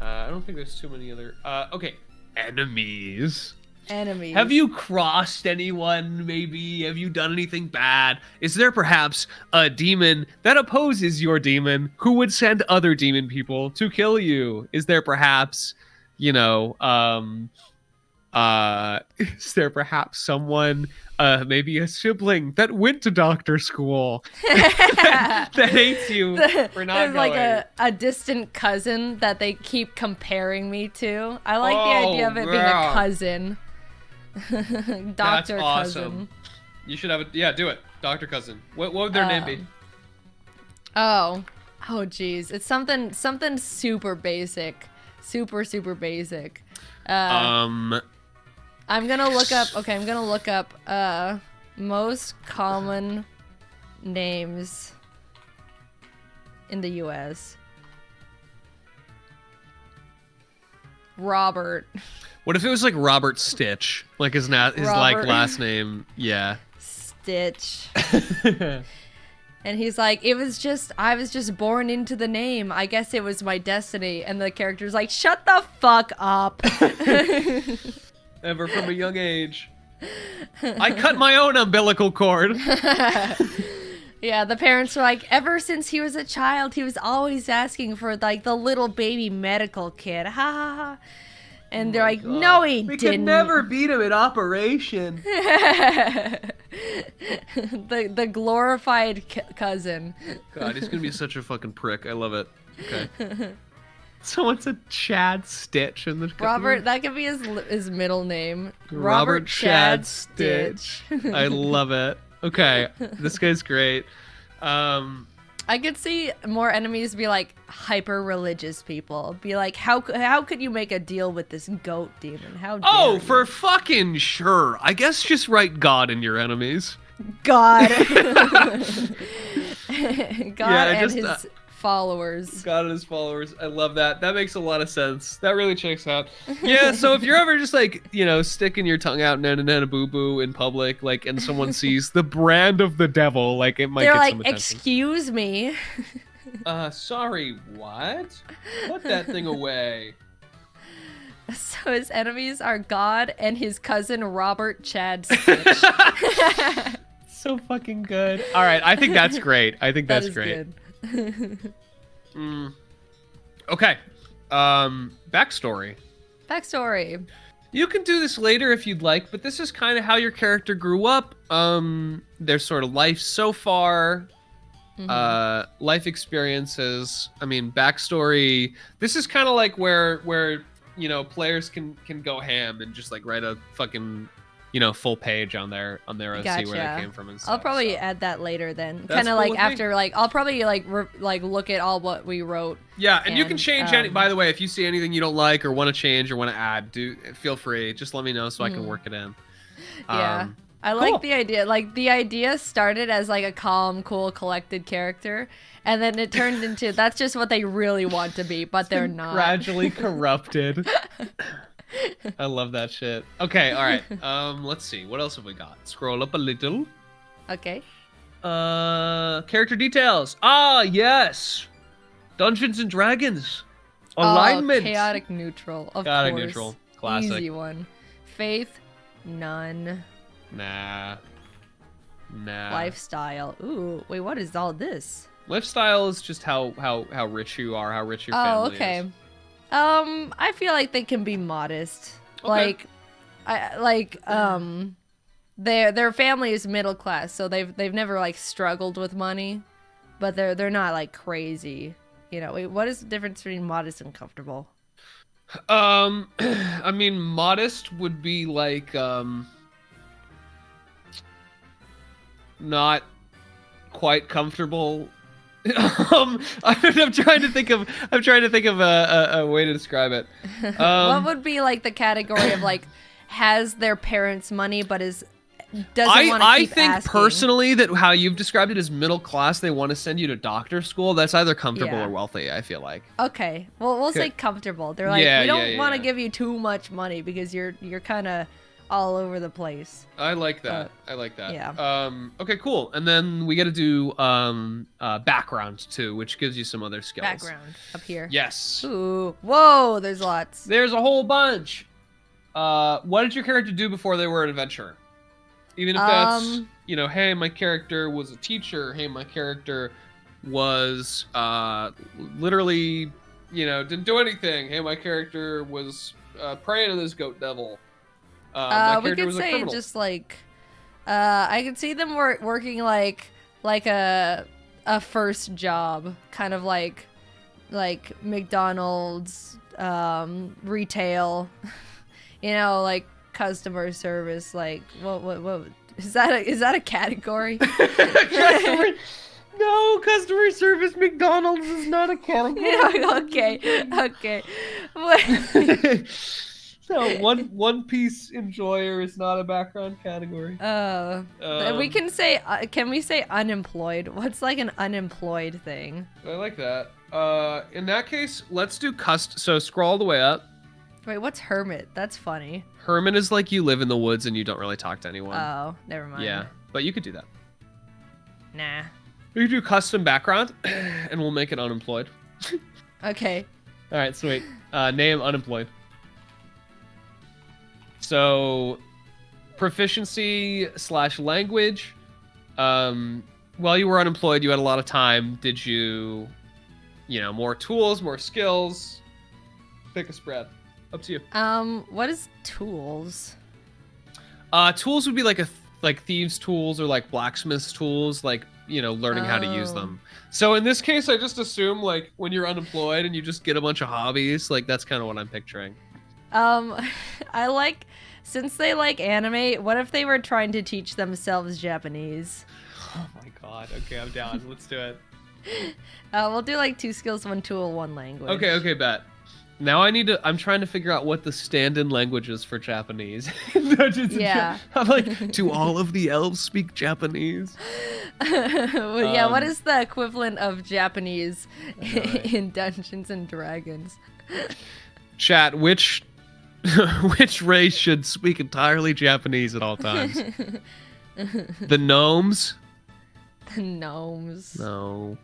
[SPEAKER 2] I don't think there's too many other... okay, enemies.
[SPEAKER 1] Enemies.
[SPEAKER 2] Have you crossed anyone, maybe? Have you done anything bad? Is there perhaps a demon that opposes your demon who would send other demon people to kill you? Is there perhaps, is there perhaps someone, maybe a sibling that went to doctor school that hates you for not
[SPEAKER 1] There's
[SPEAKER 2] going?
[SPEAKER 1] like a distant cousin that they keep comparing me to. I like the idea of it being a cousin. Doctor
[SPEAKER 2] That's awesome.
[SPEAKER 1] cousin.
[SPEAKER 2] You should have do it. Doctor cousin. What would their name be?
[SPEAKER 1] Oh geez. It's something super basic. Super basic. I'm gonna look up most common names in the US. Robert.
[SPEAKER 2] What if it was like Robert Stitch, like his like last name? Yeah.
[SPEAKER 1] Stitch. And he's like, I was just born into the name. I guess it was my destiny. And the character's like, shut the fuck up.
[SPEAKER 2] Ever from a young age. I cut my own umbilical cord.
[SPEAKER 1] Yeah, the parents were like, ever since he was a child, he was always asking for like the little baby medical kit. Ha ha ha. And they're like, God. No, he didn't. We could
[SPEAKER 2] never beat him at Operation.
[SPEAKER 1] the glorified cousin.
[SPEAKER 2] God, he's gonna be such a fucking prick. I love it. Okay. Someone said Chad Stitch in the
[SPEAKER 1] Robert. That could be his middle name.
[SPEAKER 2] Robert Chad Stitch. I love it. Okay, this guy's great.
[SPEAKER 1] I could see more enemies be like hyper religious people. Be like, how could you make a deal with this goat demon? How dare you?
[SPEAKER 2] For fucking sure. I guess just write God in your enemies.
[SPEAKER 1] God. God and his followers.
[SPEAKER 2] God and his followers. I love that. That makes a lot of sense. That really checks out. Yeah, so if you're ever just like, sticking your tongue out nana boo boo in public, like, and someone sees the brand of the devil, like, it might get some attention. They're like,
[SPEAKER 1] excuse me.
[SPEAKER 2] Sorry, what? Put that thing away.
[SPEAKER 1] So his enemies are God and his cousin Robert Chad Stitch.
[SPEAKER 2] So fucking good. All right, I think that's great. I think that's great.
[SPEAKER 1] Good.
[SPEAKER 2] Okay. Backstory. You can do this later if you'd like, but this is kind of how your character grew up. Their sort of life so far. Life experiences. I mean, backstory. This is kind of like where players can go ham and just like write a fucking full page on their own,
[SPEAKER 1] Gotcha.
[SPEAKER 2] See where they came from and stuff.
[SPEAKER 1] I'll probably add that later then.
[SPEAKER 2] Kind
[SPEAKER 1] of like after like I'll probably like look at all what we wrote.
[SPEAKER 2] Yeah, and you can change any. By the way, if you see anything you don't like or want to change or want to add, feel free. Just let me know so I can work it in.
[SPEAKER 1] Yeah. I like the idea. Like the idea started as like a calm, cool, collected character, and then it turned into that's just what they really want to be, but they're not.
[SPEAKER 2] Gradually corrupted. I love that shit. Okay, all right. Let's see. What else have we got? Scroll up a little.
[SPEAKER 1] Okay.
[SPEAKER 2] Character details. Ah, yes. Dungeons and Dragons. Alignment.
[SPEAKER 1] Chaotic neutral. Of
[SPEAKER 2] chaotic
[SPEAKER 1] course.
[SPEAKER 2] Neutral. Classic.
[SPEAKER 1] Easy one. Faith. None.
[SPEAKER 2] Nah.
[SPEAKER 1] Lifestyle. Ooh, wait, what is all this?
[SPEAKER 2] Lifestyle is just how rich you are, how rich your family is.
[SPEAKER 1] I feel like they can be modest.
[SPEAKER 2] Okay.
[SPEAKER 1] Their family is middle class, so they've never like struggled with money, but they're not like crazy. What is the difference between modest and comfortable?
[SPEAKER 2] I mean, modest would be like not quite comfortable. I'm trying to think of a way to describe it.
[SPEAKER 1] What would be like the category of like has their parents' money but doesn't want to keep
[SPEAKER 2] I think
[SPEAKER 1] asking?
[SPEAKER 2] Personally that how you've described it as middle class, they want to send you to doctor school. That's either comfortable or wealthy, I feel like.
[SPEAKER 1] Okay. Well, we'll say comfortable. They're like, we don't want to give you too much money because you're kind of all over the place.
[SPEAKER 2] I like that.
[SPEAKER 1] Yeah.
[SPEAKER 2] Okay, cool. And then we got to do background too, which gives you some other skills.
[SPEAKER 1] Background up here.
[SPEAKER 2] Yes.
[SPEAKER 1] Ooh. Whoa, there's lots.
[SPEAKER 2] There's a whole bunch. What did your character do before they were an adventurer? Even if that's, hey, my character was a teacher. Hey, my character was literally, didn't do anything. Hey, my character was praying to this goat devil.
[SPEAKER 1] We could say just like, I could see them working like a first job, kind of like McDonald's, retail, like customer service. Like what is that a category?
[SPEAKER 2] No, customer service McDonald's is not a category.
[SPEAKER 1] Okay.
[SPEAKER 2] So One Piece enjoyer is not a background category.
[SPEAKER 1] We can say. Can we say unemployed? What's like an unemployed thing?
[SPEAKER 2] I like that. In that case, let's do So scroll all the way up.
[SPEAKER 1] Wait, what's hermit? That's funny.
[SPEAKER 2] Hermit is like you live in the woods and you don't really talk to anyone.
[SPEAKER 1] Oh, never mind.
[SPEAKER 2] Yeah, but you could do that.
[SPEAKER 1] Nah.
[SPEAKER 2] We could do custom background, and we'll make it unemployed.
[SPEAKER 1] Okay.
[SPEAKER 2] All right, sweet. Name unemployed. So, proficiency / language. While you were unemployed, you had a lot of time. Did you, more tools, more skills? Pick a spread. Up to you.
[SPEAKER 1] What is tools?
[SPEAKER 2] Tools would be like thieves' tools or like blacksmith's tools, like learning how to use them. So in this case, I just assume like when you're unemployed and you just get a bunch of hobbies, like that's kind of what I'm picturing.
[SPEAKER 1] I like, since they like anime, what if they were trying to teach themselves Japanese?
[SPEAKER 2] Oh my god. Okay, I'm down. Let's do it.
[SPEAKER 1] We'll do like 2 skills, 1 tool, 1 language.
[SPEAKER 2] Okay, bet. Now I'm trying to figure out what the stand-in language is for Japanese.
[SPEAKER 1] Yeah.
[SPEAKER 2] I'm like, do all of the elves speak Japanese?
[SPEAKER 1] Well, yeah, what is the equivalent of Japanese in Dungeons and Dragons?
[SPEAKER 2] Chat, which race should speak entirely Japanese at all times? The gnomes?
[SPEAKER 1] The gnomes.
[SPEAKER 2] No.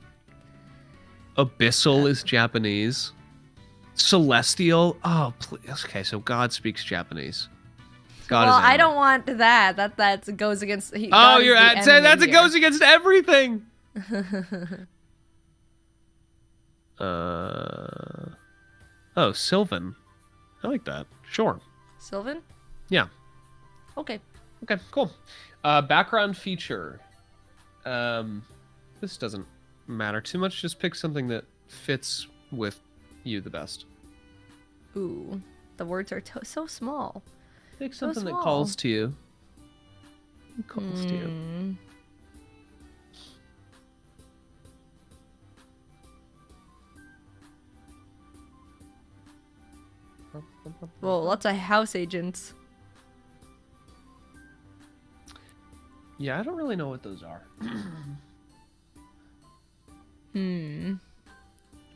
[SPEAKER 2] Abyssal is Japanese. Celestial? Oh, please. Okay, so God speaks Japanese. God
[SPEAKER 1] well,
[SPEAKER 2] is
[SPEAKER 1] I don't want that. That goes against.
[SPEAKER 2] You're at saying that it goes against everything. Oh, Sylvan. I like that. Sure.
[SPEAKER 1] Sylvan?
[SPEAKER 2] Yeah.
[SPEAKER 1] Okay.
[SPEAKER 2] Okay, cool. Background feature. This doesn't matter too much. Just pick something that fits with you the best.
[SPEAKER 1] Ooh, the words are so small.
[SPEAKER 2] Pick something that calls to you. It calls to you.
[SPEAKER 1] Well, lots of house agents.
[SPEAKER 2] Yeah, I don't really know what those are.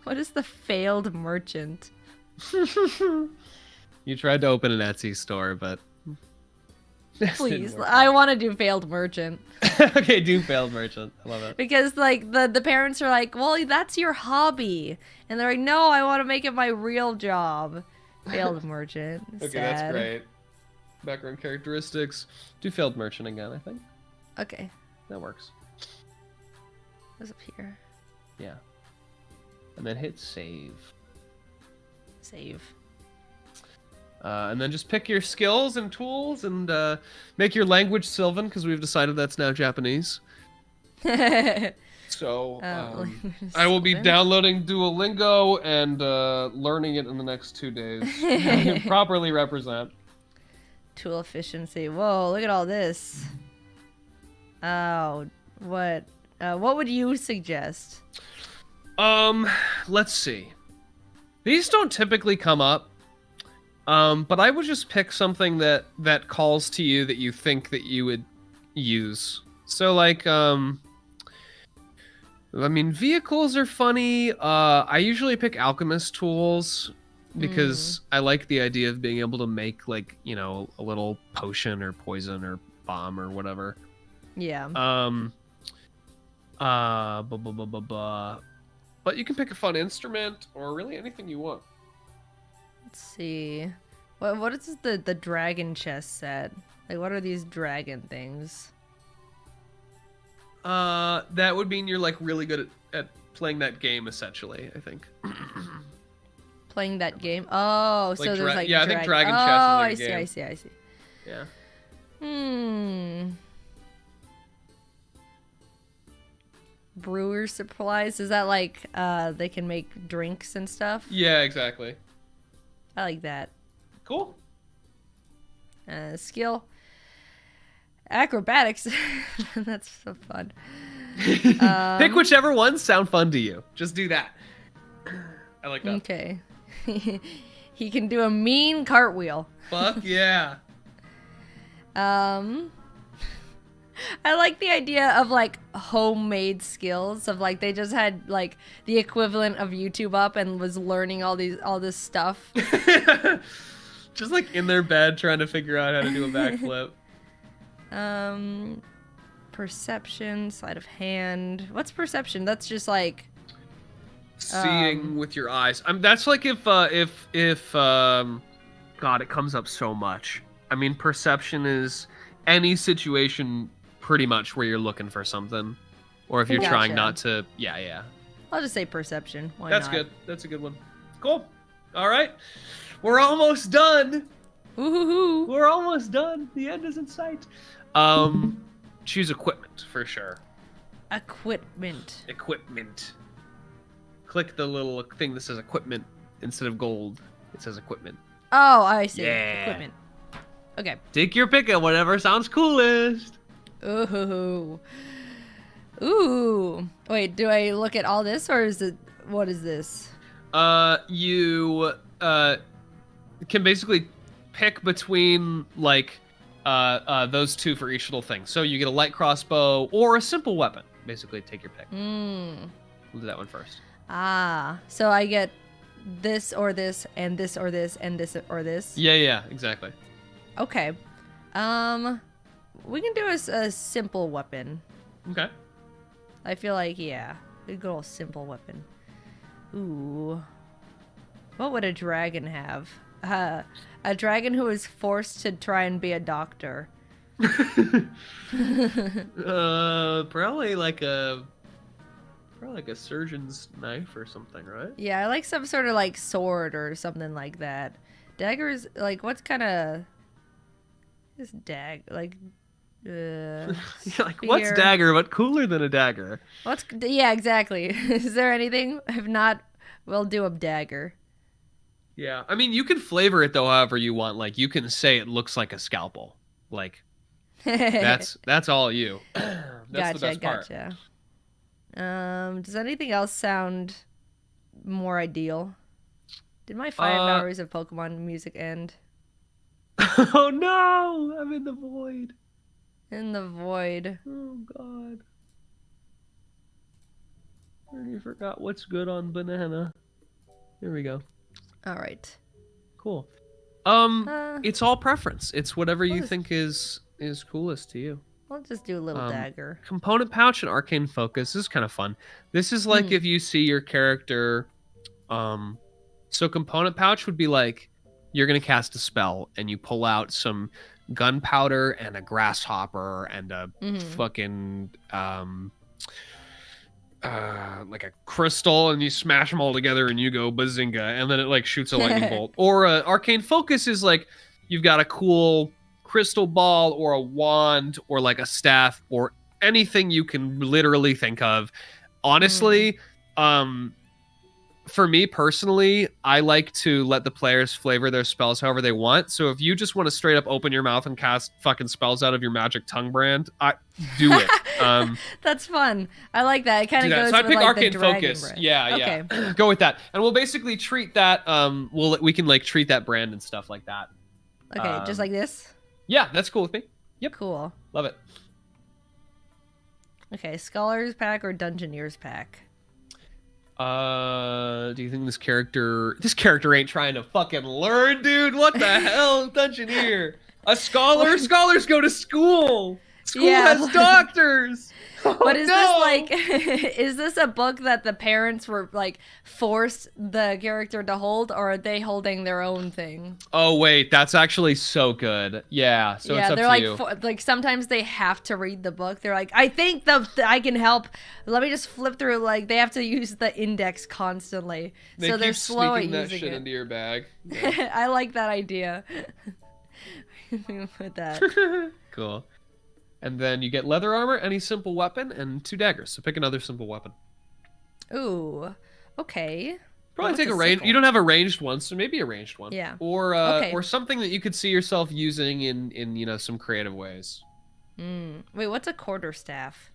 [SPEAKER 1] What is the failed merchant?
[SPEAKER 2] You tried to open an Etsy store, but
[SPEAKER 1] please, I want to do failed merchant.
[SPEAKER 2] Okay, do failed merchant. I love it.
[SPEAKER 1] Because like the parents are like, well, that's your hobby, and they're like, no, I want to make it my real job. Failed merchant.
[SPEAKER 2] Okay,
[SPEAKER 1] sad.
[SPEAKER 2] That's great. Background characteristics. Do failed merchant again, I think.
[SPEAKER 1] Okay.
[SPEAKER 2] That works.
[SPEAKER 1] What's up here?
[SPEAKER 2] Yeah. And then hit save.
[SPEAKER 1] Save.
[SPEAKER 2] And then just pick your skills and tools and make your language Sylvan, because we've decided that's now Japanese. So I will be downloading Duolingo and learning it in the next 2 days. I can properly represent.
[SPEAKER 1] Tool efficiency. Whoa, look at all this. Oh, what would you suggest?
[SPEAKER 2] Let's see. These don't typically come up. But I would just pick something that calls to you that you think that you would use. So like, vehicles are funny. I usually pick alchemist tools because I like the idea of being able to make like, a little potion or poison or bomb or whatever.
[SPEAKER 1] Yeah.
[SPEAKER 2] But you can pick a fun instrument or really anything you want.
[SPEAKER 1] Let's see. What is the dragon chest set? Like, what are these dragon things?
[SPEAKER 2] That would mean you're like really good at playing that game, essentially. I think.
[SPEAKER 1] Playing that game. Oh, so there's like
[SPEAKER 2] I think dragon chest is like a game.
[SPEAKER 1] I see.
[SPEAKER 2] Yeah.
[SPEAKER 1] Brewer supplies. Is that like they can make drinks and stuff?
[SPEAKER 2] Yeah, exactly.
[SPEAKER 1] I like that.
[SPEAKER 2] Cool.
[SPEAKER 1] Skill. Acrobatics. That's so fun.
[SPEAKER 2] Pick whichever ones sound fun to you. Just do that. I like that.
[SPEAKER 1] Okay. He can do a mean cartwheel.
[SPEAKER 2] Fuck yeah.
[SPEAKER 1] I like the idea of like homemade skills of like they just had like the equivalent of YouTube up and was learning all this stuff.
[SPEAKER 2] Just like in their bed trying to figure out how to do a backflip.
[SPEAKER 1] Perception, sleight of hand. What's perception? That's just like
[SPEAKER 2] seeing with your eyes. That's like if God, it comes up so much. I mean, perception is any situation pretty much where you're looking for something, or if you're trying not to. Yeah.
[SPEAKER 1] I'll just say perception. Why
[SPEAKER 2] That's
[SPEAKER 1] not?
[SPEAKER 2] good. That's a good one. Cool. All right, we're almost done.
[SPEAKER 1] Woohoo!
[SPEAKER 2] We're almost done. The end is in sight. Choose equipment for sure.
[SPEAKER 1] Equipment.
[SPEAKER 2] Click the little thing that says equipment instead of gold. It says equipment.
[SPEAKER 1] Oh, I see.
[SPEAKER 2] Yeah.
[SPEAKER 1] Equipment. Okay.
[SPEAKER 2] Take your pick of whatever sounds coolest.
[SPEAKER 1] Ooh. Ooh. Wait, do I look at all this or is it what is this?
[SPEAKER 2] You can basically pick between like those two for each little thing. So you get a light crossbow or a simple weapon. Basically, take your pick. We'll do that one first.
[SPEAKER 1] So I get this or this and this or this and this or this.
[SPEAKER 2] Yeah, exactly.
[SPEAKER 1] Okay. We can do a simple weapon.
[SPEAKER 2] Okay.
[SPEAKER 1] I feel like, a good old simple weapon. Ooh. What would a dragon have? A dragon who is forced to try and be a doctor.
[SPEAKER 2] Probably like a surgeon's knife or something, right?
[SPEAKER 1] Yeah, I like some sort of like sword or something like that. Daggers, like what's kind of this like
[SPEAKER 2] like what's dagger but cooler than a dagger?
[SPEAKER 1] Yeah, exactly. Is there anything? If not, we'll do a dagger.
[SPEAKER 2] Yeah, I mean you can flavor it though however you want. Like you can say it looks like a scalpel. Like that's all you. That's the best part.
[SPEAKER 1] Does anything else sound more ideal? Did my 5 hours of Pokemon music end?
[SPEAKER 2] Oh no! I'm in the void.
[SPEAKER 1] In the void.
[SPEAKER 2] Oh god. I already forgot what's good on banana. Here we go.
[SPEAKER 1] Alright.
[SPEAKER 2] Cool. It's all preference. It's whatever you think is coolest to you.
[SPEAKER 1] I'll just do a little dagger.
[SPEAKER 2] Component pouch and arcane focus. This is kind of fun. This is like if you see your character. So component pouch would be like you're gonna cast a spell and you pull out some gunpowder and a grasshopper and a fucking like a crystal and you smash them all together and you go bazinga and then it like shoots a lightning bolt. Or arcane focus is like you've got a cool crystal ball or a wand or like a staff or anything you can literally think of. Honestly, for me personally, I like to let the players flavor their spells however they want. So if you just want to straight up open your mouth and cast fucking spells out of your magic tongue brand, do it.
[SPEAKER 1] That's fun. I like that. It kind of goes
[SPEAKER 2] so I
[SPEAKER 1] with
[SPEAKER 2] pick
[SPEAKER 1] like
[SPEAKER 2] arcane
[SPEAKER 1] the dragon
[SPEAKER 2] focus.
[SPEAKER 1] brand.
[SPEAKER 2] Yeah.
[SPEAKER 1] Okay.
[SPEAKER 2] Go with that. And we'll basically treat that we can like treat that brand and stuff like that.
[SPEAKER 1] Okay, just like this?
[SPEAKER 2] Yeah, that's cool with me. Yep.
[SPEAKER 1] Cool.
[SPEAKER 2] Love it.
[SPEAKER 1] Okay, Scholars pack or Dungeoneers pack?
[SPEAKER 2] Do you think this character ain't trying to fucking learn, dude? What the hell? Dungeoneer. A scholar? Scholars go to school. School has doctors.
[SPEAKER 1] But is this like is this a book that the parents were like forced the character to hold, or are they holding their own thing?
[SPEAKER 2] Oh wait, that's actually so good. Yeah, so it's up
[SPEAKER 1] they're
[SPEAKER 2] to you.
[SPEAKER 1] like sometimes they have to read the book. They're like, I think I can help. Let me just flip through. Like they have to use the index constantly, so they're slow at using
[SPEAKER 2] that shit into your bag. Yeah.
[SPEAKER 1] I like that idea. Put that.
[SPEAKER 2] Cool. And then you get leather armor, any simple weapon, and 2 daggers. So pick another simple weapon.
[SPEAKER 1] Ooh, okay.
[SPEAKER 2] Probably take a range. You don't have a ranged one, so maybe a ranged one.
[SPEAKER 1] Yeah.
[SPEAKER 2] Or something that you could see yourself using in some creative ways.
[SPEAKER 1] Wait, what's a quarterstaff?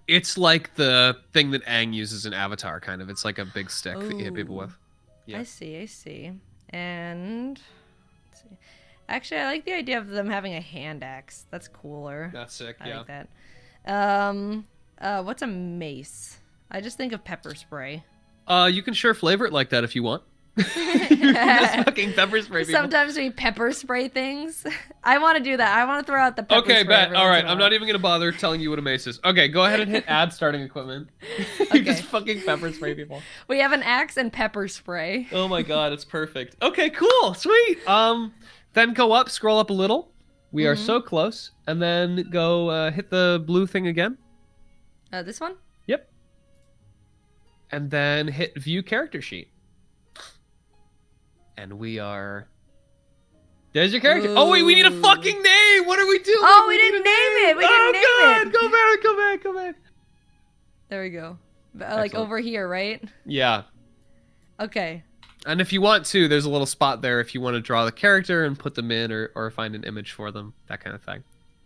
[SPEAKER 2] It's like the thing that Aang uses in Avatar, kind of. It's like a big stick that you hit people with. Yeah.
[SPEAKER 1] I see. And let's see. Actually, I like the idea of them having a hand axe. That's cooler.
[SPEAKER 2] That's sick,
[SPEAKER 1] I like that. What's a mace? I just think of pepper spray.
[SPEAKER 2] You can sure flavor it like that if you want. You just fucking pepper spray people.
[SPEAKER 1] Sometimes we pepper spray things. I want to do that. I want to throw out the pepper spray.
[SPEAKER 2] Okay, bet.
[SPEAKER 1] every
[SPEAKER 2] All
[SPEAKER 1] once
[SPEAKER 2] right,
[SPEAKER 1] in a
[SPEAKER 2] I'm
[SPEAKER 1] while.
[SPEAKER 2] not even gonna bother telling you what a mace is. Okay, go ahead and hit add starting equipment. You just fucking pepper spray people.
[SPEAKER 1] We have an axe and pepper spray.
[SPEAKER 2] Oh my god, it's perfect. Okay, cool, sweet. Then go up, scroll up a little. We are so close, and then go hit the blue thing again.
[SPEAKER 1] This one?
[SPEAKER 2] Yep. And then hit view character sheet. And we are... There's your character.
[SPEAKER 1] Ooh.
[SPEAKER 2] Oh wait, we need a fucking name. What are we doing?
[SPEAKER 1] Oh, we didn't name it. We didn't name it.
[SPEAKER 2] Go back, go back, go back.
[SPEAKER 1] There we go. Like
[SPEAKER 2] Excellent.
[SPEAKER 1] over here, right?
[SPEAKER 2] Yeah.
[SPEAKER 1] Okay.
[SPEAKER 2] And if you want to, there's a little spot there if you want to draw the character and put them in or find an image for them, that kind of thing.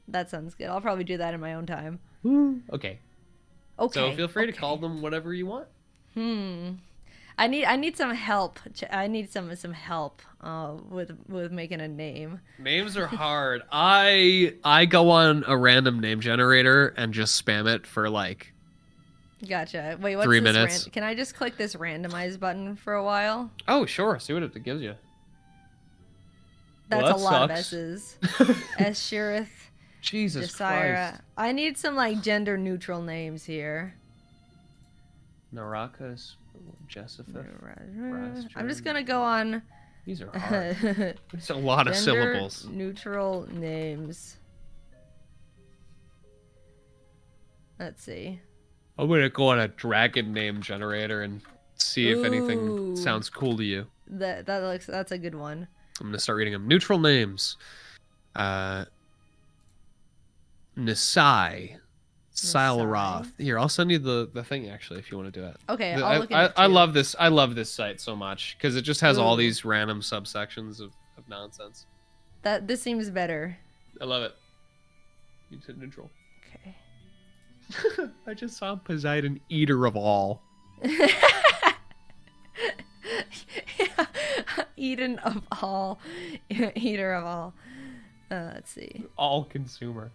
[SPEAKER 1] That sounds good. I'll probably do that in my own time.
[SPEAKER 2] Okay.
[SPEAKER 1] Okay.
[SPEAKER 2] So feel free to call them whatever you want.
[SPEAKER 1] I need some help. I need some help with making a name.
[SPEAKER 2] Names are hard. I go on a random name generator and just spam it for like
[SPEAKER 1] Gotcha. Wait, what's
[SPEAKER 2] 3
[SPEAKER 1] this
[SPEAKER 2] minutes.
[SPEAKER 1] Can I just click this randomize button for a while?
[SPEAKER 2] Oh, sure. See what it gives you.
[SPEAKER 1] That's
[SPEAKER 2] Well,
[SPEAKER 1] a
[SPEAKER 2] that
[SPEAKER 1] lot of
[SPEAKER 2] sucks.
[SPEAKER 1] S's. Eshirith,
[SPEAKER 2] Jesus
[SPEAKER 1] Desira.
[SPEAKER 2] Christ.
[SPEAKER 1] I need some like gender neutral names here.
[SPEAKER 2] Naraka's, Jessica.
[SPEAKER 1] I'm just gonna go on
[SPEAKER 2] These are hard. It's a lot of
[SPEAKER 1] gender
[SPEAKER 2] syllables.
[SPEAKER 1] neutral names. Let's see.
[SPEAKER 2] I'm gonna go on a dragon name generator and see if anything
[SPEAKER 1] Ooh.
[SPEAKER 2] sounds cool to you.
[SPEAKER 1] That's a good one.
[SPEAKER 2] I'm gonna start reading them. Neutral names. Nisai. Sileroth. Here, I'll send you the thing actually if you want to do it.
[SPEAKER 1] Okay,
[SPEAKER 2] The-
[SPEAKER 1] I'll look
[SPEAKER 2] I
[SPEAKER 1] into it.
[SPEAKER 2] love this. I love this site so much because it just has all
[SPEAKER 1] Ooh.
[SPEAKER 2] these random subsections of nonsense.
[SPEAKER 1] This seems better.
[SPEAKER 2] I love it. You said neutral.
[SPEAKER 1] Okay.
[SPEAKER 2] I just saw Poseidon, eater of all.
[SPEAKER 1] Eden of all, eater of all. Let's see.
[SPEAKER 2] All consumer.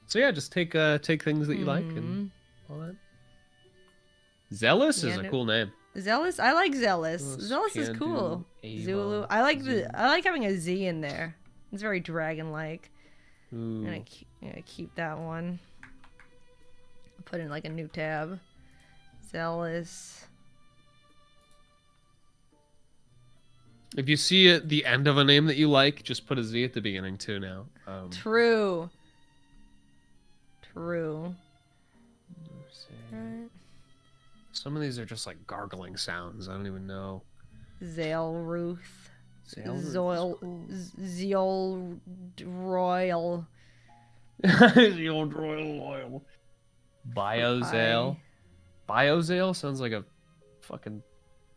[SPEAKER 2] So yeah, just take things that you like and all that. Zealous is a
[SPEAKER 1] no-
[SPEAKER 2] cool name.
[SPEAKER 1] Zealous. I like Zealous.
[SPEAKER 2] Zealous,
[SPEAKER 1] Zealous is
[SPEAKER 2] Candu,
[SPEAKER 1] cool.
[SPEAKER 2] Ava,
[SPEAKER 1] Zulu. I like
[SPEAKER 2] Zulu.
[SPEAKER 1] I like having a Z in there. It's very dragon-like.
[SPEAKER 2] Ooh.
[SPEAKER 1] I'm gonna keep that one. Put in like a new tab. Zealous.
[SPEAKER 2] If you see at the end of a name that you like, just put a Z at the beginning too now.
[SPEAKER 1] True.
[SPEAKER 2] Some of these are just like gargling sounds. I don't even know.
[SPEAKER 1] Zaleruth.
[SPEAKER 2] Zaleruth
[SPEAKER 1] Zeol Royal.
[SPEAKER 2] The old royal oil. Biozale. Biozale sounds like a fucking...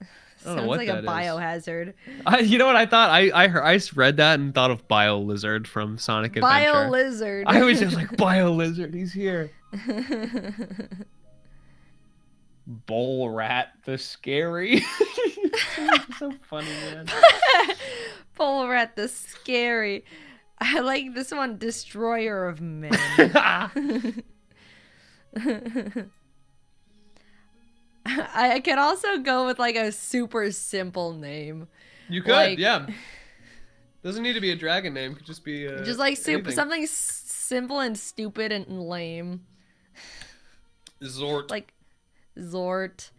[SPEAKER 2] I don't know
[SPEAKER 1] Sounds
[SPEAKER 2] what
[SPEAKER 1] like
[SPEAKER 2] that
[SPEAKER 1] a
[SPEAKER 2] is.
[SPEAKER 1] biohazard.
[SPEAKER 2] You know what I thought? I read that and thought of Bio Lizard from Sonic Adventure.
[SPEAKER 1] Bio lizard.
[SPEAKER 2] I was just like, Bio Lizard, he's here. Bull Rat the Scary. So funny, man.
[SPEAKER 1] Bull rat the scary. I like this one, Destroyer of Men. I could also go with like a super simple name.
[SPEAKER 2] You could,
[SPEAKER 1] Like-
[SPEAKER 2] yeah. Doesn't need to be a dragon name. Could just be
[SPEAKER 1] Just like
[SPEAKER 2] anything.
[SPEAKER 1] something simple and stupid and lame.
[SPEAKER 2] Zort.
[SPEAKER 1] Like Zort.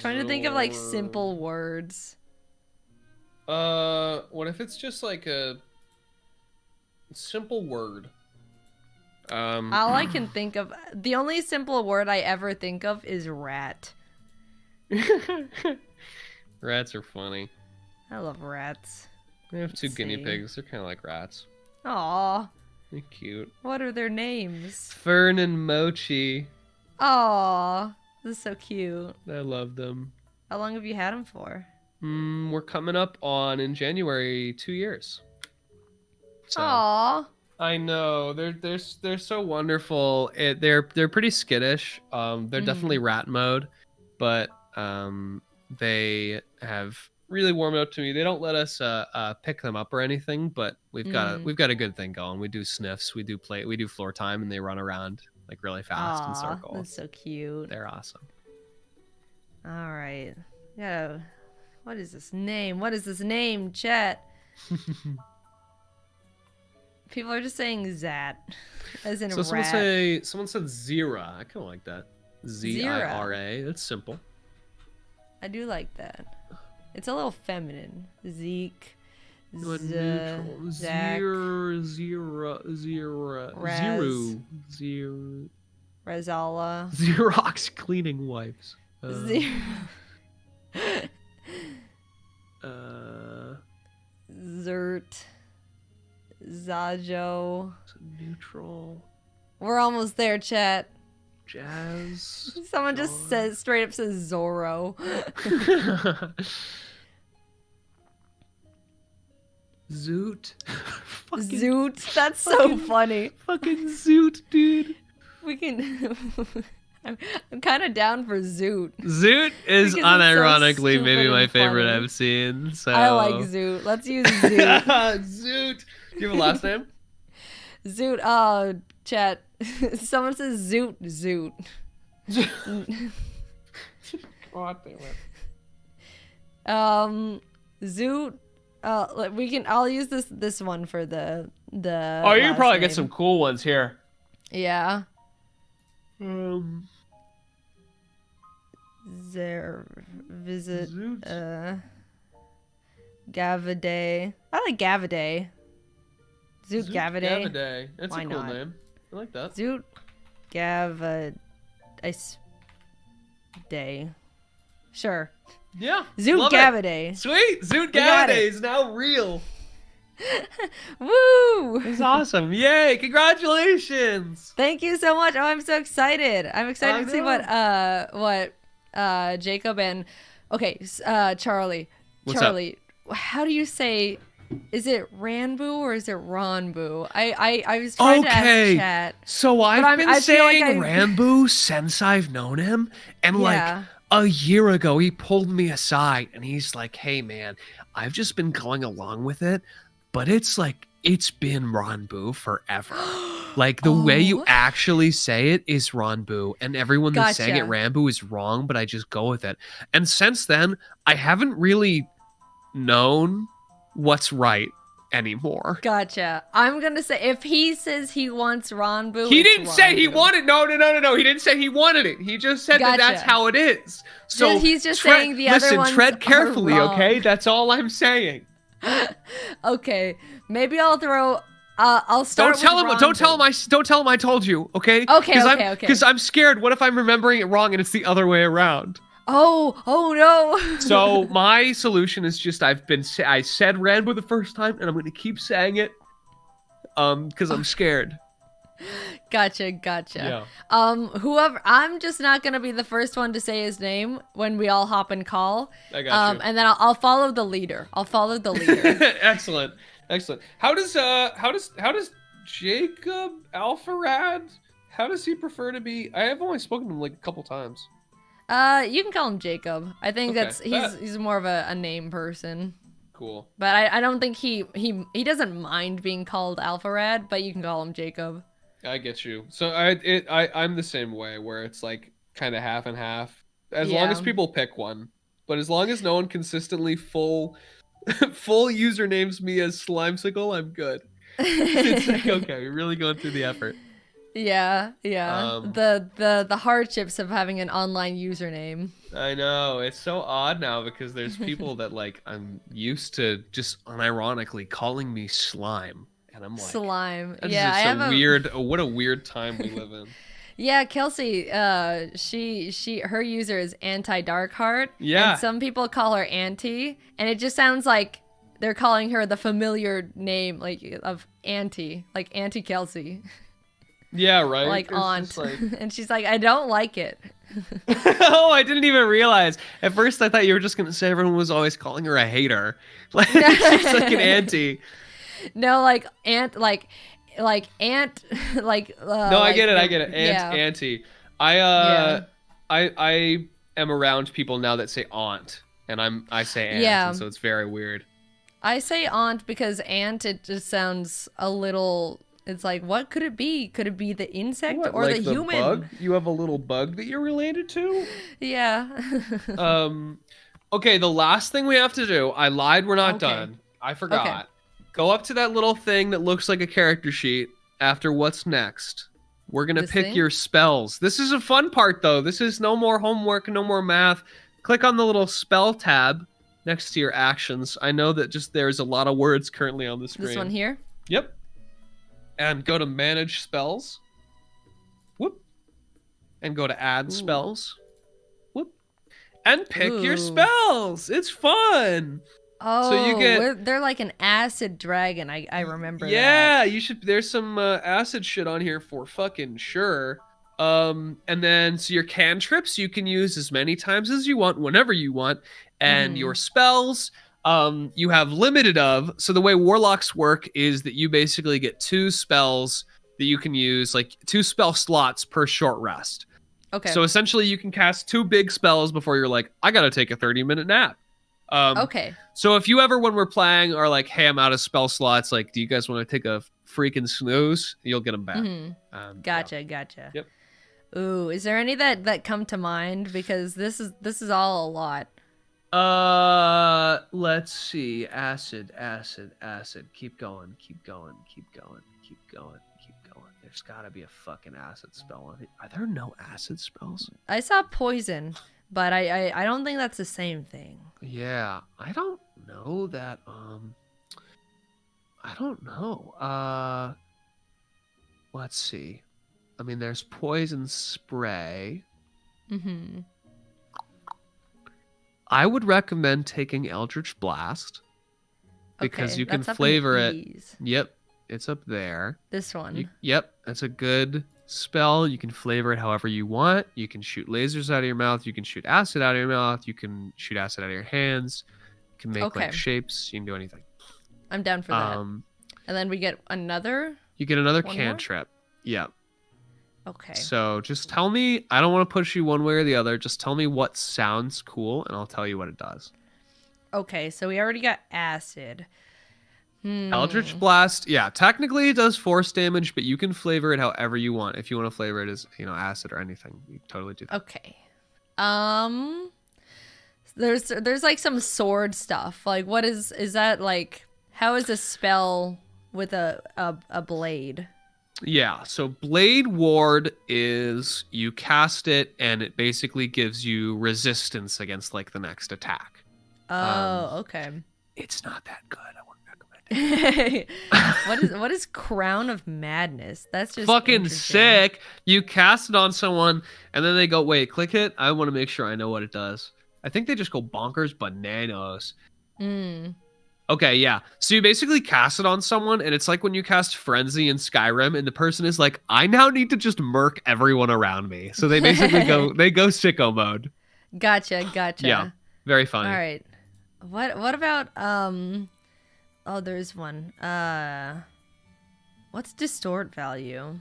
[SPEAKER 1] Trying to think of like
[SPEAKER 2] Zor-
[SPEAKER 1] simple words.
[SPEAKER 2] What if it's just like a simple word?
[SPEAKER 1] All I can think of, the only simple word I ever think of is rat.
[SPEAKER 2] Rats are funny.
[SPEAKER 1] I love rats.
[SPEAKER 2] We have two
[SPEAKER 1] Let's
[SPEAKER 2] guinea
[SPEAKER 1] see.
[SPEAKER 2] pigs. They're kind of like rats.
[SPEAKER 1] Aw,
[SPEAKER 2] They're cute.
[SPEAKER 1] what are their names?
[SPEAKER 2] Fern and Mochi.
[SPEAKER 1] Aw, this is so cute.
[SPEAKER 2] I love them.
[SPEAKER 1] How long have you had them for?
[SPEAKER 2] We're coming up on in January 2 years. So
[SPEAKER 1] Aw.
[SPEAKER 2] I know they're so wonderful. They're pretty skittish. They're definitely rat mode, but they have really warmed up to me. They don't let us pick them up or anything, but we've got a good thing going. We do sniffs, we do floor time, and they run around like really fast in
[SPEAKER 1] Aw,
[SPEAKER 2] circles.
[SPEAKER 1] that's so cute.
[SPEAKER 2] They're awesome.
[SPEAKER 1] All right. Yeah. What is this name? What is this name, chat? People are just saying Zat, as in
[SPEAKER 3] So
[SPEAKER 1] rat.
[SPEAKER 3] someone said Zira. I kind of like that. Z-I-R-A. That's simple.
[SPEAKER 1] I do like that. It's a little feminine. Zeke.
[SPEAKER 3] Neutral.
[SPEAKER 1] Zach.
[SPEAKER 3] Zero.
[SPEAKER 1] Razala.
[SPEAKER 3] Xerox cleaning wipes.
[SPEAKER 1] Zert. Zajo.
[SPEAKER 3] Neutral.
[SPEAKER 1] We're almost there, chat.
[SPEAKER 3] Jazz.
[SPEAKER 1] Someone just says straight up says Zorro.
[SPEAKER 3] Zoot.
[SPEAKER 1] Zoot. That's so funny.
[SPEAKER 3] Fucking Zoot, dude.
[SPEAKER 1] We can. I'm kind of down for Zoot.
[SPEAKER 3] Zoot is
[SPEAKER 1] Because it's so
[SPEAKER 3] unironically maybe
[SPEAKER 1] stupid
[SPEAKER 3] my
[SPEAKER 1] and
[SPEAKER 3] favorite
[SPEAKER 1] funny.
[SPEAKER 3] I've seen. So
[SPEAKER 1] I like Zoot. Let's use Zoot.
[SPEAKER 3] Zoot. Do you have a last name?
[SPEAKER 1] Zoot. Oh, chat. Someone says Zoot. Zoot.
[SPEAKER 3] God damn it.
[SPEAKER 1] Zoot. We can. I'll use this one for the.
[SPEAKER 3] Oh, you can probably get some cool ones here.
[SPEAKER 1] Yeah. Visit.
[SPEAKER 3] Zoot.
[SPEAKER 1] Gavaday. I like Gavaday. Zoot Gavaday.
[SPEAKER 3] Gavaday. That's
[SPEAKER 1] Why
[SPEAKER 3] a cool
[SPEAKER 1] not?
[SPEAKER 3] name. I like that.
[SPEAKER 1] Zoot Day. Sure.
[SPEAKER 3] Yeah.
[SPEAKER 1] Zoot
[SPEAKER 3] love it.
[SPEAKER 1] Gavaday.
[SPEAKER 3] Sweet. Zoot
[SPEAKER 1] got
[SPEAKER 3] Gavaday
[SPEAKER 1] it.
[SPEAKER 3] is now real.
[SPEAKER 1] Woo!
[SPEAKER 3] It's awesome. Yay. Congratulations.
[SPEAKER 1] Thank you so much. Oh, I'm so excited. I'm excited to see what Jacob and Charlie.
[SPEAKER 3] What's
[SPEAKER 1] Charlie, how do you say, is it Ranboo or is it Ronboo? I was trying to ask chat.
[SPEAKER 3] So I've been
[SPEAKER 1] I feel like
[SPEAKER 3] saying Ranboo since I've known him, and
[SPEAKER 1] Yeah.
[SPEAKER 3] a year ago he pulled me aside and he's like, "Hey man, I've just been going along with it, but it's been Ranboo forever. Like the way you actually say it is Ranboo, and everyone that's saying it
[SPEAKER 1] Gotcha.
[SPEAKER 3] Ranboo is wrong, but I just go with it." And since then, I haven't really known what's right anymore.
[SPEAKER 1] Gotcha. I'm going to say, if he says he wants Ronboo,
[SPEAKER 3] He
[SPEAKER 1] it's
[SPEAKER 3] didn't say he
[SPEAKER 1] Ronboo.
[SPEAKER 3] wanted. No. He didn't say he wanted it. He just said that that's
[SPEAKER 1] Gotcha.
[SPEAKER 3] how it is. So
[SPEAKER 1] He's just saying the other ones
[SPEAKER 3] tread
[SPEAKER 1] are
[SPEAKER 3] carefully,
[SPEAKER 1] wrong.
[SPEAKER 3] okay? That's all I'm saying.
[SPEAKER 1] Okay. Maybe I'll throw. I'll start.
[SPEAKER 3] Don't tell him.
[SPEAKER 1] with
[SPEAKER 3] Don't tell him.
[SPEAKER 1] Ronboo.
[SPEAKER 3] Don't tell him I told you. Okay.
[SPEAKER 1] Okay.
[SPEAKER 3] Because I'm scared. What if I'm remembering it wrong and it's the other way around?
[SPEAKER 1] Oh no.
[SPEAKER 3] So my solution is just I said Ranboo the first time and I'm going to keep saying it, because I'm scared.
[SPEAKER 1] Gotcha.
[SPEAKER 3] Yeah.
[SPEAKER 1] Whoever. I'm just not gonna be the first one to say his name when we all hop and call.
[SPEAKER 3] I got you.
[SPEAKER 1] And then I'll follow the leader.
[SPEAKER 3] Excellent. How does Jacob Alfarad? How does he prefer to be? I have only spoken to him like a couple times.
[SPEAKER 1] You can call him Jacob. I think
[SPEAKER 3] Okay,
[SPEAKER 1] he's more of a name person.
[SPEAKER 3] Cool.
[SPEAKER 1] But I don't think he doesn't mind being called Alpharad, but you can call him Jacob.
[SPEAKER 3] I get you. So I'm the same way, where it's like kind of half and half. As long as people pick one, but as long as no one consistently full usernames me as Slimesicle, I'm good. It's like, okay, we're really going through the effort.
[SPEAKER 1] Yeah. The hardships of having an online username.
[SPEAKER 3] I know, it's so odd now because there's people that like I'm used to just unironically calling me Slime, and I'm like,
[SPEAKER 1] Slime.
[SPEAKER 3] that's
[SPEAKER 1] Yeah,
[SPEAKER 3] just
[SPEAKER 1] I have
[SPEAKER 3] what a weird time we live in.
[SPEAKER 1] Yeah, Kelsey, her user is Anti-Darkheart.
[SPEAKER 3] Yeah.
[SPEAKER 1] And some people call her Auntie, and it just sounds like they're calling her the familiar name of Auntie, like Auntie Kelsey.
[SPEAKER 3] Yeah, right.
[SPEAKER 1] Like
[SPEAKER 3] It's
[SPEAKER 1] aunt.
[SPEAKER 3] just like-
[SPEAKER 1] And she's like, I don't like it.
[SPEAKER 3] Oh, I didn't even realize. At first, I thought you were just gonna say everyone was always calling her a hater, like she's like an auntie.
[SPEAKER 1] No, like aunt, like aunt, like.
[SPEAKER 3] No, I get it. Auntie. I am around people now that say aunt, and I say aunt, and so it's very weird.
[SPEAKER 1] I say aunt because aunt, it just sounds a little. It's like, what could it be? Could it be the insect or
[SPEAKER 3] like
[SPEAKER 1] the human?
[SPEAKER 3] Bug? You have a little bug that you're related to?
[SPEAKER 1] Yeah.
[SPEAKER 3] Okay, the last thing we have to do, I lied, we're not
[SPEAKER 1] Okay.
[SPEAKER 3] done. I forgot.
[SPEAKER 1] Okay.
[SPEAKER 3] Go up to that little thing that looks like a character sheet after what's next. We're going to
[SPEAKER 1] This
[SPEAKER 3] pick
[SPEAKER 1] thing?
[SPEAKER 3] your spells. This is a fun part, though. This is no more homework, no more math. Click on the little spell tab next to your actions. I know that just there's a lot of words currently on the screen.
[SPEAKER 1] This one here?
[SPEAKER 3] Yep. And go to manage spells. Whoop. And go to add spells. Whoop. And pick your
[SPEAKER 1] Ooh.
[SPEAKER 3] spells. It's fun.
[SPEAKER 1] Oh,
[SPEAKER 3] So you get-
[SPEAKER 1] they're like an acid dragon. I remember that.
[SPEAKER 3] Yeah, you should. There's some acid shit on here for fucking sure. And then so your cantrips you can use as many times as you want, whenever you want, and your spells you have limited of. So the way warlocks work is that you basically get 2 spells that you can use, like 2 spell slots per short rest.
[SPEAKER 1] Okay.
[SPEAKER 3] So essentially, you can cast 2 big spells before you're like, I gotta take a 30-minute nap.
[SPEAKER 1] Okay.
[SPEAKER 3] So if you ever, when we're playing, are like, hey, I'm out of spell slots, like, do you guys want to take a freaking snooze? You'll get them back.
[SPEAKER 1] Gotcha. Gotcha.
[SPEAKER 3] Yep.
[SPEAKER 1] Ooh, is there any that come to mind? Because this is all a lot.
[SPEAKER 3] Let's see. Acid. Keep going. There's gotta be a fucking acid spell on it. Are there no acid spells?
[SPEAKER 1] I saw poison, but I don't think that's the same thing.
[SPEAKER 3] Yeah, I don't know that. I don't know. Let's see. I mean, there's poison spray.
[SPEAKER 1] Mm-hmm.
[SPEAKER 3] I would recommend taking Eldritch Blast because
[SPEAKER 1] Okay,
[SPEAKER 3] you can
[SPEAKER 1] that's up in
[SPEAKER 3] flavor it.
[SPEAKER 1] E's.
[SPEAKER 3] Yep, it's up there.
[SPEAKER 1] This one.
[SPEAKER 3] Yep, that's a good spell. You can flavor it however you want. You can shoot lasers out of your mouth. You can shoot acid out of your mouth. You can shoot acid out of your hands. You can make
[SPEAKER 1] Okay.
[SPEAKER 3] like shapes. You can do anything.
[SPEAKER 1] I'm down for that. And then we get another.
[SPEAKER 3] You get another
[SPEAKER 1] One more?
[SPEAKER 3] cantrip. Yep.
[SPEAKER 1] Okay.
[SPEAKER 3] So just tell me. I don't want to push you one way or the other. Just tell me what sounds cool, and I'll tell you what it does.
[SPEAKER 1] Okay, so we already got acid.
[SPEAKER 3] Eldritch Blast, yeah, technically it does force damage, but you can flavor it however you want. If you want to flavor it as, acid or anything, you can totally do that.
[SPEAKER 1] Okay. There's like some sword stuff. Like, what is that like? How is a spell with a blade?
[SPEAKER 3] Yeah, so Blade Ward is you cast it and it basically gives you resistance against like the next attack.
[SPEAKER 1] Oh, okay.
[SPEAKER 3] It's not that good. I wouldn't recommend it.
[SPEAKER 1] what is Crown of Madness? That's just
[SPEAKER 3] Fucking
[SPEAKER 1] interesting.
[SPEAKER 3] sick. You cast it on someone and then they go, wait, click it. I want to make sure I know what it does. I think they just go bonkers bananas. Okay, yeah. So you basically cast it on someone, and it's like when you cast Frenzy in Skyrim, and the person is like, I now need to just murk everyone around me. So they basically go sicko mode.
[SPEAKER 1] Gotcha.
[SPEAKER 3] Yeah, very funny.
[SPEAKER 1] All right. What about oh, there's one. What's distort value?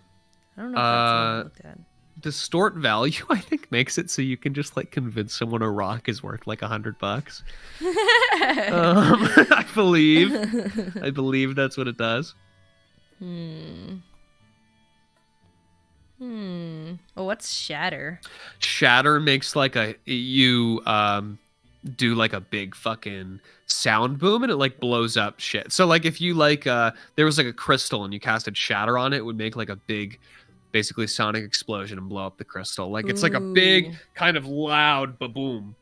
[SPEAKER 1] I don't know if that's what I looked at.
[SPEAKER 3] Distort value, I think, makes it so you can just like convince someone a rock is worth like $100. I believe that's what it does.
[SPEAKER 1] Well, what's shatter?
[SPEAKER 3] Shatter makes like you do like a big fucking sound boom and it like blows up shit. So like if you like there was like a crystal and you casted shatter on it, it would make like a big basically sonic explosion and blow up the crystal. Like it's like a big kind of loud ba-boom.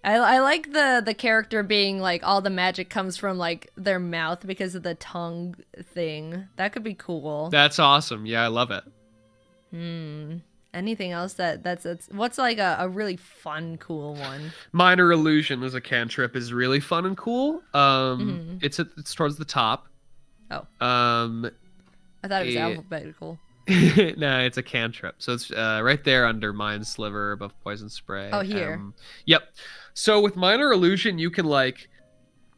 [SPEAKER 1] I like the character being like all the magic comes from like their mouth because of the tongue thing. That could be cool.
[SPEAKER 3] That's awesome. Yeah, I love it.
[SPEAKER 1] Anything else that's what's like a really fun, cool one?
[SPEAKER 3] Minor Illusion as a cantrip is really fun and cool. It's towards the top.
[SPEAKER 1] Oh.
[SPEAKER 3] I
[SPEAKER 1] thought it was alphabetical.
[SPEAKER 3] No, it's a cantrip. So it's right there under Mind Sliver above Poison Spray.
[SPEAKER 1] Oh, here.
[SPEAKER 3] Yep. So with Minor Illusion, you can like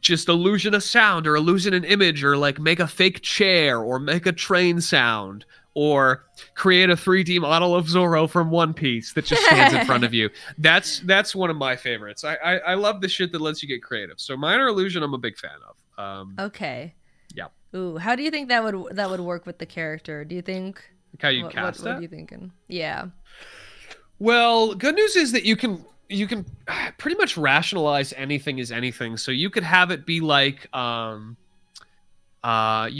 [SPEAKER 3] just illusion a sound or illusion an image or like make a fake chair or make a train sound or create a 3D model of Zorro from One Piece that just stands in front of you. That's one of my favorites. I love the shit that lets you get creative. So Minor Illusion, I'm a big fan of.
[SPEAKER 1] Okay.
[SPEAKER 3] Yeah.
[SPEAKER 1] Ooh, how do you think that would work with the character? Do you think?
[SPEAKER 3] Like how you cast
[SPEAKER 1] what
[SPEAKER 3] it?
[SPEAKER 1] are you thinking? Yeah.
[SPEAKER 3] Well, good news is that you can
[SPEAKER 2] you can pretty much rationalize anything as anything. So you could have it be like, you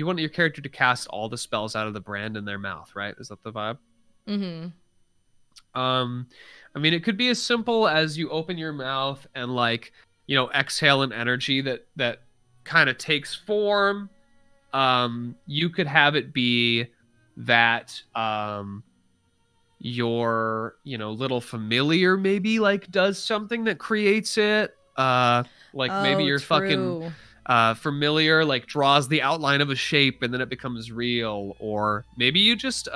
[SPEAKER 2] want your character to cast all the spells out of the brand in their mouth, right? Is that the vibe?
[SPEAKER 1] Mm-hmm.
[SPEAKER 2] I mean, it could be as simple as you open your mouth and like, exhale an energy that kind of takes form. You could have it be that your little familiar maybe like does something that creates it. Maybe your fucking familiar like draws the outline of a shape and then it becomes real, or maybe you just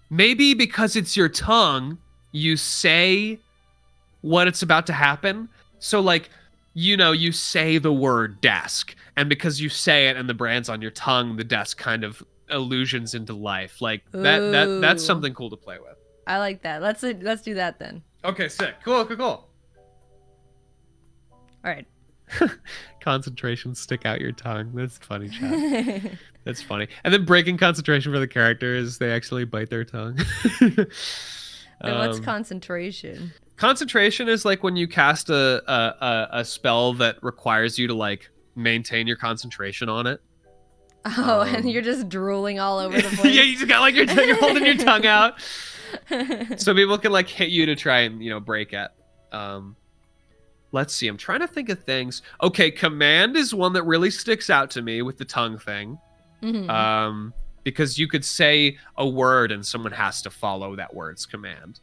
[SPEAKER 2] maybe because it's your tongue, you say what it's about to happen. So like, you say the word desk, and because you say it and the brand's on your tongue, the desk kind of illusions into life. Like that's something cool to play with.
[SPEAKER 1] I like that. Let's do that then.
[SPEAKER 2] Okay, sick. Cool.
[SPEAKER 1] All right.
[SPEAKER 2] Concentration, stick out your tongue. That's funny, chat. That's funny. And then breaking concentration for the character is they actually bite their tongue.
[SPEAKER 1] And what's concentration?
[SPEAKER 2] Concentration is like when you cast a spell that requires you to like maintain your concentration on it.
[SPEAKER 1] Oh, and you're just drooling all over the place.
[SPEAKER 2] Yeah, you just got like you're holding your tongue out. So people can like hit you to try and break it. Let's see. I'm trying to think of things. Okay, command is one that really sticks out to me with the tongue thing. Mm-hmm. Because you could say a word and someone has to follow that word's command.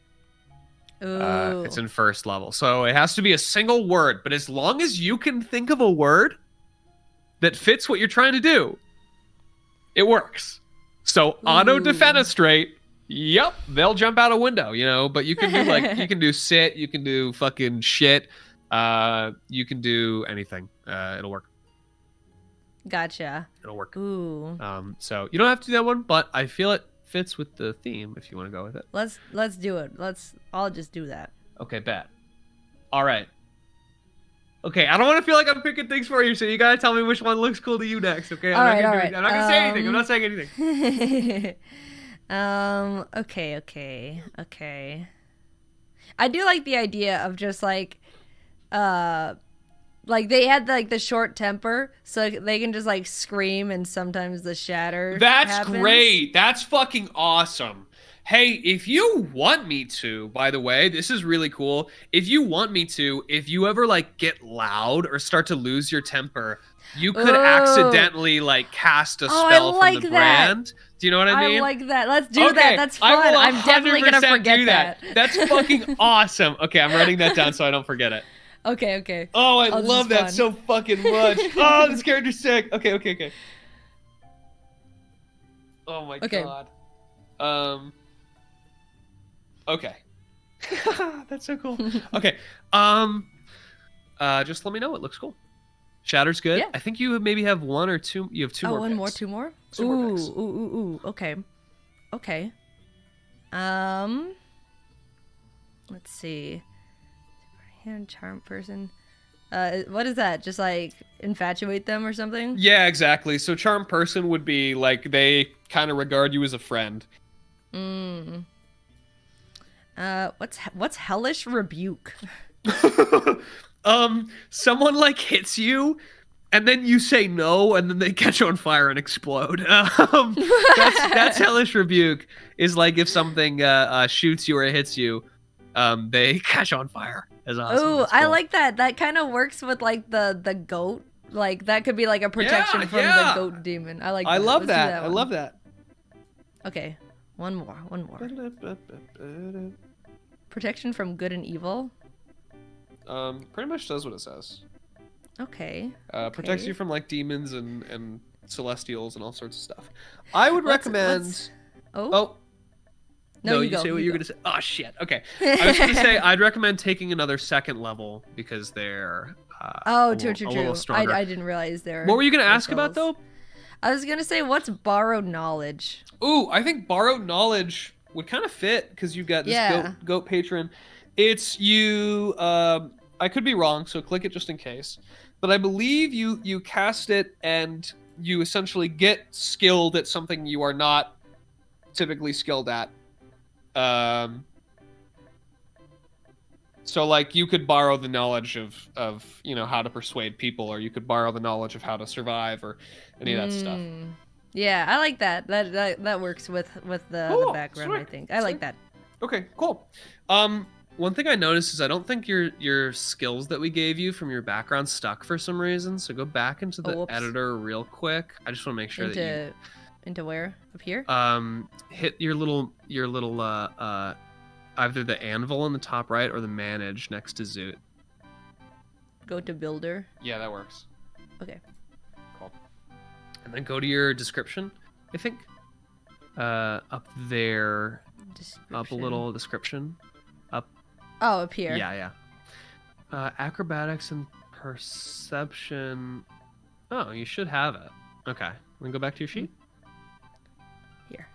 [SPEAKER 2] It's in first level. So it has to be a single word, but as long as you can think of a word that fits what you're trying to do, it works. So auto defenestrate, yep, they'll jump out a window, but you can do like, you can do sit, you can do fucking shit, you can do anything. It'll work.
[SPEAKER 1] Gotcha.
[SPEAKER 2] It'll work.
[SPEAKER 1] Ooh.
[SPEAKER 2] So you don't have to do that one, but I feel it fits with the theme if you want to go with it.
[SPEAKER 1] Let's do it. I'll just do that.
[SPEAKER 2] Okay, bet. All right. Okay, I don't want to feel like I'm picking things for you, so you gotta tell me which one looks cool to you next. Okay, I'm not gonna say anything. I'm not saying anything.
[SPEAKER 1] Okay. I do like the idea of just like they had like the short temper, so they can just like scream, and sometimes the shatter.
[SPEAKER 2] That's
[SPEAKER 1] happens.
[SPEAKER 2] great. That's fucking awesome. Hey, if you want me to, by the way, this is really cool. If you want me to, if you ever like get loud or start to lose your temper, you could accidentally like cast a spell from the brand. Do you know what I mean?
[SPEAKER 1] I like that. Let's do that. That's fun. I'm definitely gonna forget that.
[SPEAKER 2] That's fucking awesome. Okay, I'm writing that down so I don't forget it.
[SPEAKER 1] Okay.
[SPEAKER 2] Oh, I love that so fucking much. Oh, this character's sick. Okay. Oh my god. Okay. That's so cool. Okay. Just let me know. It looks cool. Shatter's good. Yeah. I think you maybe have one or two. You have two more.
[SPEAKER 1] Two more.
[SPEAKER 2] Two more picks.
[SPEAKER 1] Ooh. Okay. Let's see. Hand charm person. What is that? Just like infatuate them or something?
[SPEAKER 2] Yeah, exactly. So charm person would be like they kind of regard you as a friend.
[SPEAKER 1] What's hellish rebuke?
[SPEAKER 2] Someone like hits you and then you say no and then they catch on fire and explode. That's hellish rebuke, is like if something shoots you or hits you, they catch on fire. That's awesome.
[SPEAKER 1] Ooh,
[SPEAKER 2] cool.
[SPEAKER 1] I like that. That kind of works with like the goat. Like that could be like a protection from the goat demon. I like that.
[SPEAKER 2] I love that. I love that.
[SPEAKER 1] Okay. One more. Protection from good and evil.
[SPEAKER 2] Pretty much does what it says.
[SPEAKER 1] Okay.
[SPEAKER 2] Protects you from like demons and celestials and all sorts of stuff. I would recommend. Oh. No, you say what you're gonna say. Oh shit. Okay. I was gonna say I'd recommend taking another second level because they're
[SPEAKER 1] true. I didn't realize they're.
[SPEAKER 2] What were you gonna ask about though?
[SPEAKER 1] I was gonna say, what's borrowed knowledge?
[SPEAKER 2] Ooh, I think borrowed knowledge would kind of fit because you've got this goat patron. It's you. I could be wrong, so click it just in case. But I believe you cast it and you essentially get skilled at something you are not typically skilled at.
[SPEAKER 3] So like you could borrow the knowledge of how to persuade people, or you could borrow the knowledge of how to survive, or any of that stuff.
[SPEAKER 1] Yeah, I like that. That works with the
[SPEAKER 3] Cool.
[SPEAKER 1] background.
[SPEAKER 3] Sweet.
[SPEAKER 1] I think I like that.
[SPEAKER 3] Okay, cool. One thing I noticed is I don't think your skills that we gave you from your background stuck for some reason. So go back into the editor real quick. I just want to make sure that you
[SPEAKER 1] into where? Up here?
[SPEAKER 3] Hit your little either the anvil in the top right or the manage next to Zoot.
[SPEAKER 1] Go to builder.
[SPEAKER 3] Yeah, that works.
[SPEAKER 1] Okay.
[SPEAKER 3] Cool. And then go to your description, I think. Up there. Up a little description. Up.
[SPEAKER 1] Oh, up here.
[SPEAKER 3] Yeah. Acrobatics and perception. Oh, you should have it. Okay. Then go back to your sheet.
[SPEAKER 1] Here.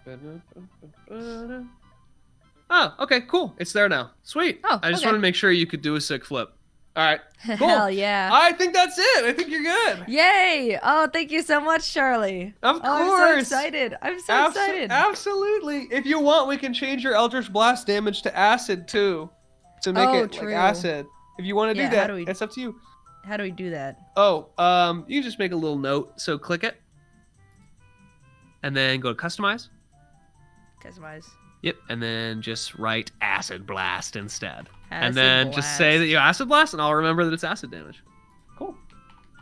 [SPEAKER 3] Oh, okay, cool. It's there now. Sweet.
[SPEAKER 1] Oh,
[SPEAKER 3] I just wanted to make sure you could do a sick flip. All right. Cool.
[SPEAKER 1] Hell yeah.
[SPEAKER 3] I think that's it. I think you're good.
[SPEAKER 1] Yay. Oh, thank you so much, Charlie.
[SPEAKER 3] Of course.
[SPEAKER 1] I'm so excited. I'm so excited.
[SPEAKER 3] Absolutely. If you want, we can change your Eldritch Blast damage to acid, too. To make it
[SPEAKER 1] true.
[SPEAKER 3] like acid. If you want to do that, it's up to you.
[SPEAKER 1] How do we do that?
[SPEAKER 3] Oh, you just make a little note. So click it. And then go to Customize.
[SPEAKER 1] Customize.
[SPEAKER 3] Yep, and then just write Acid Blast instead.
[SPEAKER 1] Acid
[SPEAKER 3] and then
[SPEAKER 1] blast.
[SPEAKER 3] just say that you Acid Blast, and I'll remember that it's acid damage. Cool.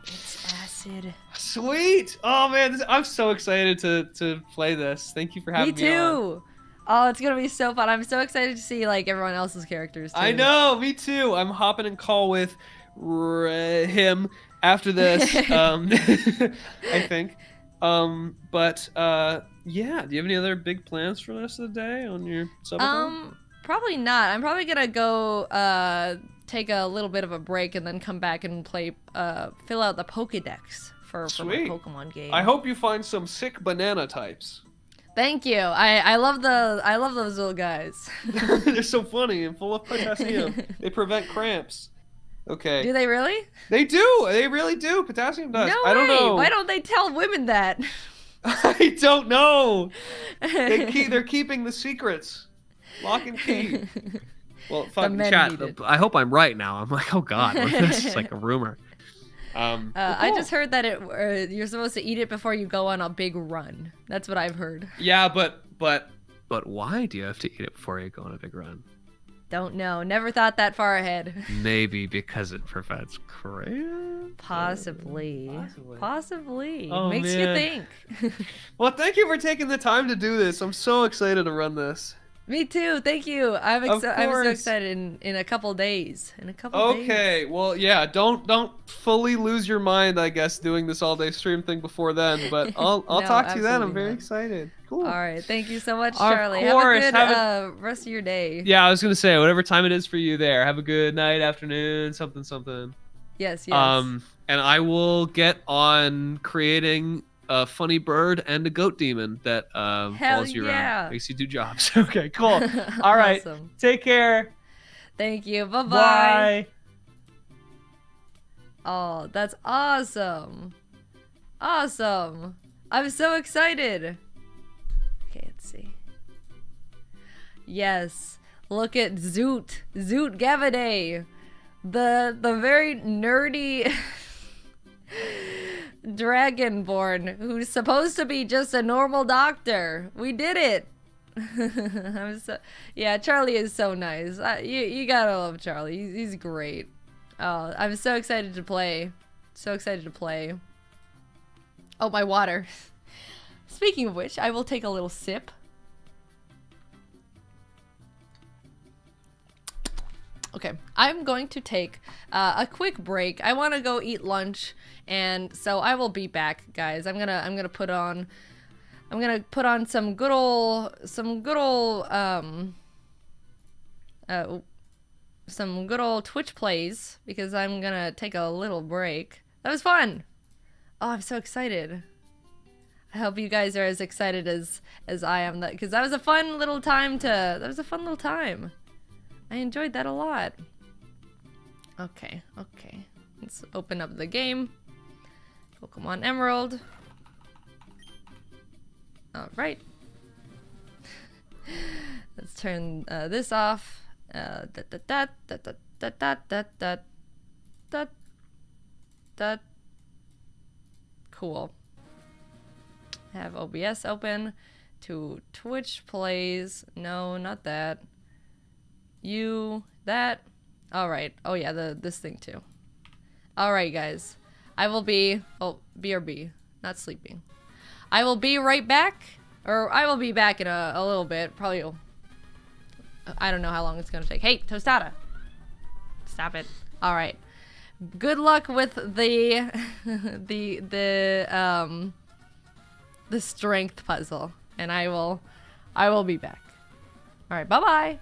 [SPEAKER 1] It's acid.
[SPEAKER 3] Sweet! Oh man, I'm so excited to play this. Thank you for having me on.
[SPEAKER 1] Oh, it's gonna be so fun. I'm so excited to see like everyone else's characters too.
[SPEAKER 3] I know, me too. I'm hopping in call with him after this, I think. Yeah, do you have any other big plans for the rest of the day on your subathon?
[SPEAKER 1] Probably not. I'm probably gonna go take a little bit of a break and then come back and play fill out the Pokédex for my Pokemon game.
[SPEAKER 3] I hope you find some sick banana types.
[SPEAKER 1] Thank you. I love those little guys.
[SPEAKER 3] They're so funny and full of potassium. They prevent cramps. Okay.
[SPEAKER 1] Do they really?
[SPEAKER 3] They do. They really do. Potassium does.
[SPEAKER 1] No
[SPEAKER 3] I don't
[SPEAKER 1] way.
[SPEAKER 3] know.
[SPEAKER 1] Why don't they tell women that?
[SPEAKER 3] I don't know. They're keeping the secrets. Lock and key. Well, fucking chat. I hope I'm right now. I'm like, oh god, what if this is like a rumor? Well, cool.
[SPEAKER 1] I just heard that you're supposed to eat it before you go on a big run. That's what I've heard.
[SPEAKER 3] Yeah, but why do you have to eat it before you go on a big run?
[SPEAKER 1] Don't know. Never thought that far ahead.
[SPEAKER 3] Maybe because it prevents cramps?
[SPEAKER 1] Possibly.
[SPEAKER 3] Oh,
[SPEAKER 1] Makes
[SPEAKER 3] man.
[SPEAKER 1] you think.
[SPEAKER 3] Well, thank you for taking the time to do this. I'm so excited to run this.
[SPEAKER 1] Me too. Thank you. I'm so excited in a couple days.
[SPEAKER 3] Okay. Well, yeah. Don't fully lose your mind, I guess, doing this all day stream thing before then. But I'll talk to you then. I'm very excited. Cool.
[SPEAKER 1] All right. Thank you so much,
[SPEAKER 3] Of
[SPEAKER 1] Charlie.
[SPEAKER 3] course.
[SPEAKER 1] Have a good rest of your day.
[SPEAKER 3] Yeah, I was gonna say whatever time it is for you there. Have a good night, afternoon, something.
[SPEAKER 1] Yes.
[SPEAKER 3] And I will get on creating a funny bird and a goat demon that follows you around, makes you do jobs. Okay, cool. All right,
[SPEAKER 1] Awesome.
[SPEAKER 3] Take care.
[SPEAKER 1] Thank you. Bye-bye.
[SPEAKER 3] Bye.
[SPEAKER 1] Oh, that's awesome. Awesome. I'm so excited. Okay, let's see. Yes. Look at Zoot Gavaday. The very nerdy Dragonborn who's supposed to be just a normal doctor. We did it. Charlie is so nice. You gotta love Charlie. He's great. Oh, I'm so excited to play. Oh, my water. Speaking of which, I will take a little sip. Okay, I'm going to take a quick break. I want to go eat lunch, and so I will be back, guys. I'm gonna put on some good old Twitch plays because I'm gonna take a little break. That was fun. Oh, I'm so excited. I hope you guys are as excited as I am, because that was a fun little time. I enjoyed that a lot. Okay. Let's open up the game. Pokemon Emerald. Alright. Let's turn this off. Dot dot dot dot dot dot. Cool. Have OBS open. To Twitch plays. No, not that. That. All right. Oh yeah, this thing too. All right, guys. I will be. Oh, BRB. Not sleeping. I will be right back. Or I will be back in a little bit. Probably. I don't know how long it's gonna take. Hey, Tostada. Stop it. All right. Good luck with the the strength puzzle, and I will be back. All right. Bye bye.